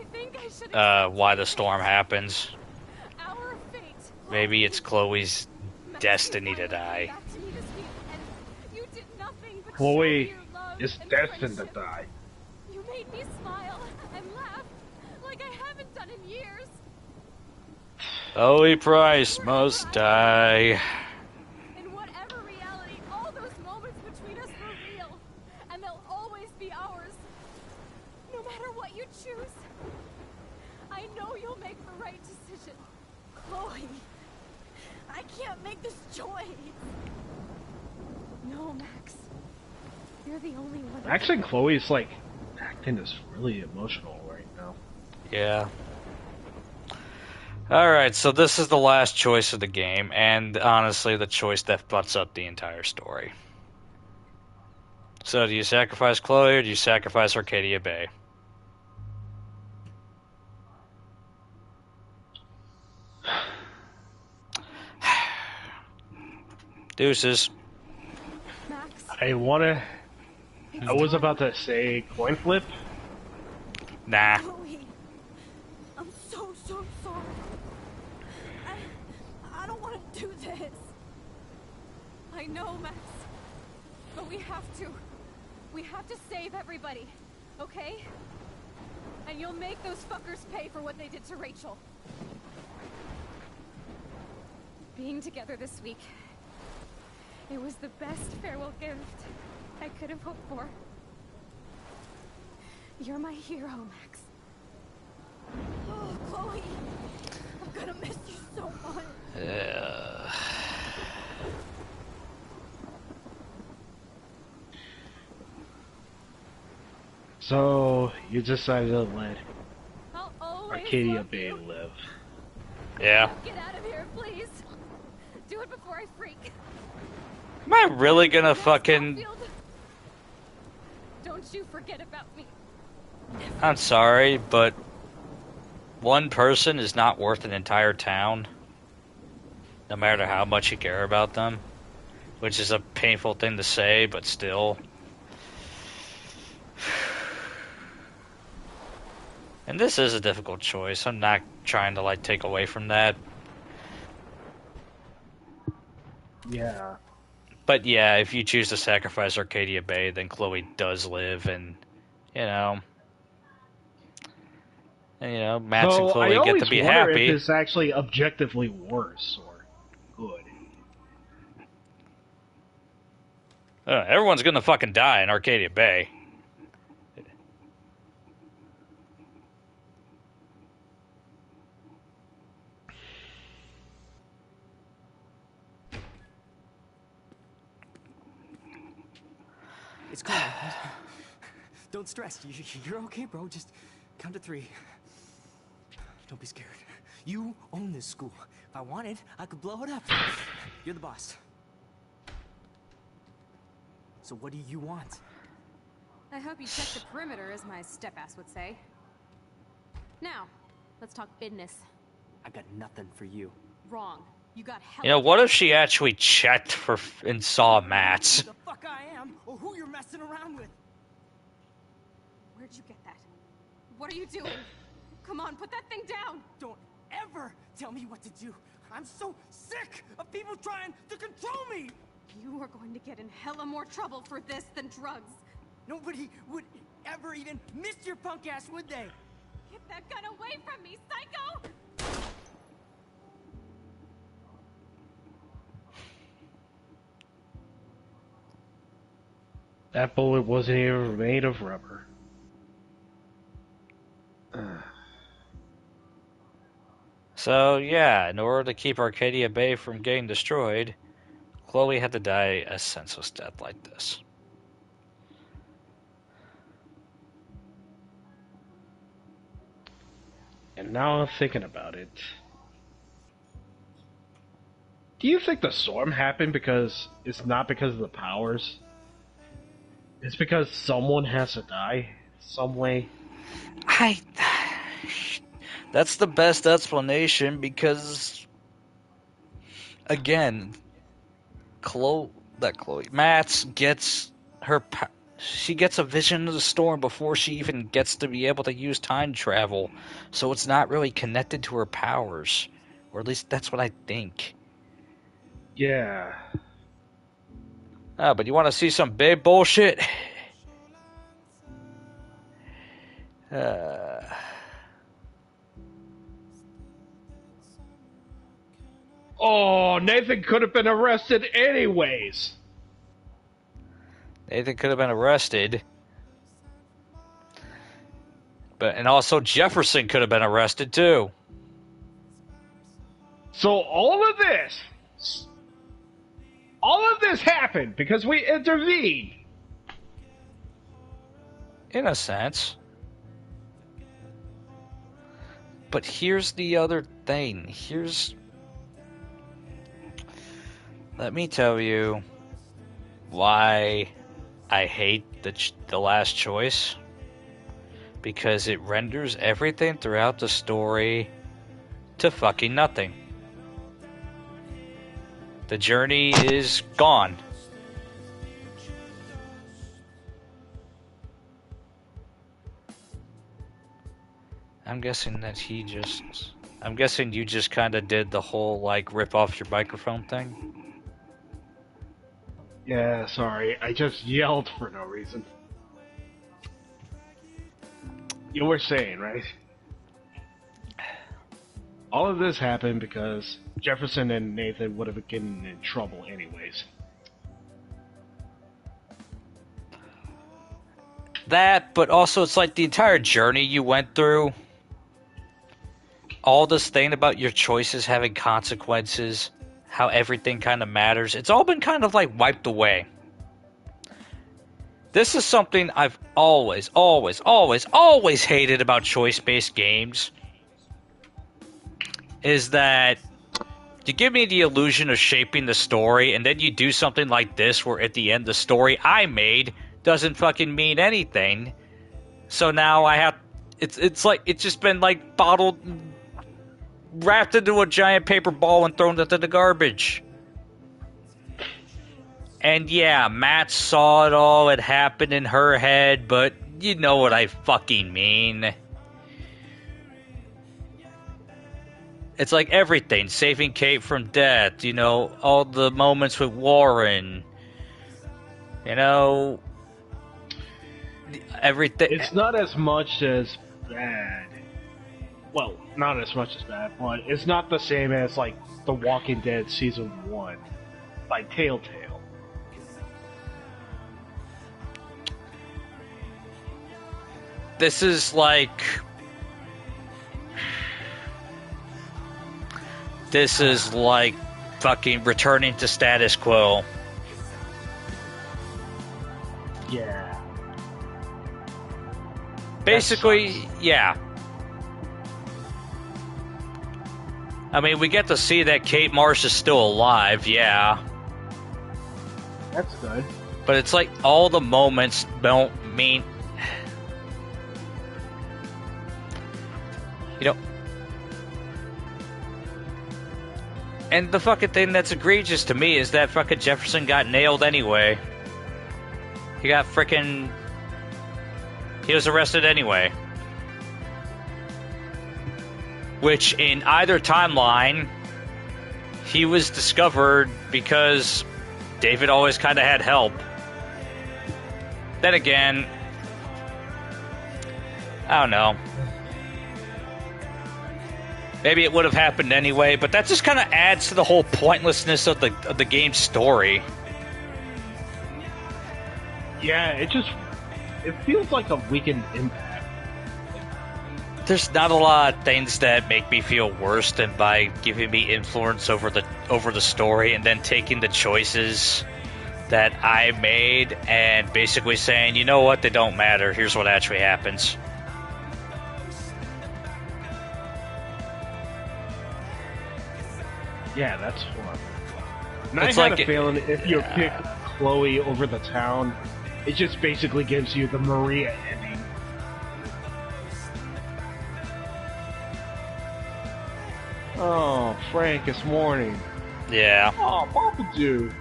Why the storm happens. Our fate. Maybe it's Chloe's destiny to die. Back to me this week, and you did nothing but show Chloe me your love is and destined to friendship. die. You made me smile and laugh like I haven't done in years. Chloe Price must die. In whatever reality, all those moments between us were real, and they'll always be ours. No matter what you choose, I know you'll make the right decision. Chloe, I can't make this choice. No, Max. You're the only one. Max and Chloe's like acting is really emotional right now. Yeah. Alright, so this is the last choice of the game, and honestly, the choice that butts up the entire story. So, do you sacrifice Chloe, or do you sacrifice Arcadia Bay? Deuces. Max. I was about to say coin flip. Nah. Chloe, I'm so sorry. I don't want to do this. I know, Max. But we have to. We have to save everybody, okay? And you'll make those fuckers pay for what they did to Rachel. Being together this week, it was the best farewell gift I could have hoped for. You're my hero, Max. Oh, Chloe, I'm gonna miss you so much. So, you decided to let I'll always Arcadia love Bay you. live. Yeah. Get out of here, please. Do it before I freak. Am I really gonna fucking... Don't you forget about me. I'm sorry, but one person is not worth an entire town, no matter how much you care about them, which is a painful thing to say, but still. And this is a difficult choice. I'm not trying to, like, take away from that. Yeah. But yeah, if you choose to sacrifice Arcadia Bay, then Chloe does live, and, Matt So and Chloe I get always to be wonder happy. if it's actually objectively worse or good. Everyone's gonna fucking die in Arcadia Bay. It's cool. Don't stress. You're okay, bro. Just count to 3. Don't be scared. You own this school. If I wanted, I could blow it up. You're the boss. So what do you want? I hope you check the perimeter, as my step-ass would say. Now, let's talk business. I got nothing for you. Wrong. You got hell. What if she actually checked and saw Matt's? Who the fuck I am, or who you're messing around with? Where'd you get that? What are you doing? Come on, put that thing down! Don't ever tell me what to do. I'm so sick of people trying to control me! You are going to get in hella more trouble for this than drugs. Nobody would ever even miss your punk ass, would they? Get that gun away from me, psycho! That bullet wasn't even made of rubber. So, yeah, in order to keep Arcadia Bay from getting destroyed, Chloe had to die a senseless death like this. And now I'm thinking about it. Do you think the storm happened because it's not because of the powers? It's because someone has to die some way? That's the best explanation because, again, Matt's gets she gets a vision of the storm before she even gets to be able to use time travel, so it's not really connected to her powers, or at least that's what I think. Yeah. But you want to see some big bullshit? Oh, Nathan could have been arrested anyways. Nathan could have been arrested. And also Jefferson could have been arrested too. So all of this happened because we intervened. In a sense. But here's the other thing. Let me tell you why I hate the last choice. Because it renders everything throughout the story to fucking nothing. The journey is gone. I'm guessing that I'm guessing you just kind of did the whole, like, rip off your microphone thing? Yeah, sorry. I just yelled for no reason. You were saying, right? All of this happened because Jefferson and Nathan would have gotten in trouble anyways. That, but also it's like the entire journey you went through. All this thing about your choices having consequences, how everything kind of matters, it's all been kind of like wiped away. This is something I've always hated about choice-based games. Is that you give me the illusion of shaping the story, and then you do something like this where at the end the story I made doesn't fucking mean anything. So now I have... It's like... It's just been like bottled... wrapped into a giant paper ball and thrown into the garbage. And yeah, Matt saw it all. It happened in her head, but you know what I fucking mean. It's like everything. Saving Kate from death. You know, all the moments with Warren. You know... everything... It's not as much as bad. Well, not as much as bad, but it's not the same as, like, The Walking Dead Season 1 by Telltale. This is like... This is like fucking returning to status quo. Yeah. Basically, yeah. I mean, we get to see that Kate Marsh is still alive, yeah. That's good. But it's like all the moments don't mean... You know... And the fucking thing that's egregious to me is that fucking Jefferson got nailed anyway. He got frickin'... He was arrested anyway. Which, in either timeline, he was discovered because David always kind of had help. Then again, I don't know. Maybe it would have happened anyway, but that just kind of adds to the whole pointlessness of the game's story. Yeah, it feels like a weakened impact. There's not a lot of things that make me feel worse than by giving me influence over the story and then taking the choices that I made and basically saying, you know what, they don't matter. Here's what actually happens. Yeah, that's horrible. And I had a feeling if you pick Chloe over the town, it just basically gives you the Maria ending. Oh, Frank, it's morning. Yeah. Oh, Pompidou.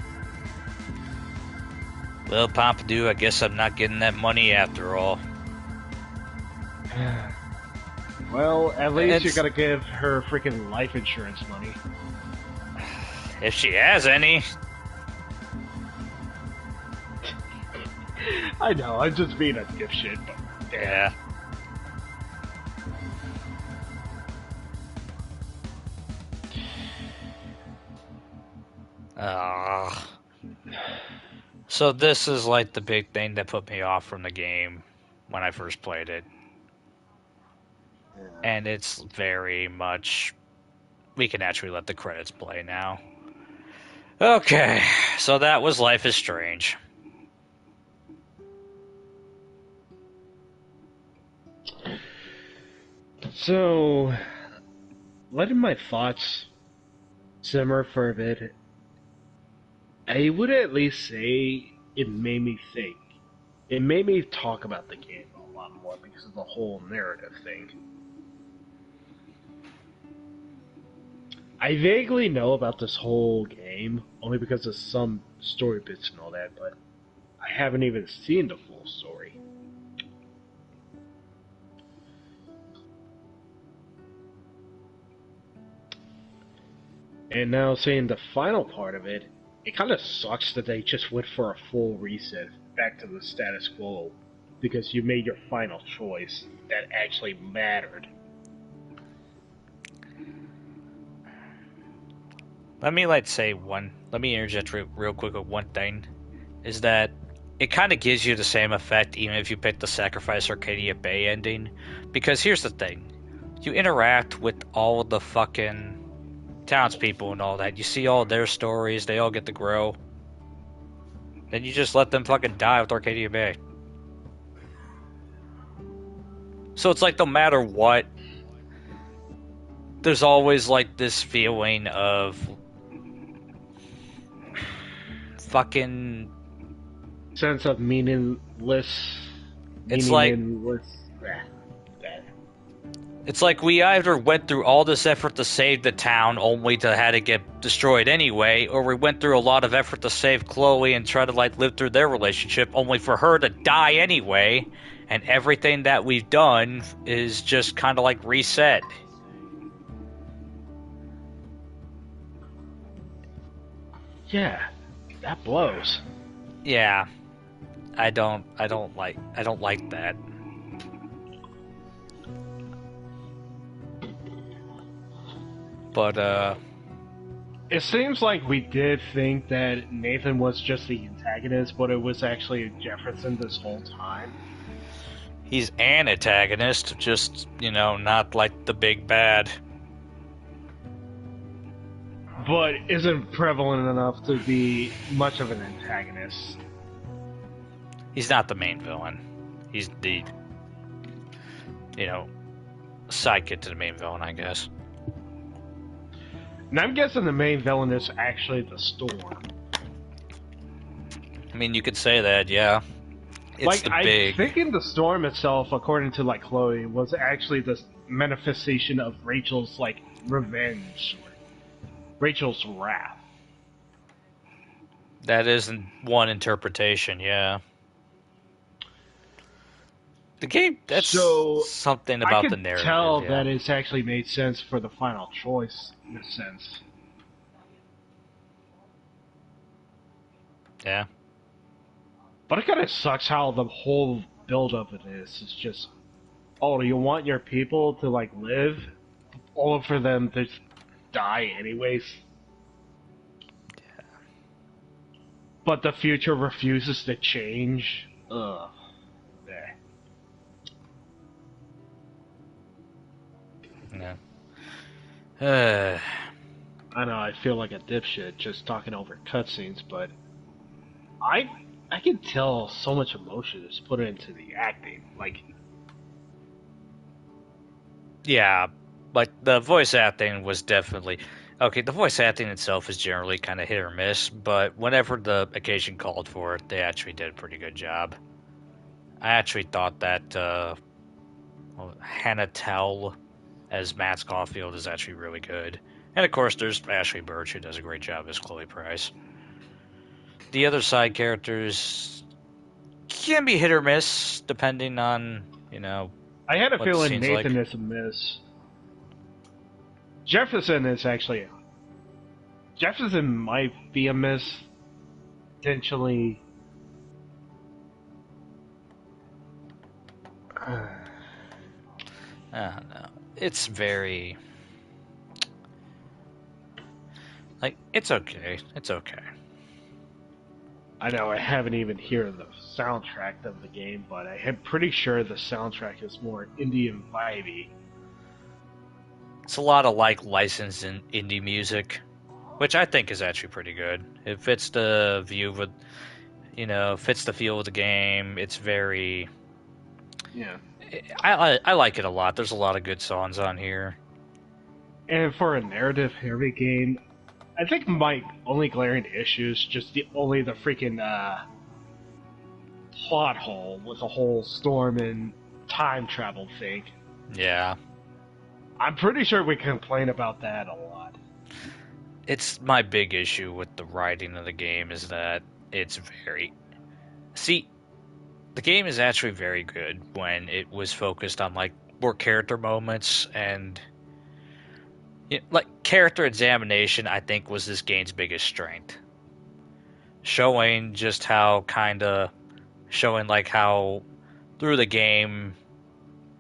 Well, Pompidou, I guess I'm not getting that money after all. Well, at least you gotta give her freaking life insurance money. If she has any. I know, I'm just being a dipshit, but yeah. So this is like the big thing that put me off from the game when I first played it. Yeah. And it's very much... We can actually let the credits play now. Okay, so that was Life is Strange. So, letting my thoughts simmer for a bit, I would at least say it made me think. It made me talk about the game a lot more because of the whole narrative thing. I vaguely know about this whole game, only because of some story bits and all that, but I haven't even seen the full story. And now seeing the final part of it, it kind of sucks that they just went for a full reset back to the status quo because you made your final choice that actually mattered. Let me let me interject real quick with one thing, is that it kind of gives you the same effect even if you pick the Sacrifice Arcadia Bay ending, because here's the thing, you interact with all of the fucking townspeople and all that, you see all their stories, they all get to grow, then you just let them fucking die with Arcadia Bay. So it's like no matter what, there's always like this feeling of fucking sense of meaningless. It's like it's like we either went through all this effort to save the town only to have it get destroyed anyway, or we went through a lot of effort to save Chloe and try to like live through their relationship only for her to die anyway, and everything that we've done is just kind of like reset. Yeah, that blows. Yeah. I don't like that. But it seems like we did think that Nathan was just the antagonist, but it was actually Jefferson this whole time. He's an antagonist, just, not like the big bad. But isn't prevalent enough to be much of an antagonist. He's not the main villain. He's the, sidekick to the main villain, I guess. And I'm guessing the main villain is actually the Storm. I mean, you could say that, yeah. It's I'm thinking the Storm itself, according to Chloe, was actually the manifestation of Rachel's revenge, Rachel's wrath. That isn't one interpretation, yeah. The game, that's something about the narrative. I can tell that it's actually made sense for the final choice, in a sense. Yeah. But it kind of sucks how the whole build-up of this is just, oh, do you want your people to, live? All for them to die anyways? Yeah. But the future refuses to change? Ugh. Yeah. I know, I feel like a dipshit just talking over cutscenes, but I can tell so much emotion is put into the acting. Yeah, the voice acting was definitely... Okay, the voice acting itself is generally kind of hit or miss, but whenever the occasion called for it, they actually did a pretty good job. I actually thought that Hannah Tell as Matt Caulfield is actually really good. And of course, there's Ashley Birch, who does a great job as Chloe Price. The other side characters can be hit or miss, depending on, I had a feeling Nathan like. is a miss. Jefferson might be a miss. Potentially. I don't know. It's very... it's okay. It's okay. I know, I haven't even heard the soundtrack of the game, but I am pretty sure the soundtrack is more Indian vibey. It's a lot of licensed indie music, which I think is actually pretty good. It fits the view of fits the feel of the game. It's very... Yeah. I like it a lot. There's a lot of good songs on here. And for a narrative-heavy game, I think my only glaring issue is just the freaking plot hole with the whole Storm and time travel thing. Yeah. I'm pretty sure we complain about that a lot. It's my big issue with the writing of the game is that it's very... See, the game is actually very good when it was focused on more character moments and like character examination, I think was this game's biggest strength. Showing just how showing like how through the game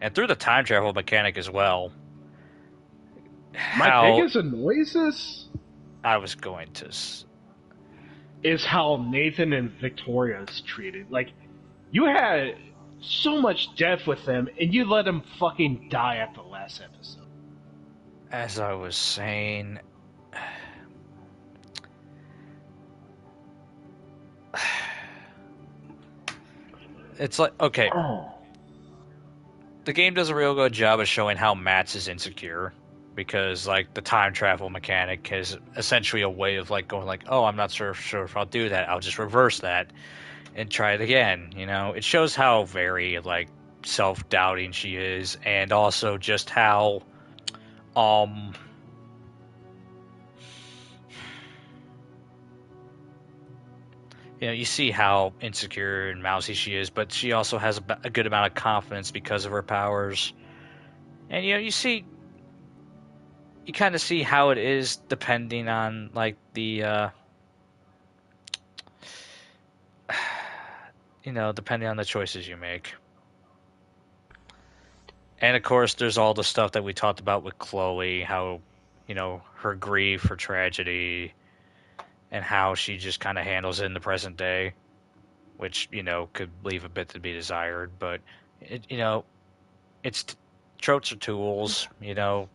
and through the time travel mechanic as well. My biggest annoyances I was going to is how Nathan and Victoria is treated. Like, you had so much depth with them, and you let them fucking die at the last episode. As I was saying, it's like, okay, the game does a real good job of showing how Matt's is insecure, because like the time travel mechanic is essentially a way of like going like, oh, I'm not sure if I'll do that. I'll just reverse that and try it again. You know, it shows how very like self-doubting she is, and also just how you know, you see how insecure and mousy she is, but she also has a good amount of confidence because of her powers. And you know, you kind of see how it is depending on like the you know, depending on the choices you make. And of course, there's all the stuff that we talked about with Chloe, how, you know, her grief, her tragedy, and how she just kind of handles it in the present day, which, you know, could leave a bit to be desired. But, you know, tropes are tools, you know.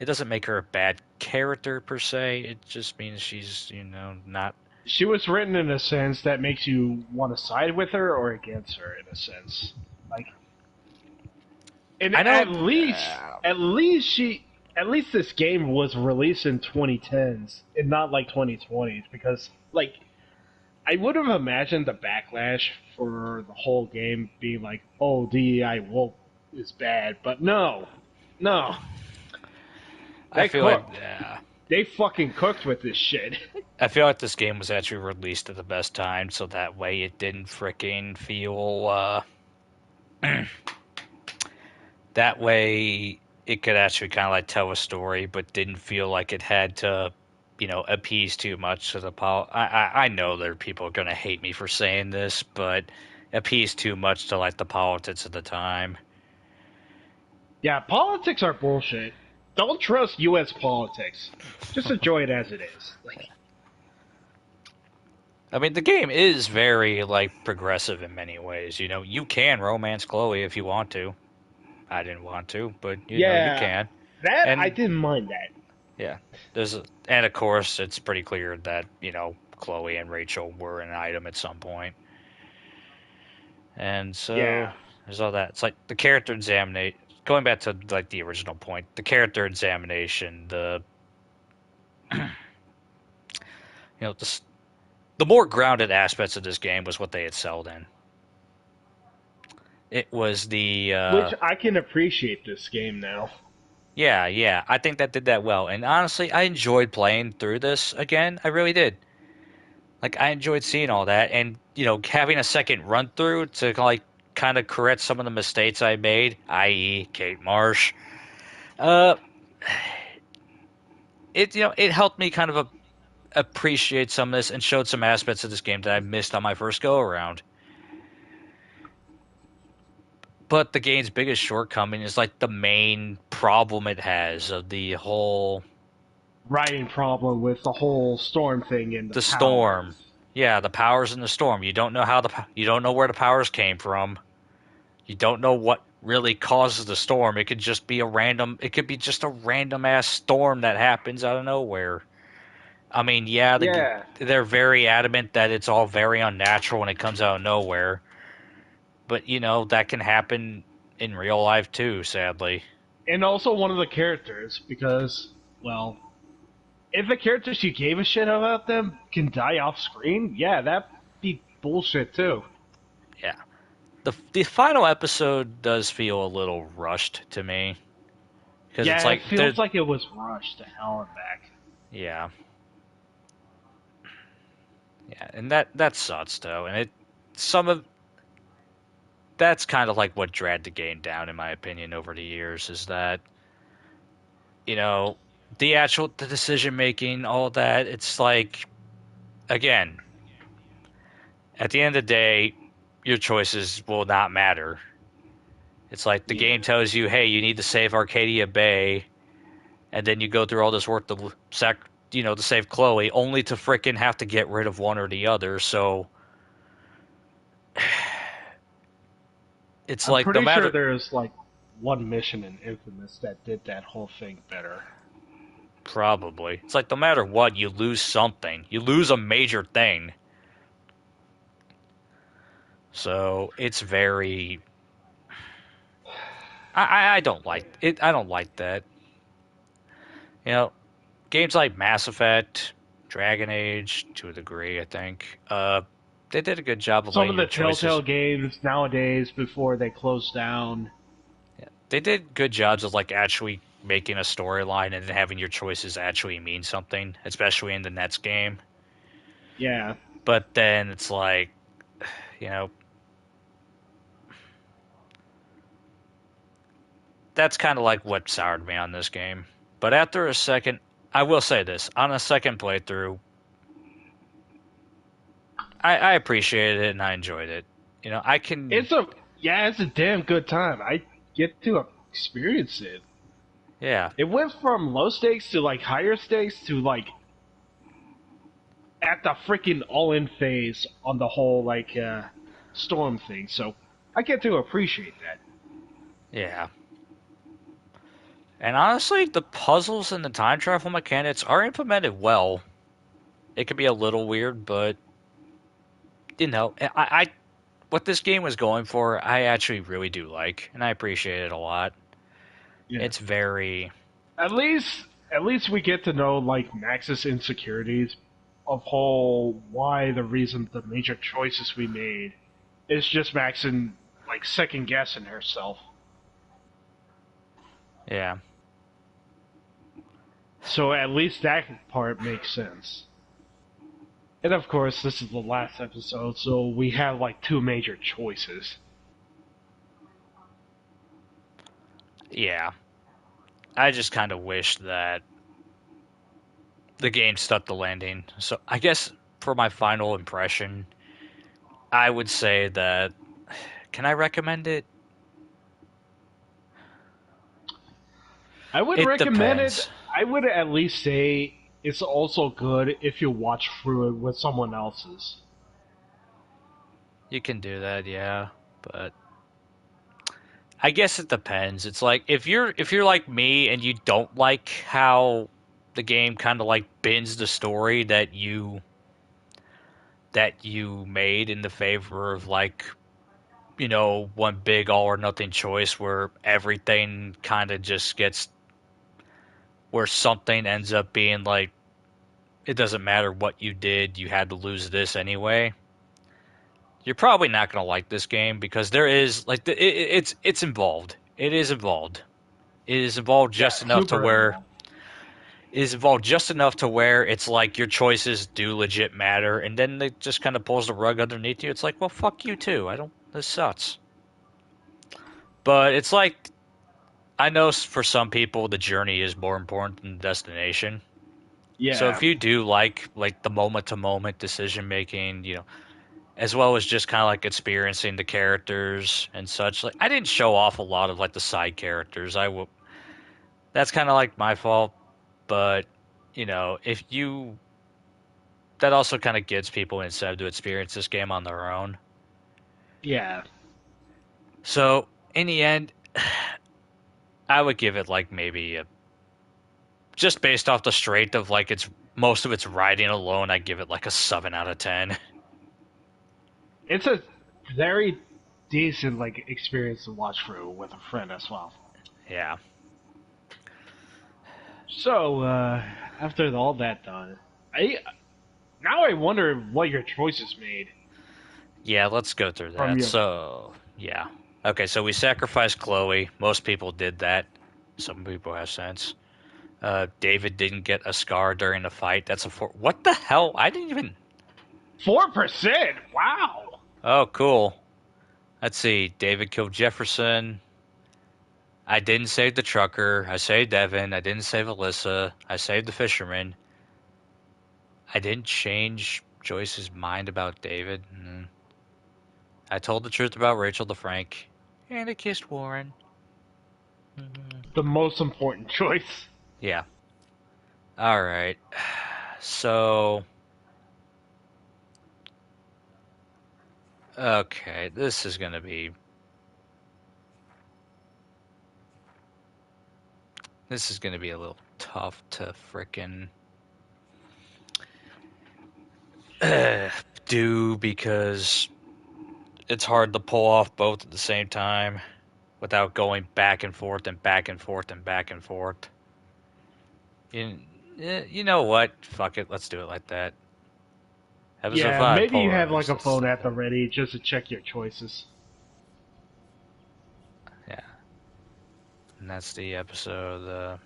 It doesn't make her a bad character per se. It just means she's, you know, not. She was written in a sense that makes you want to side with her or against her, in a sense. Like, and at least this game was released in 2010s and not like 2020s, because like I would have imagined the backlash for the whole game being like, oh, DEI woke is bad, but no. I feel like they fucking cooked with this shit. I feel like this game was actually released at the best time, so that way it didn't freaking feel that way it could actually kind of like tell a story, but didn't feel like it had to, you know, appease too much to the I know there are people going to hate me for saying this, but appease too much to like the politics of the time. Yeah, politics are bullshit. Don't trust U.S. politics. Just enjoy it as it is. Like, I mean, the game is very like progressive in many ways. You know, you can romance Chloe if you want to. I didn't want to, but you know, you can. I didn't mind that. Yeah, and of course, it's pretty clear that, you know, Chloe and Rachel were an item at some point, and so there's all that. It's like the character examination. Going back to like the original point, the character examination, the you know, the more grounded aspects of this game was what they excelled in. It was the which I can appreciate this game now. Yeah, I think that did that well. And honestly, I enjoyed playing through this again. I really did. Like, I enjoyed seeing all that, and, you know, having a second run through to like kind of correct some of the mistakes I made, i.e., Kate Marsh. It, you know, it helped me kind of appreciate some of this and showed some aspects of this game that I missed on my first go around. But the game's biggest shortcoming is like the main problem it has of the whole writing problem with the whole storm thing and the storm. Yeah, the powers in the storm. You don't know you don't know where the powers came from. You don't know what really causes the storm. It could just be just a random ass storm that happens out of nowhere. I mean, they're very adamant that it's all very unnatural when it comes out of nowhere. But, you know, that can happen in real life too, sadly. And also one of the characters, because, well, if the characters you gave a shit about them can die off screen, yeah, that'd be bullshit too. Yeah. The final episode does feel a little rushed to me. Because it's like, it feels like it was rushed to hell and back. Yeah. Yeah, and that sucks though. And that's kind of like what dragged the game down, in my opinion, over the years, is that, you know, the decision making, all that, it's like, again, at the end of the day, your choices will not matter. It's like the game tells you, hey, you need to save Arcadia Bay, and then you go through all this work to to save Chloe, only to frickin' have to get rid of one or the other. So it's I'm like pretty no matter. sure there's like one mission in Infamous that did that whole thing better. Probably. It's like no matter what, you lose something. You lose a major thing. So it's very. I don't like it. I don't like that. You know, games like Mass Effect, Dragon Age, to a degree, I think, they did a good job of Some of letting the your choices. Telltale games nowadays, before they close down, They did good jobs of like actually making a storyline and having your choices actually mean something, especially in the Nets game. yeah. But then it's like, you know, that's kind of like what soured me on this game. But after a second, I will say this, on a second playthrough, I appreciated it and I enjoyed it. You know, I can. It's a damn good time. I get to experience it. Yeah. It went from low stakes to like higher stakes to like at the freaking all-in phase on the whole like storm thing. So I get to appreciate that. Yeah. And honestly, the puzzles and the time travel mechanics are implemented well. It can be a little weird, but you know, I what this game was going for, I actually really do like, and I appreciate it a lot. Yeah. It's very. At least we get to know like Max's insecurities of why the reason the major choices we made is just Max and like second guessing herself. Yeah. So at least that part makes sense. And of course, this is the last episode, so we have like two major choices. Yeah. I just kind of wish that the game stuck the landing. So I guess for my final impression, I would say that. Can I recommend it? I would It recommend depends. it. I would at least say it's also good if you watch through it with someone else's. You can do that, yeah, but I guess it depends. It's like if you're like me and you don't like how the game kind of like bends the story that you made in the favor of like, you know, one big all or nothing choice where everything kind of just gets, where something ends up being like, it doesn't matter what you did, you had to lose this anyway. You're probably not going to like this game because there is like it's involved. It is involved. It is involved just enough to where involved. it is involved just enough to where it's like your choices do legit matter, and then it just kind of pulls the rug underneath you. It's like, well, fuck you too. This sucks. But it's like, I know for some people the journey is more important than the destination. Yeah. So if you do like the moment to moment decision making, you know, as well as just kind of like experiencing the characters and such. Like, I didn't show off a lot of like the side characters. That's kind of like my fault, but you know, that also kind of gets people incentive to experience this game on their own. Yeah. So in the end, I would give it like maybe just based off the strength of like most of its writing alone, I give it like a 7 out of 10. It's a very decent like experience to watch through with a friend as well. Yeah. So after all that done, I wonder what your choices made. Yeah, let's go through From that. you. So, yeah. Okay, so we sacrificed Chloe. Most people did that. Some people have sense. David didn't get a scar during the fight. That's a 4. What the hell? I didn't even... 4%? Wow! Oh, cool. Let's see. David killed Jefferson. I didn't save the trucker. I saved Evan. I didn't save Alyssa. I saved the fisherman. I didn't change Joyce's mind about David. I told the truth about Rachel to Frank. And I kissed Warren. The most important choice. Yeah. Alright. So... Okay, this is gonna be... This is gonna be a little tough to frickin' do because it's hard to pull off both at the same time without going back and forth and back and forth and back and forth. You know what? Fuck it, let's do it like that. Episode Yeah, 5, maybe you Polarized. have like a phone at the ready just to check your choices. Yeah. And that's the episode,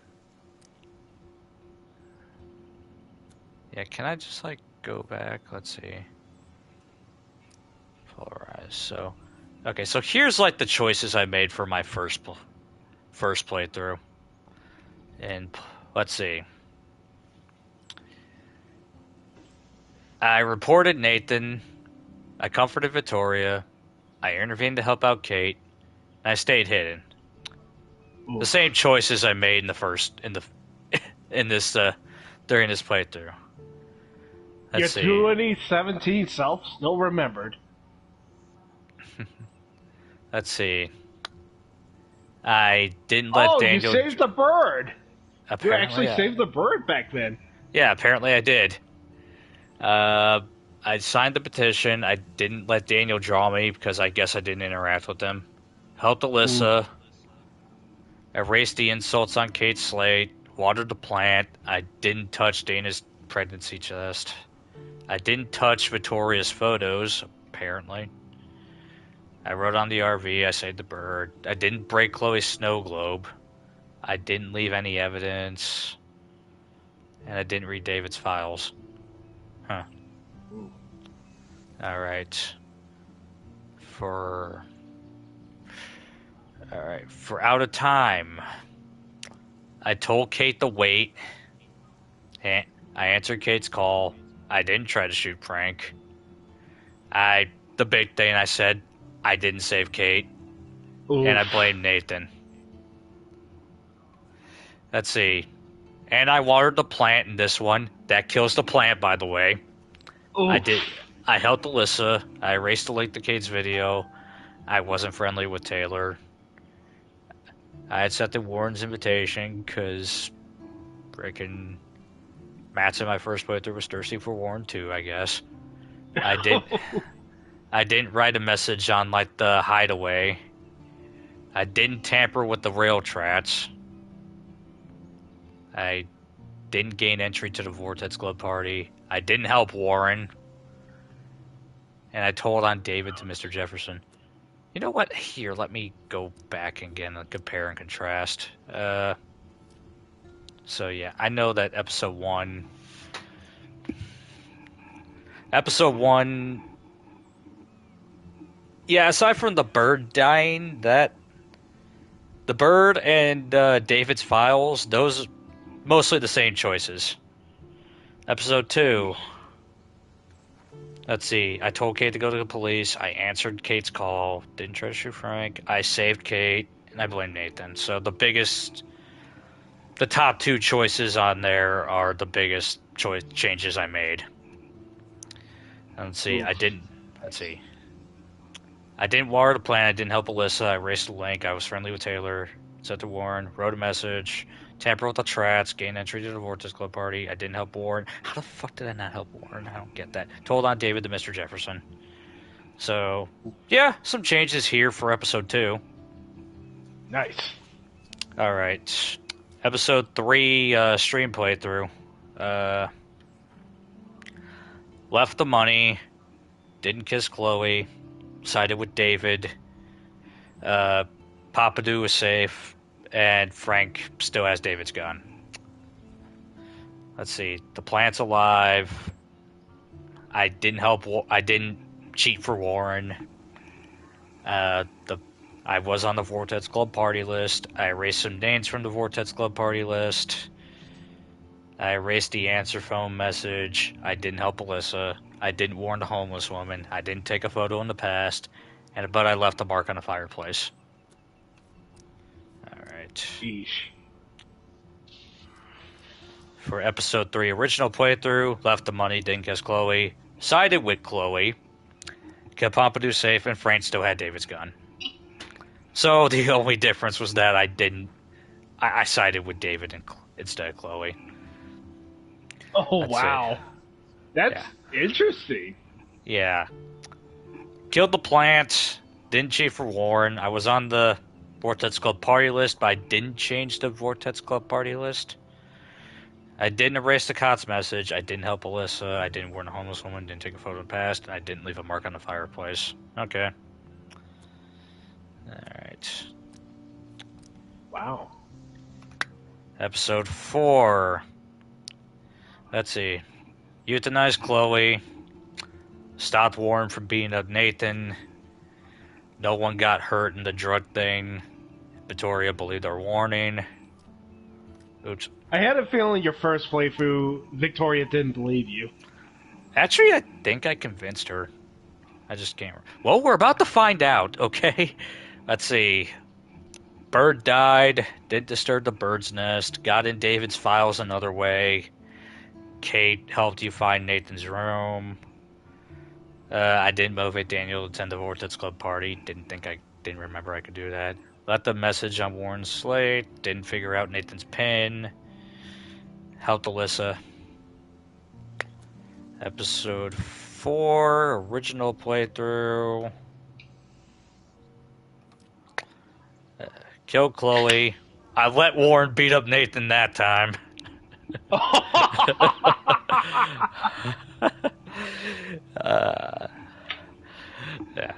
Yeah, can I just, like, go back? Let's see. Polarized. So, okay, so here's, like, the choices I made for my first playthrough. And, let's see. I reported Nathan. I comforted Victoria. I intervened to help out Kate. And I stayed hidden. Ooh. The same choices I made in this during this playthrough. Let's see. Your 2017 self still remembered. Let's see. I didn't let Daniel... you saved the bird! Apparently, You actually saved the bird back then. Yeah, apparently I did. I signed the petition. I didn't let Daniel draw me because I guess I didn't interact with him. Helped Alyssa. Erased the insults on Kate's slate. Watered the plant. I didn't touch Dana's pregnancy test. I didn't touch Victoria's photos, apparently. I wrote on the RV. I saved the bird. I didn't break Chloe's snow globe. I didn't leave any evidence. And I didn't read David's files. Huh. Alright. For out of time. I told Kate to wait. I answered Kate's call. I didn't try to shoot Frank. The big thing I said, I didn't save Kate. Oof. And I blamed Nathan. Let's see. And I watered the plant in this one. That kills the plant, by the way. Oof. I helped Alyssa. I erased the link to Kate's video. I wasn't friendly with Taylor. I accepted Warren's invitation because frickin' Matt's in my first playthrough was thirsty for Warren too, I guess. I didn't write a message on like the hideaway. I didn't tamper with the rail trats. I didn't gain entry to the Vortex Club party. I didn't help Warren. And I told on David to Mr. Jefferson. You know what? Here, let me go back again and compare and contrast. So yeah, I know that episode 1... Yeah, aside from the bird dying, the bird and David's files, those mostly the same choices. Episode 2. Let's see. I told Kate to go to the police. I answered Kate's call. Didn't try to shoot Frank. I saved Kate, and I blamed Nathan. So the top 2 choices on there are the biggest changes I made. Let's see. I didn't water the plant. I didn't help Alyssa. I erased the link. I was friendly with Taylor. Sent to Warren. Wrote a message. Tamper with the trats. Gained entry to the Vortex Club party. I didn't help Warren. How the fuck did I not help Warren? I don't get that. Told on David to Mr. Jefferson. So, yeah, some changes here for episode 2. Nice. Alright. Episode 3 stream playthrough. Left the money. Didn't kiss Chloe. Sided with David. Papadou is safe. And Frank still has David's gun. Let's see. The plant's alive. I didn't cheat for Warren. The I was on the Vortex Club party list. I erased some names from the Vortex Club party list. I erased the answer phone message. I didn't help Alyssa. I didn't warn the homeless woman. I didn't take a photo in the past. But I left a mark on the fireplace. Alright. Sheesh. For episode 3 original playthrough, left the money, didn't guess Chloe. Sided with Chloe. Kept Pompidou safe, and Frank still had David's gun. So the only difference was that I sided with David instead of Chloe. Oh, wow. That's interesting. Yeah. Killed the plant. Didn't cheat for Warren. I was on the Vortex Club party list, but I didn't change the Vortex Club party list. I didn't erase the COTS message. I didn't help Alyssa. I didn't warn a homeless woman. Didn't take a photo in the past. And I didn't leave a mark on the fireplace. Okay. Alright. Wow. Episode 4. Let's see. Euthanized Chloe. Stopped Warren from beating up Nathan. No one got hurt in the drug thing. Victoria believed our warning. Oops. I had a feeling your first playthrough, Victoria didn't believe you. Actually, I think I convinced her. I just can't. Well, we're about to find out, okay? Let's see. Bird died. Didn't disturb the bird's nest. Got in David's files another way. Kate helped you find Nathan's room. I didn't motivate Daniel to attend the Vortex Club party. Didn't remember I could do that. Left the message on Warren's slate. Didn't figure out Nathan's pin. Helped Alyssa. Episode 4, original playthrough. Killed Chloe. I let Warren beat up Nathan that time.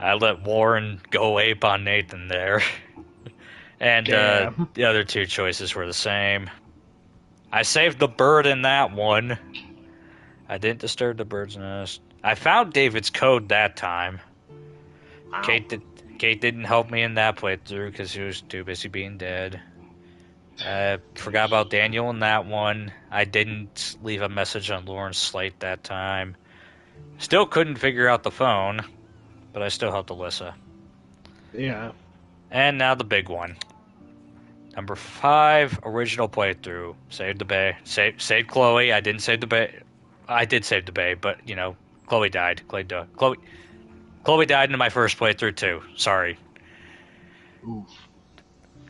I let Warren go ape on Nathan there. And the other two choices were the same. I saved the bird in that one. I didn't disturb the bird's nest. I found David's code that time. Wow. Kate didn't help me in that playthrough because she was too busy being dead. I forgot about Daniel in that one. I didn't leave a message on Lauren's slate that time. Still couldn't figure out the phone, but I still helped Alyssa. Yeah. And now the big one. Number 5, original playthrough. Saved the bay. Saved Chloe. I didn't save the bay. I did save the bay, but, Chloe died. Chloe died in my first playthrough, too. Sorry. Oof.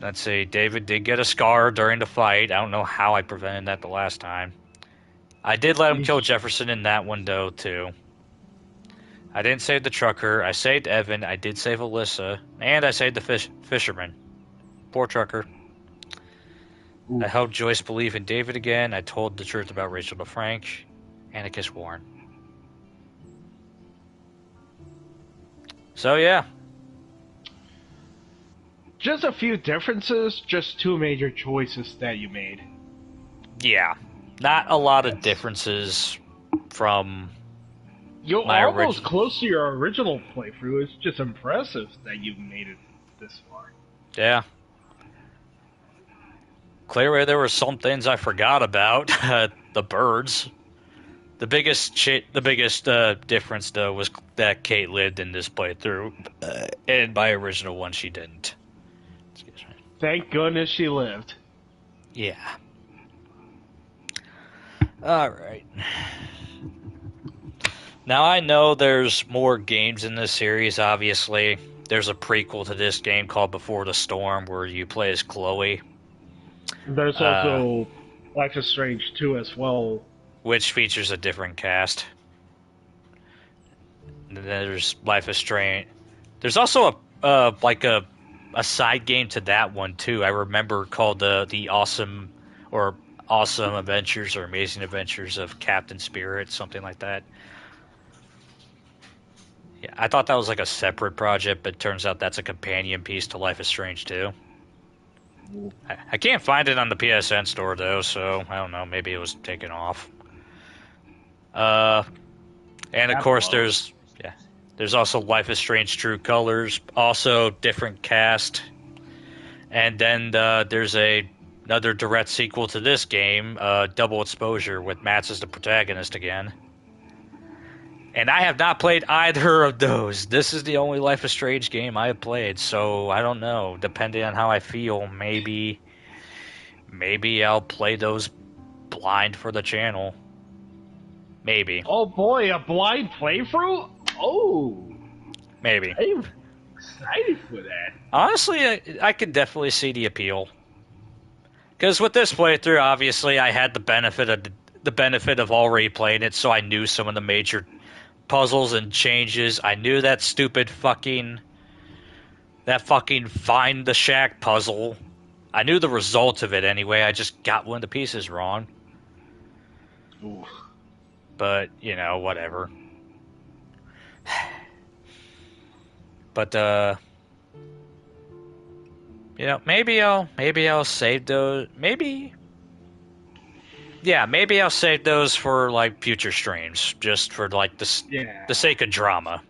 Let's see. David did get a scar during the fight. I don't know how I prevented that the last time. I did let him kill Jefferson in that one, though, too. I didn't save the trucker. I saved Evan. I did save Alyssa. And I saved the fisherman. Poor trucker. Ooh. I helped Joyce believe in David again. I told the truth about Rachel to Frank. And I kissed Warren. So, yeah. Just a few differences, just 2 major choices that you made. Yeah. Not a lot of differences from You're almost close to your original playthrough. It's just impressive that you've made it this far. Yeah. Clearly there were some things I forgot about. The birds. The biggest difference, though, was that Kate lived in this playthrough. And my original one, she didn't. Excuse me. Thank goodness she lived. Yeah. Alright. Now, I know there's more games in this series, obviously. There's a prequel to this game called Before the Storm, where you play as Chloe. There's also Life is Strange 2 as well. Which features a different cast. And then there's Life is Strange. There's also a side game to that one, too. I remember called the Awesome Adventures or Amazing Adventures of Captain Spirit, something like that. Yeah, I thought that was like a separate project, but it turns out that's a companion piece to Life is Strange 2. I can't find it on the PSN store, though, so I don't know. Maybe it was taken off. And, of course, there's There's also Life is Strange True Colors, also different cast. And then there's another direct sequel to this game, Double Exposure, with Mats as the protagonist again. And I have not played either of those. This is the only Life is Strange game I have played, so I don't know. Depending on how I feel, maybe I'll play those blind for the channel. Maybe. Oh boy, a blind playthrough? Oh. Maybe. I'm excited for that. Honestly, I could definitely see the appeal. Because with this playthrough, obviously, I had the benefit of already playing it, so I knew some of the major puzzles and changes. I knew that stupid fucking find the shack puzzle. I knew the result of it anyway. I just got one of the pieces wrong. Ooh. But, you know, whatever. But, you know, maybe I'll save those. Maybe I'll save those for, like, future streams. Just for, like, the sake of drama.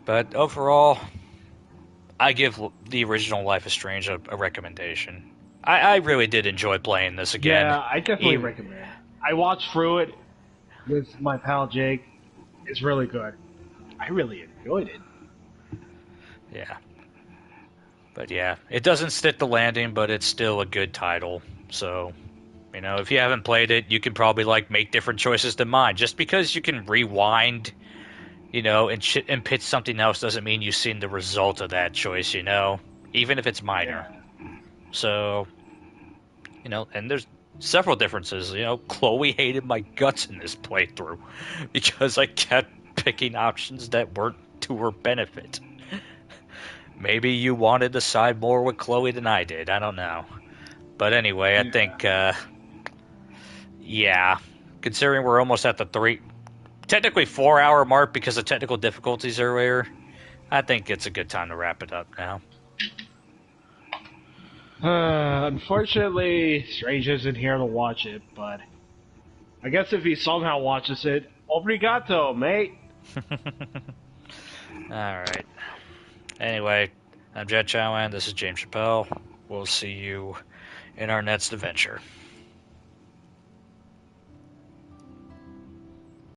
But overall, I give the original Life is Strange a recommendation. I really did enjoy playing this again. Yeah, I definitely recommend it. I watched through it with my pal Jake. It's really good. I really enjoyed it. Yeah. But yeah, it doesn't stick the landing, but it's still a good title. So, you know, if you haven't played it, you can probably, like, make different choices than mine. Just because you can rewind, you know, and pitch something else doesn't mean you've seen the result of that choice, you know? Even if it's minor. Yeah. So, you know, and there's several differences. You know, Chloe hated my guts in this playthrough because I kept picking options that weren't to her benefit. Maybe you wanted to side more with Chloe than I did. I don't know. But anyway, I think, considering we're almost at the technically 4-hour mark because of technical difficulties earlier, I think it's a good time to wrap it up now. Unfortunately, Strange isn't here to watch it, but I guess if he somehow watches it, obrigado, mate. Alright. Anyway, I'm Jet Chowan, this is James Chappelle. We'll see you in our next adventure.